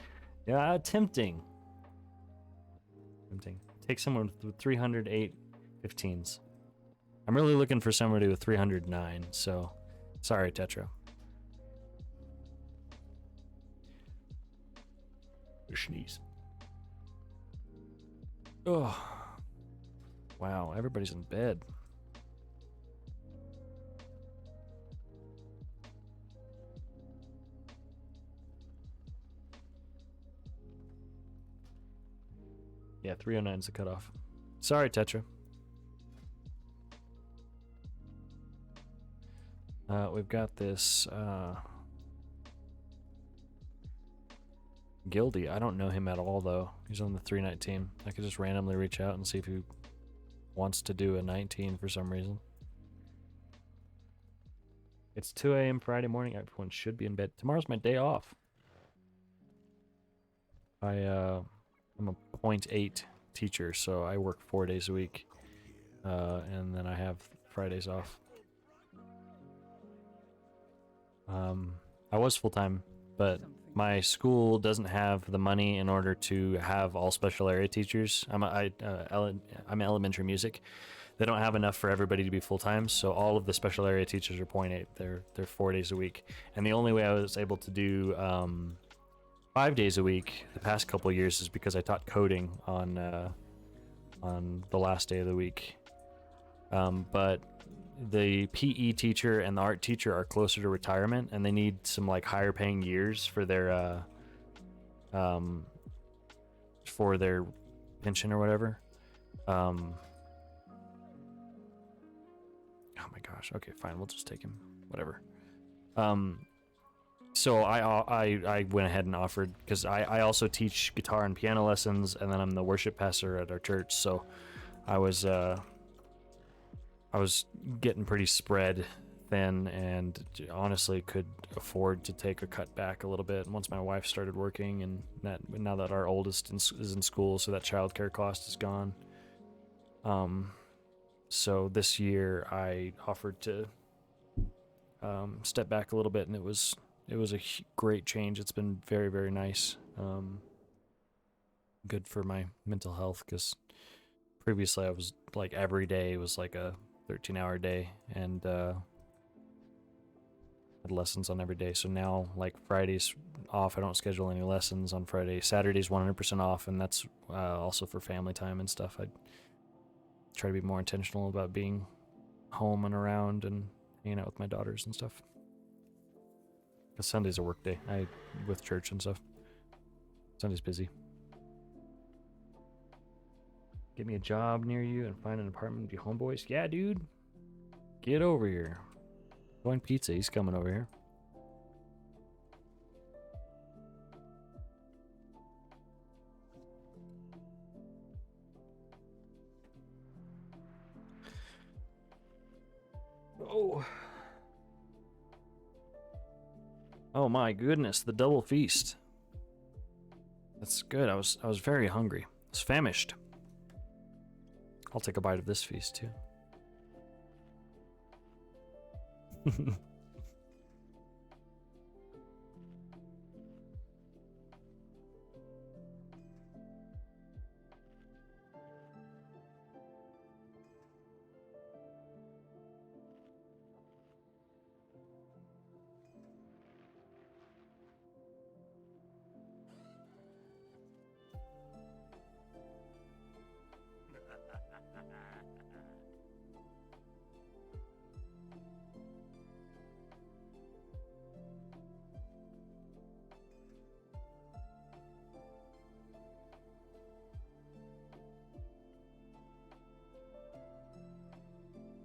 Speaker 1: Yeah, tempting. Take someone with 308 15s. I'm really looking for somebody with 309, so sorry, Tetra. Sneeze. Oh. Wow, everybody's in bed. Yeah, 309 is the cutoff. Sorry, Tetra. We've got this Gildy. I don't know him at all, though. He's on the 3-night team. I could just randomly reach out and see if he wants to do a 19 for some reason. It's 2 a.m. Friday morning. Everyone should be in bed. Tomorrow's my day off. I'm a 0.8 teacher, so I work 4 days a week, and then I have Fridays off. I was full-time, but my school doesn't have the money in order to have all special area teachers. I'm elementary music. They don't have enough for everybody to be full-time, so all of the special area teachers are 0.8. They're 4 days a week, and the only way I was able to do 5 days a week the past couple of years is because I taught coding on the last day of the week. But the PE teacher and the art teacher are closer to retirement, and they need some like higher paying years for their pension or whatever. Oh my gosh. Okay, fine. We'll just take him. Whatever. So I went ahead and offered, because I also teach guitar and piano lessons, and then I'm the worship pastor at our church. So I was getting pretty spread thin, and honestly could afford to take a cut back a little bit. And once my wife started working, and now that our oldest is in school, so that childcare cost is gone. So this year I offered to step back a little bit, and it was a great change. It's been very, very nice. Good for my mental health, because previously I was like every day was like a 13-hour day, and had lessons on every day. So now like Fridays off, I don't schedule any lessons on Friday. Saturday's 100% off, and that's also for family time and stuff. I try to be more intentional about being home and around and hanging out with my daughters and stuff. Because Sunday's a work day, with church and stuff. Sunday's busy. Get me a job near you and find an apartment with your homeboys. Yeah, dude. Get over here. Join Pizza, he's coming over here. Oh. Oh my goodness, the double feast. That's good. I was very hungry. I was famished. I'll take a bite of this feast too.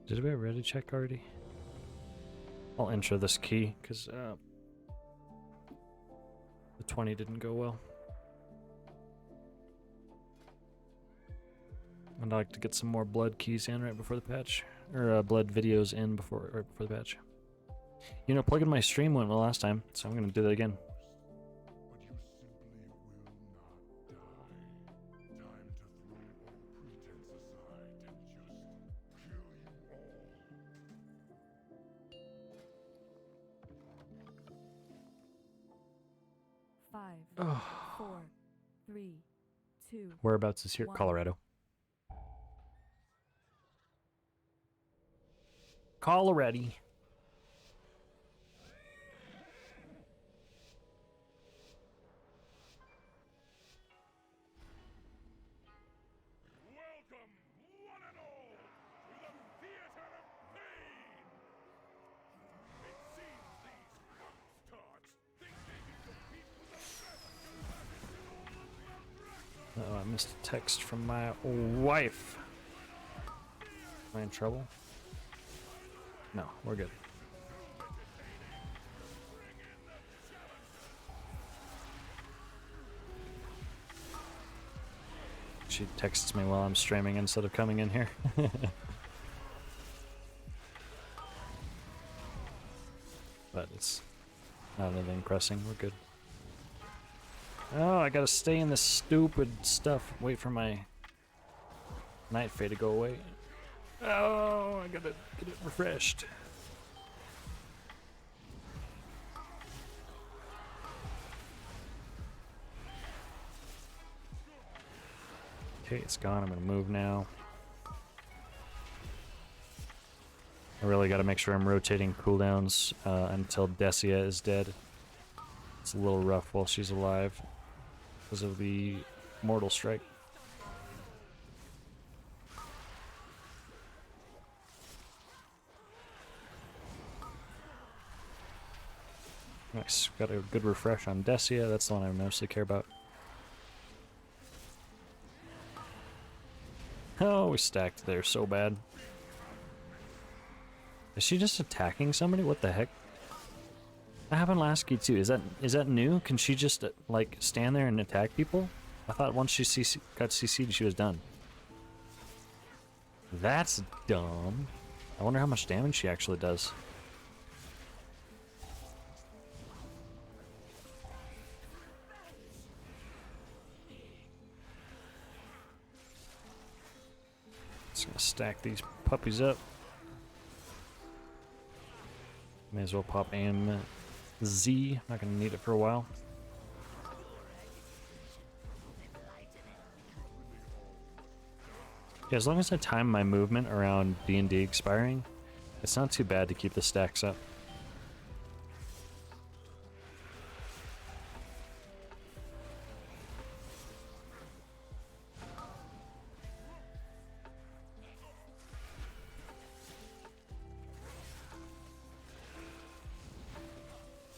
Speaker 1: Did we already check already? I'll enter this key because the 20 didn't go well. I'd like to get some more blood keys in right before the patch, or blood videos in right before the patch. You know, plugging my stream went well last time, so I'm gonna do that again.
Speaker 8: Five, 4, 3, 2.
Speaker 1: Whereabouts is here?
Speaker 8: 1.
Speaker 1: Colorado. Colorado. Oh, I missed a text from my wife. Am I in trouble? No, we're good. She texts me while I'm streaming instead of coming in here. But it's not anything pressing, we're good. Oh, I gotta stay in this stupid stuff. Wait for my night fade to go away. Oh, I gotta get it refreshed. Okay, it's gone. I'm gonna move now. I really gotta make sure I'm rotating cooldowns until Decia is dead. It's a little rough while she's alive because of the Mortal Strike. Nice. Got a good refresh on Decia. That's the one I mostly care about. Oh, we stacked there so bad. Is she just attacking somebody? What the heck? That happened last key too. Is that new? Can she just like stand there and attack people? I thought once she got CC'd, she was done. That's dumb. I wonder how much damage she actually does. Just gonna stack these puppies up. May as well pop aim Z. Not gonna need it for a while. Yeah, as long as I time my movement around D&D expiring, it's not too bad to keep the stacks up.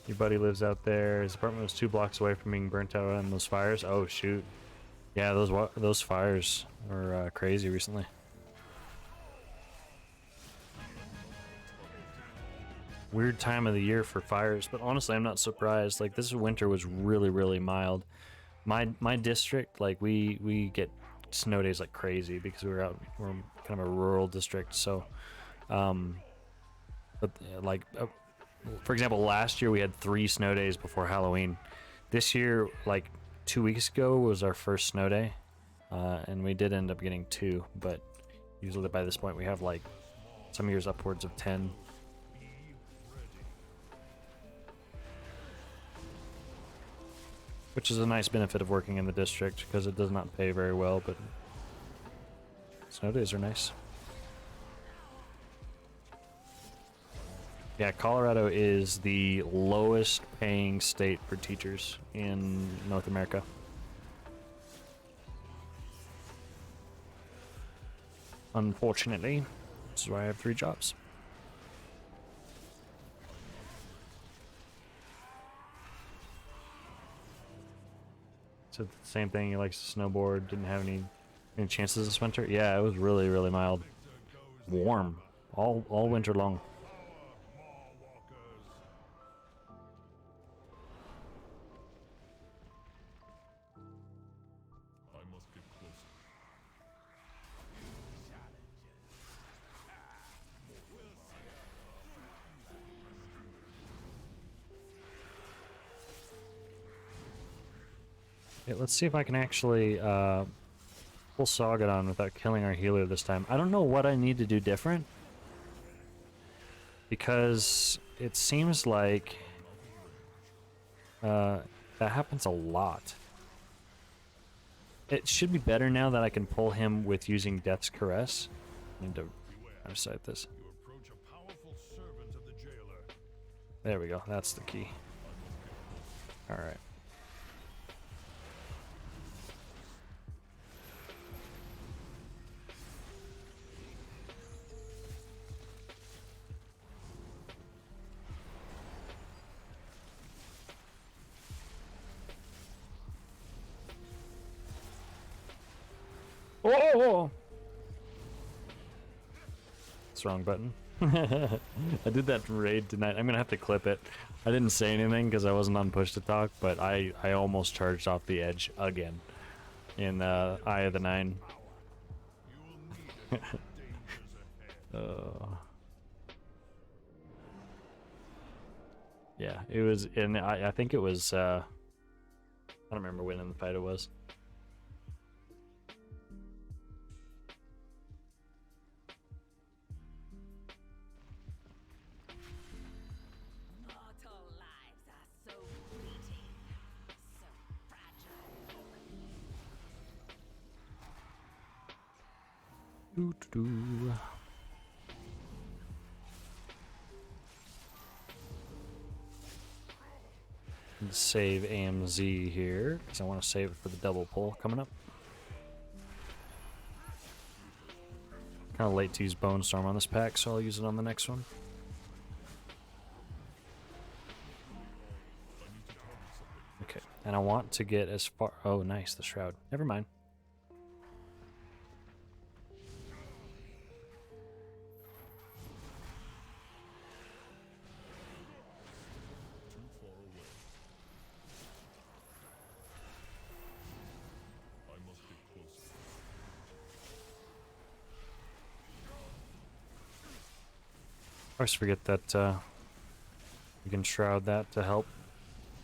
Speaker 1: Your buddy lives out there. His apartment was 2 blocks away from being burnt out in those fires. Oh shoot! Yeah, those fires were crazy recently. Weird time of the year for fires, but honestly, I'm not surprised. Like this winter was really mild. My district, like we get snow days like crazy because we're kind of a rural district. So, but like. For example, last year we had 3 snow days before Halloween. This year, like 2 weeks ago, was our first snow day, and we did end up getting 2. But usually by this point, we have like some years upwards of 10. Which is a nice benefit of working in the district because it does not pay very well, but snow days are nice. Yeah, Colorado is the lowest paying state for teachers in North America. Unfortunately, this is why I have 3 jobs. So the same thing, he likes to snowboard, didn't have any chances this winter? Yeah, it was really mild. Warm. All winter long. Yeah, let's see if I can actually pull Sagadon without killing our healer this time. I don't know what I need to do different, because it seems like that happens a lot. It should be better now that I can pull him with using Death's Caress. I need to recite this. There we go, that's the key. Alright. Oh! That's the wrong button. I did that raid tonight. I'm gonna have to clip it. I didn't say anything because I wasn't on push to talk, but I almost charged off the edge again in Eye of the Nine. Yeah, it was, and I think it was. I don't remember when in the fight it was. Save AMZ here because I want to save it for the double pull coming up. Kind of late to use Bone Storm on this pack, so I'll use it on the next one. Okay, and I want to get as far. Oh, nice, the Shroud. Never mind. I always forget that you can shroud that to help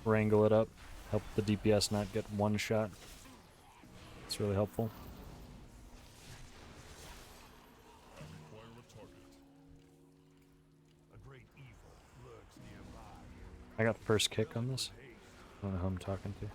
Speaker 1: wrangle it up, help the DPS not get one shot. It's really helpful. I got the first kick on this. I don't know who I'm talking to.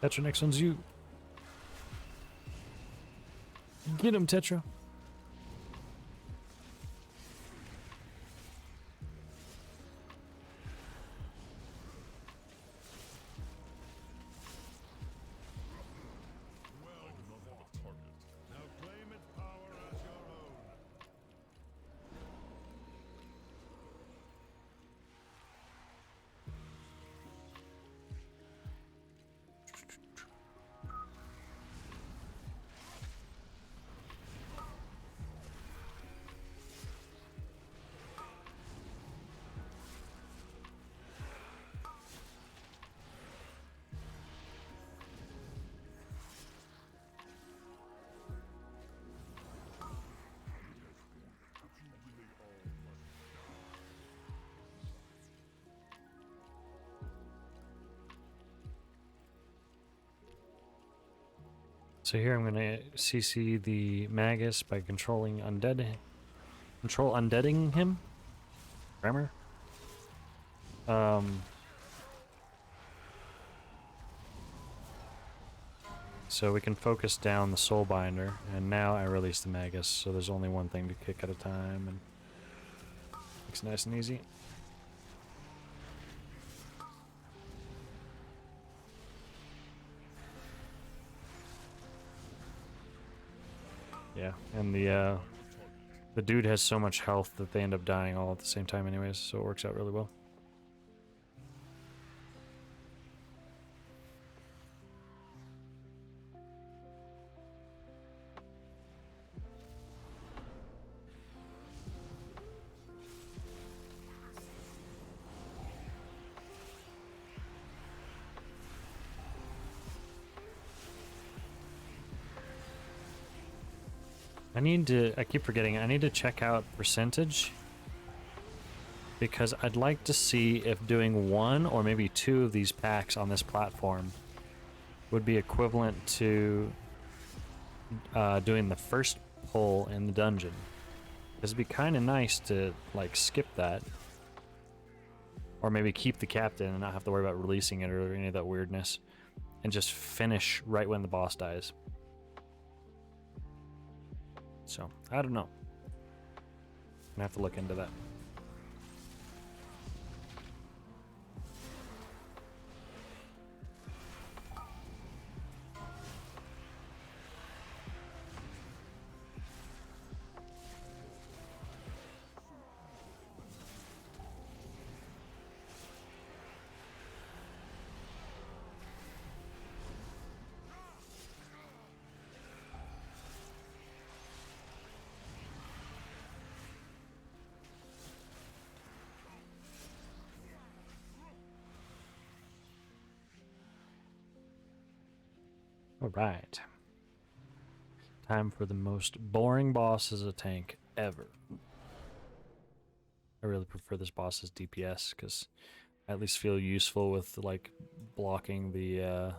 Speaker 1: Tetra, next one's you. Get him, Tetra. So here I'm gonna CC the Magus by controlling undead. Control undeading him? Grammar? So we can focus down the Soulbinder, and now I release the Magus, so there's only one thing to kick at a time, and it's nice and easy. Yeah, and the dude has so much health that they end up dying all at the same time anyways, so it works out really well. I keep forgetting, I need to check out percentage, because I'd like to see if doing one or maybe two of these packs on this platform would be equivalent to doing the first pull in the dungeon. It'd be kind of nice to like skip that, or maybe keep the captain and not have to worry about releasing it or any of that weirdness, and just finish right when the boss dies. So, I don't know. I'm gonna have to look into that. Alright. Time for the most boring boss as a tank ever. I really prefer this boss as DPS, because I at least feel useful with, like, blocking the,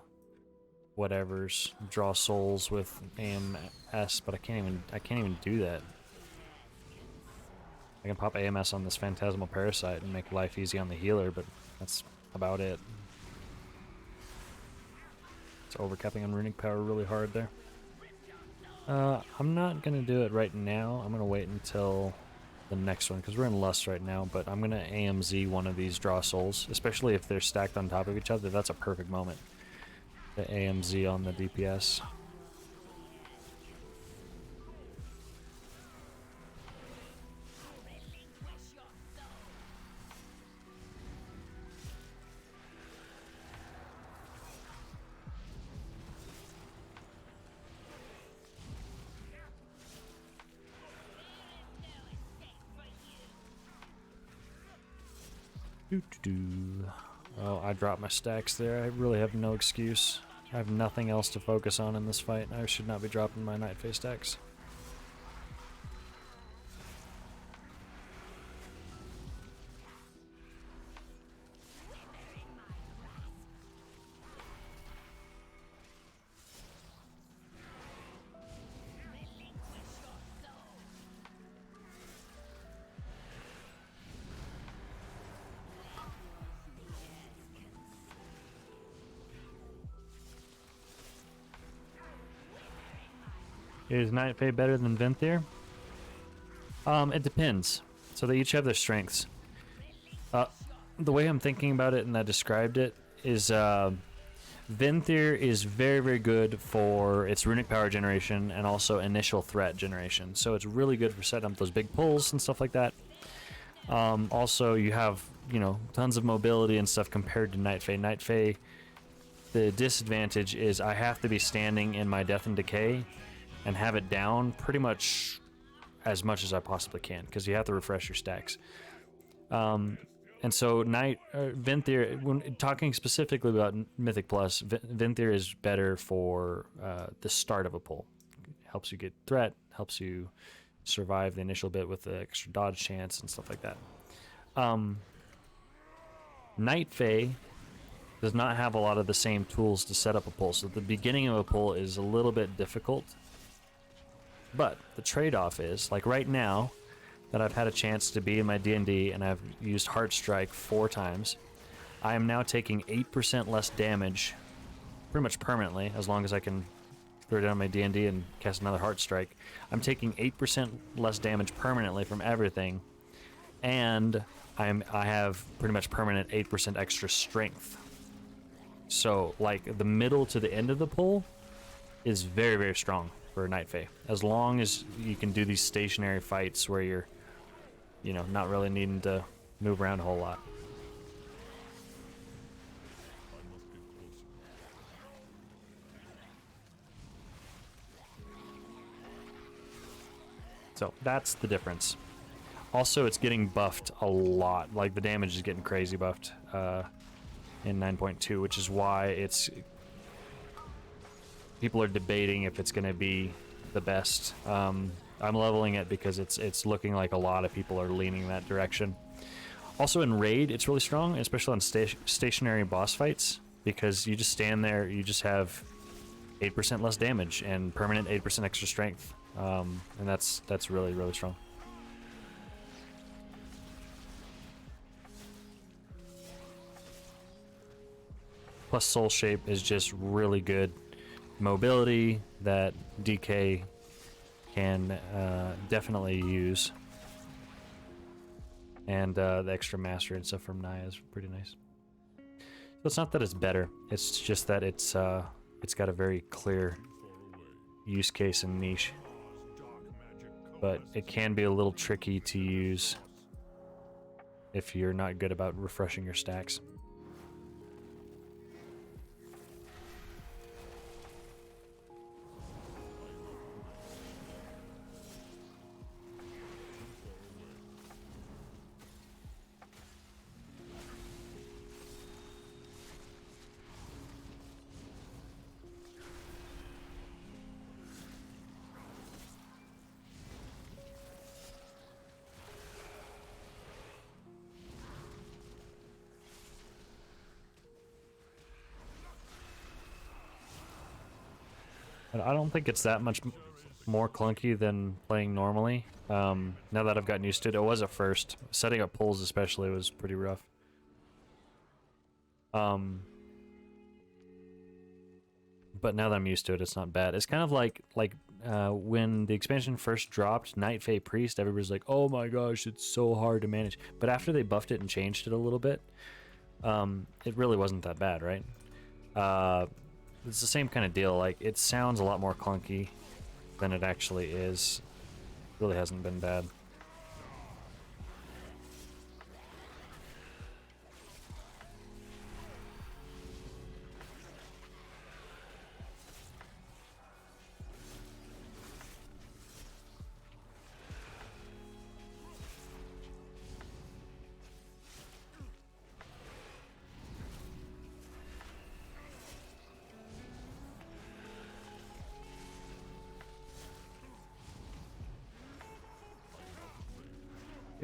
Speaker 1: whatevers. Draw souls with AMS, but I can't even do that. I can pop AMS on this Phantasmal Parasite and make life easy on the healer, but that's about it. It's overcapping on runic power really hard there. I'm not gonna do it right now. I'm gonna wait until the next one, because we're in Lust right now, but I'm gonna AMZ one of these draw souls, especially if they're stacked on top of each other. That's a perfect moment to AMZ on the DPS. Oh, I dropped my stacks there. I really have no excuse. I have nothing else to focus on in this fight. I should not be dropping my Night Phase stacks. Is Night Fae better than Venthyr? It depends. So they each have their strengths. The way I'm thinking about it and I described it is Venthyr is very, very good for its runic power generation and also initial threat generation. So it's really good for setting up those big pulls and stuff like that. Also, you have, you know, tons of mobility and stuff compared to Night Fae. Night Fae, the disadvantage is I have to be standing in my Death and Decay and have it down pretty much as I possibly can, because you have to refresh your stacks. And so Venthyr, when talking specifically about Mythic Plus, Venthyr is better for the start of a pull. Helps you get threat, helps you survive the initial bit with the extra dodge chance and stuff like that. Night Fae does not have a lot of the same tools to set up a pull, so the beginning of a pull is a little bit difficult. But the trade-off is, like right now, that I've had a chance to be in my D&D and I've used Heart Strike 4 times, I am now taking 8% less damage, pretty much permanently, as long as I can throw down my D&D and cast another Heart Strike. I'm taking 8% less damage permanently from everything, and I have pretty much permanent 8% extra strength. So, like, the middle to the end of the pull is very, very strong for Night Fae. As long as you can do these stationary fights where you're, you know, not really needing to move around a whole lot. So that's the difference. Also, it's getting buffed a lot. Like, the damage is getting crazy buffed in 9.2, which is why it's... people are debating if it's going to be the best. I'm leveling it because it's looking like a lot of people are leaning that direction. Also in Raid, it's really strong, especially on stationary boss fights, because you just stand there, you just have 8% less damage and permanent 8% extra strength. And that's really, really strong. Plus Soul Shape is just really good mobility that DK can definitely use. And the extra mastery and stuff from Naya is pretty nice. So it's not that it's better, it's just that it's got a very clear use case and niche. But it can be a little tricky to use if you're not good about refreshing your stacks. I don't think it's that much more clunky than playing normally. Now that I've gotten used to it, it was at first. Setting up pulls especially was pretty rough. But now that I'm used to it, it's not bad. It's kind of like when the expansion first dropped, Night Fae Priest, everybody's like, oh my gosh, it's so hard to manage. But after they buffed it and changed it a little bit, it really wasn't that bad, right? It's the same kind of deal. Like, it sounds a lot more clunky than it actually is. It really hasn't been bad.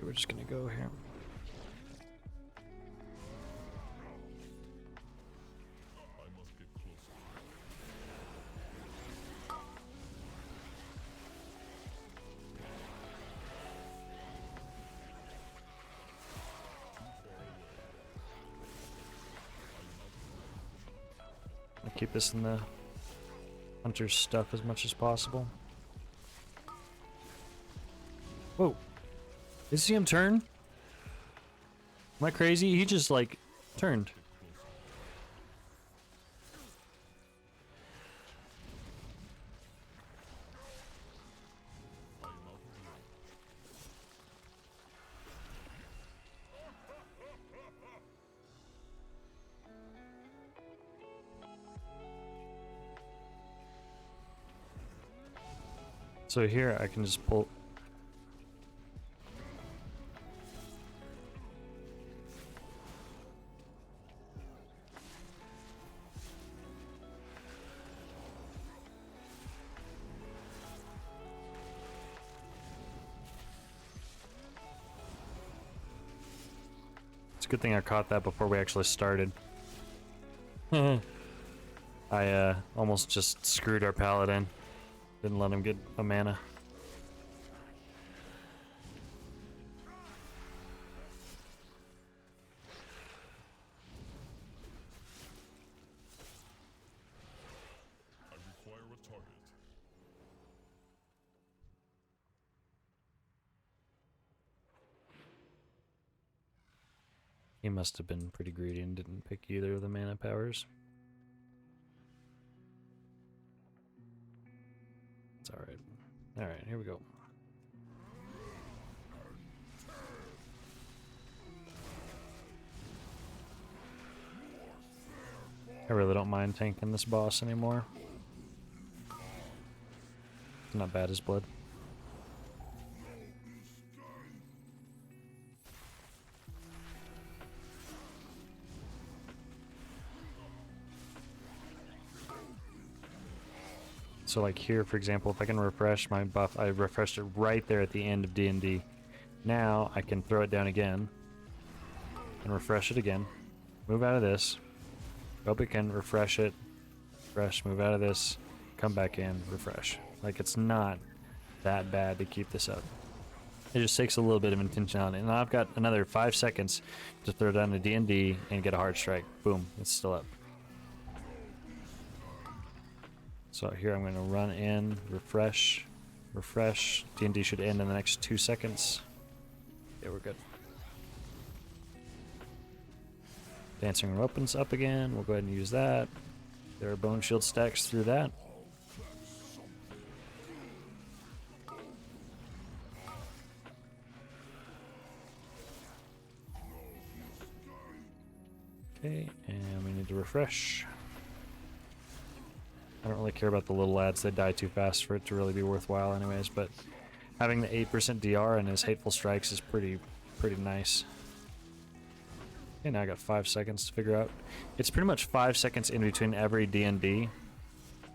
Speaker 1: We're just gonna go here. I'll keep this in the hunter's stuff as much as possible. Whoa. Did you see him turn? Am I crazy? He just, like, turned. So here I can just pull. It's a good thing I caught that before we actually started. I almost just screwed our paladin. Didn't let him get a mana.
Speaker 12: I require a target.
Speaker 1: He must have been pretty greedy and didn't pick either of the mana powers. It's alright. Alright, here we go. I really don't mind tanking this boss anymore. It's not bad as blood. So like here, for example, if I can refresh my buff, I refreshed it right there at the end of D&D. Now I can throw it down again and refresh it again. Move out of this. Hope it can refresh it. Refresh, move out of this. Come back in, refresh. Like, it's not that bad to keep this up. It just takes a little bit of intentionality. And I've got another 5 seconds to throw down a D&D and get a hard strike. Boom, it's still up. So here I'm going to run in, refresh, refresh. D&D should end in the next 2 seconds. Yeah, we're good. Dancing Weapons up again. We'll go ahead and use that. There are bone shield stacks through that. Okay, and we need to refresh. I don't really care about the little lads. They die too fast for it to really be worthwhile anyways, but having the 8% DR and his Hateful Strikes is pretty nice. Okay, now I got 5 seconds to figure out. It's pretty much 5 seconds in between every D&D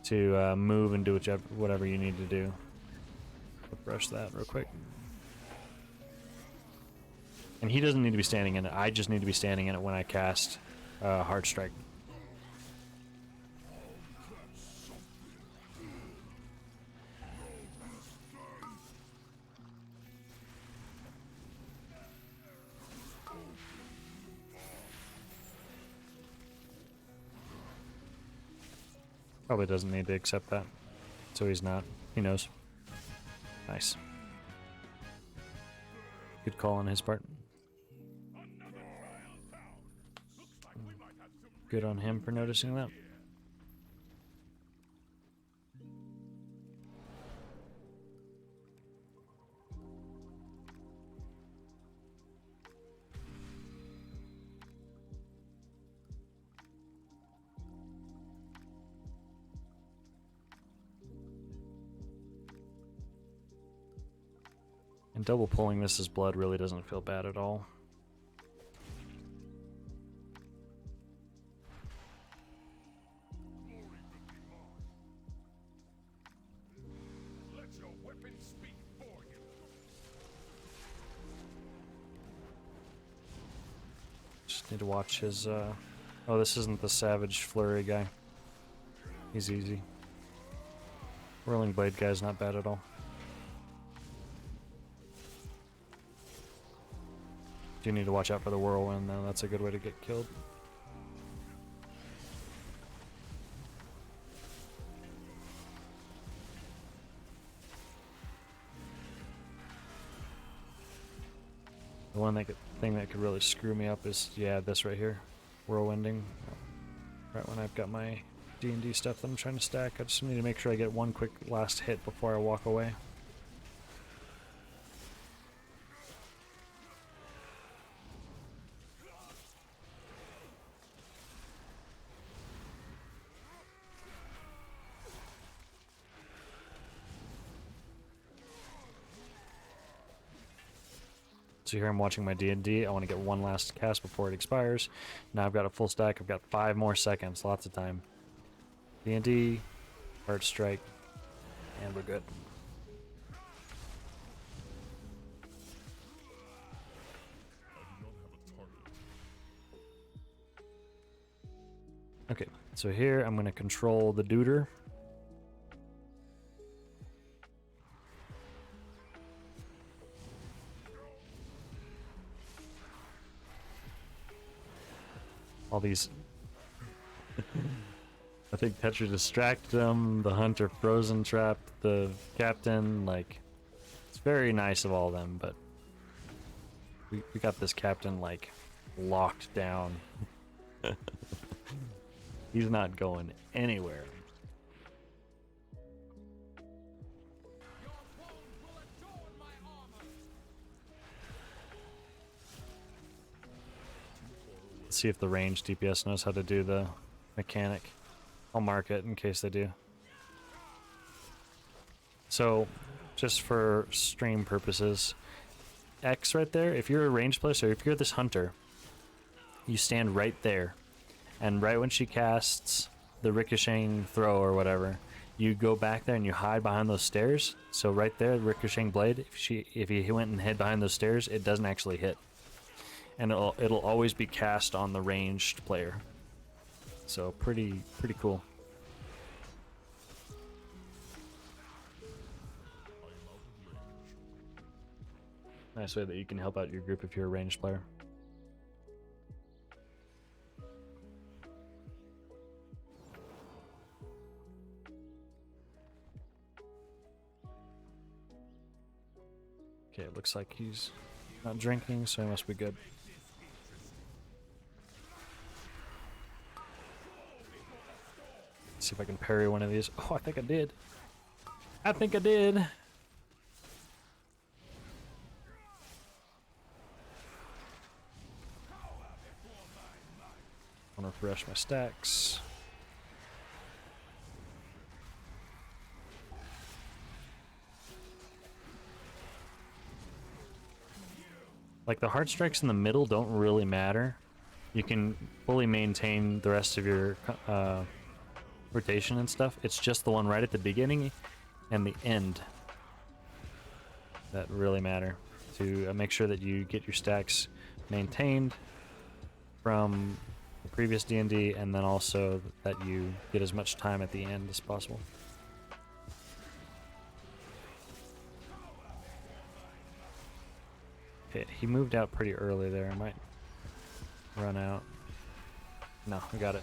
Speaker 1: to move and do whatever you need to do. Refresh that real quick. And he doesn't need to be standing in it. I just need to be standing in it when I cast Hard Strike. Probably doesn't need to accept that. So he's not. He knows. Nice. Good call on his part. Good on him for noticing that. And double pulling this as blood really doesn't feel bad at all.
Speaker 12: Let your weapon speak for you.
Speaker 1: Just need to watch his, oh, this isn't the Savage Flurry guy. He's easy. Whirling Blade guy's not bad at all. Do need to watch out for the Whirlwind, though. That's a good way to get killed. The one thing that could really screw me up is, yeah, this right here. Whirlwinding. Right when I've got my D&D stuff that I'm trying to stack. I just need to make sure I get one quick last hit before I walk away. So here I'm watching my D&D. I want to get one last cast before it expires. Now I've got a full stack. I've got 5 more seconds. Lots of time. D&D, Heart Strike, and we're good. Okay, so here I'm going to control the Duder. All these... I think Tetra distracted them, the Hunter frozen trapped the Captain, like... It's very nice of all of them, but... We got this Captain, like, locked down. He's not going anywhere. Let's see if the range DPS knows how to do the mechanic. I'll mark it in case they do. So, just for stream purposes, X right there, if you're a ranged player, so if you're this Hunter, you stand right there. And right when she casts the ricocheting throw or whatever, you go back there and you hide behind those stairs. So right there, the ricocheting blade, if you went and hid behind those stairs, it doesn't actually hit. And it'll always be cast on the ranged player. So pretty cool. Nice way that you can help out your group if you're a ranged player. Okay, it looks like he's not drinking, so he must be good. Let's see if I can parry one of these. Oh, I think I did. I think I did. I want to refresh my stacks. Like, the hard strikes in the middle don't really matter. You can fully maintain the rest of your rotation and stuff. It's just the one right at the beginning and the end that really matter to make sure that you get your stacks maintained from the previous D&D, and then also that you get as much time at the end as possible. Okay, he moved out pretty early there. I might run out. No, I got it.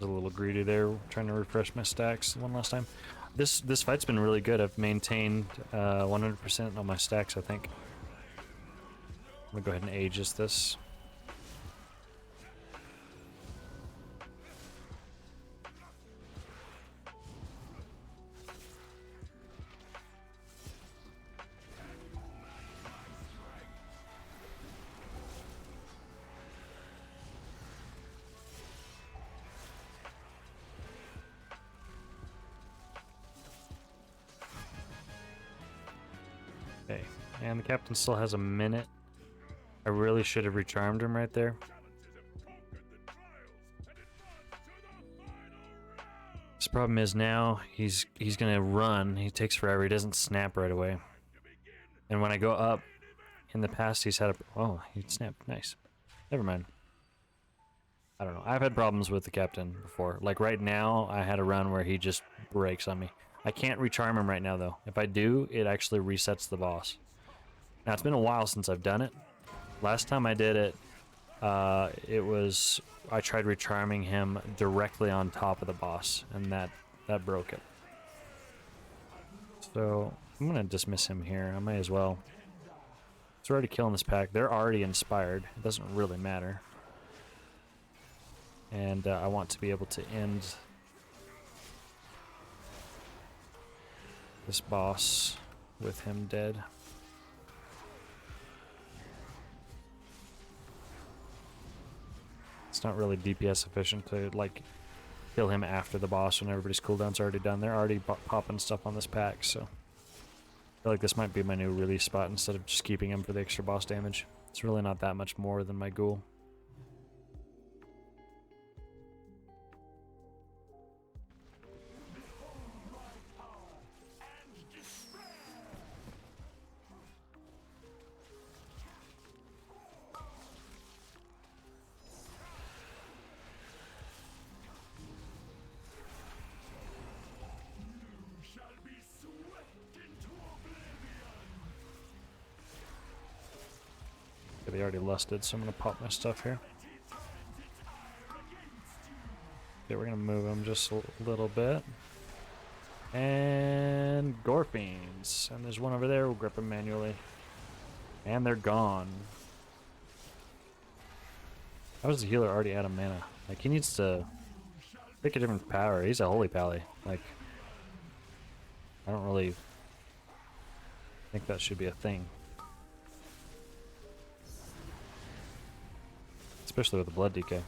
Speaker 1: A little greedy there, trying to refresh my stacks one last time. This fight's been really good. I've maintained 100% on my stacks, I think. I'm gonna go ahead and Aegis this. Okay, and the captain still has a minute. I really should have recharmed him right there. problem is now he's gonna run. He takes forever. He doesn't snap right away. And when I go up, in the past he's had a... Oh, he snapped. Nice. Never mind. I don't know. I've had problems with the captain before. Like right now, I had a run where he just breaks on me. I can't recharm him right now though. If I do, it actually resets the boss. Now it's been a while since I've done it. Last time I did it, I tried recharming him directly on top of the boss, and that broke it. So I'm gonna dismiss him here. I might as well. It's already killing this pack. They're already inspired. It doesn't really matter. And I want to be able to end this boss with him dead. It's not really DPS efficient to like kill him after the boss when everybody's cooldown's already done. They're already popping stuff on this pack, so I feel like this might be my new release spot instead of just keeping him for the extra boss damage. It's really not that much more than my ghoul. They already lusted, so I'm gonna pop my stuff here. Okay, we're gonna move them just a little bit. And Gorfiends. And there's one over there, we'll grip them manually. And they're gone. How is the healer already out of mana? Like, he needs to pick a different power. He's a holy pally. Like, I don't really think that should be a thing. Especially with the blood DK.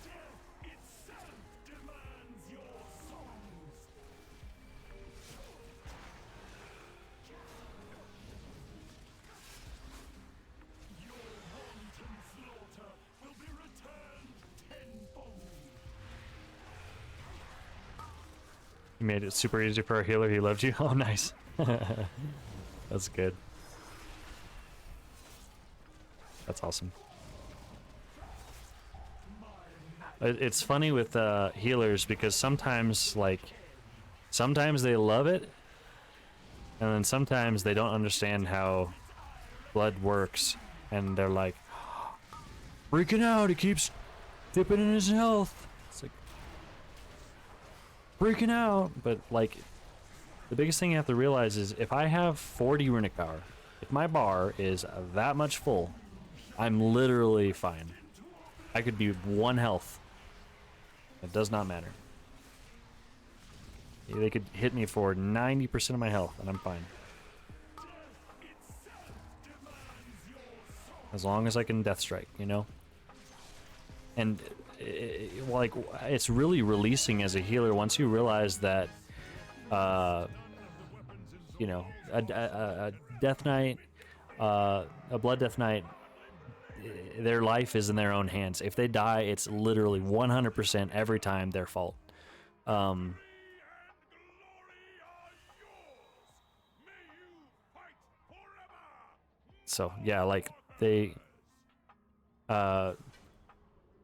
Speaker 1: You made it super easy for our healer. He loved you. Oh, nice. That's good. That's awesome. It's funny with healers because sometimes they love it, and then sometimes they don't understand how blood works, and they're like freaking out. He keeps dipping in his health. It's like freaking out. But like, the biggest thing you have to realize is if I have 40 runic power, if my bar is that much full, I'm literally fine. I could be 1 health. It does not matter. They could hit me for 90% of my health, and I'm fine. As long as I can death strike, you know? And, like, it's really releasing as a healer once you realize that, you know, a Death Knight, a Blood Death Knight, their life is in their own hands. If they die, it's literally 100% every time their fault. So yeah, like they,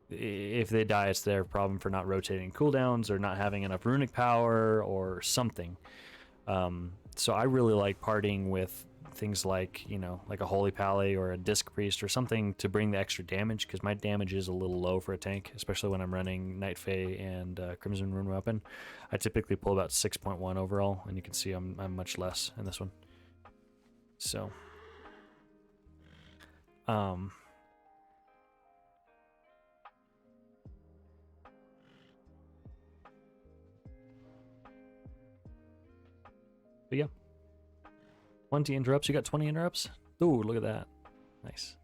Speaker 1: if they die, it's their problem for not rotating cooldowns or not having enough runic power or something. So I really like partying with things like, you know, like a Holy Pally or a Disc Priest or something to bring the extra damage, because my damage is a little low for a tank, especially when I'm running Night Fae and Crimson Rune Weapon. I typically pull about 6.1 overall, and you can see I'm much less in this one. So, but yeah. 20 interrupts. You got 20 interrupts? Ooh, look at that. Nice.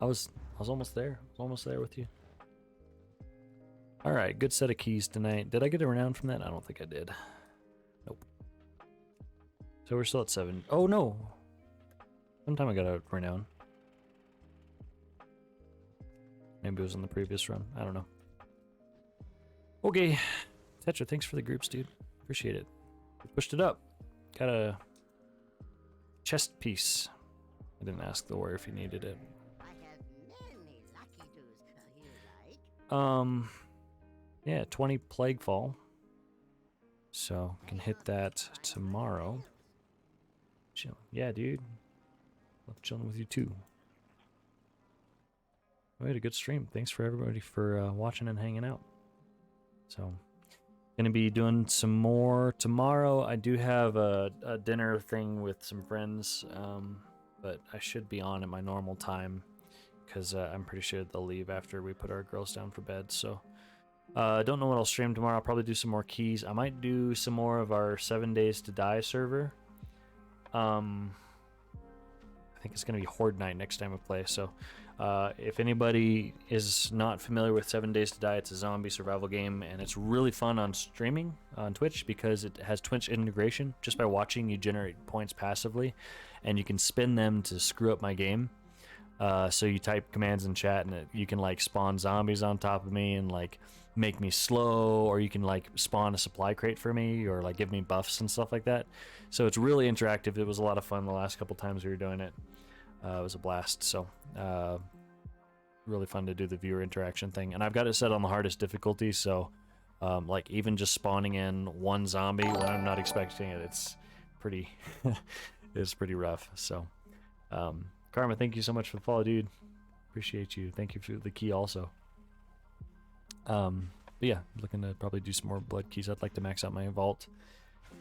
Speaker 1: I was almost there. I was almost there with you. Alright, good set of keys tonight. Did I get a renown from that? I don't think I did. Nope. So we're still at 7. Oh no! Sometime I got a renown. Maybe it was in the previous run. I don't know. Okay. Tetra, thanks for the groups, dude. Appreciate it. We pushed it up. Got a chest piece. I didn't ask the warrior if he needed it.
Speaker 7: I have many lucky doos you like.
Speaker 1: Yeah, 20 plague fall. So can hit that tomorrow. Chill. Yeah, dude. Love chilling with you too. We had a good stream. Thanks for everybody for watching and hanging out. So, gonna be doing some more tomorrow. I do have a dinner thing with some friends, but I should be on at my normal time because I'm pretty sure they'll leave after we put our girls down for bed. So, don't know what I'll stream tomorrow. I'll probably do some more keys. I might do some more of our 7 Days to Die server. I think it's gonna be Horde Night next time we play. So, if anybody is not familiar with 7 Days to Die, it's a zombie survival game, and it's really fun on streaming on Twitch because it has Twitch integration. Just by watching, you generate points passively, and you can spin them to screw up my game. So you type commands in chat, and you can like spawn zombies on top of me and like make me slow, or you can like spawn a supply crate for me, or like give me buffs and stuff like that. So it's really interactive. It was a lot of fun the last couple times we were doing it. It was a blast. So really fun to do the viewer interaction thing, and I've got it set on the hardest difficulty. So like even just spawning in one zombie when I'm not expecting it, it's pretty it's pretty rough. So Karma, thank you so much for the follow, dude. Appreciate you. Thank you for the key also. But yeah, looking to probably do some more blood keys. I'd like to max out my vault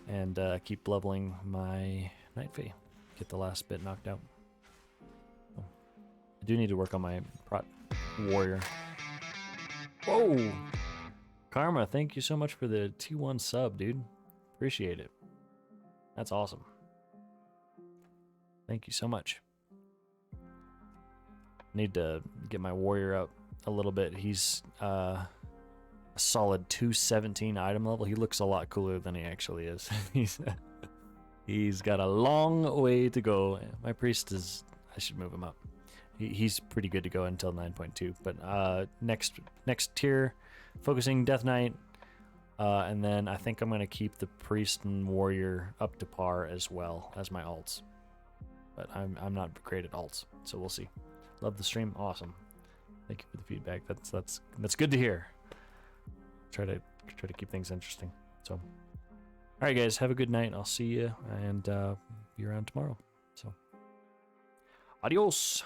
Speaker 1: and keep leveling my Night Fae. Get the last bit knocked out. Oh. I do need to work on my prot warrior. Whoa! Karma, thank you so much for the T1 sub, dude. Appreciate it. That's awesome. Thank you so much. Need to get my warrior up a little bit. He's a solid 217 item level. He looks a lot cooler than he actually is. He's got a long way to go. My priest is, I should move him up. He's pretty good to go until 9.2. But next tier, focusing Death Knight, and then I think I'm gonna keep the priest and warrior up to par as well as my alts. But I'm not great at alts, so we'll see. Love the stream, awesome. Thank you for the feedback. That's good to hear. Try to keep things interesting. So, all right, guys, have a good night. I'll see you and be around tomorrow. So, adios.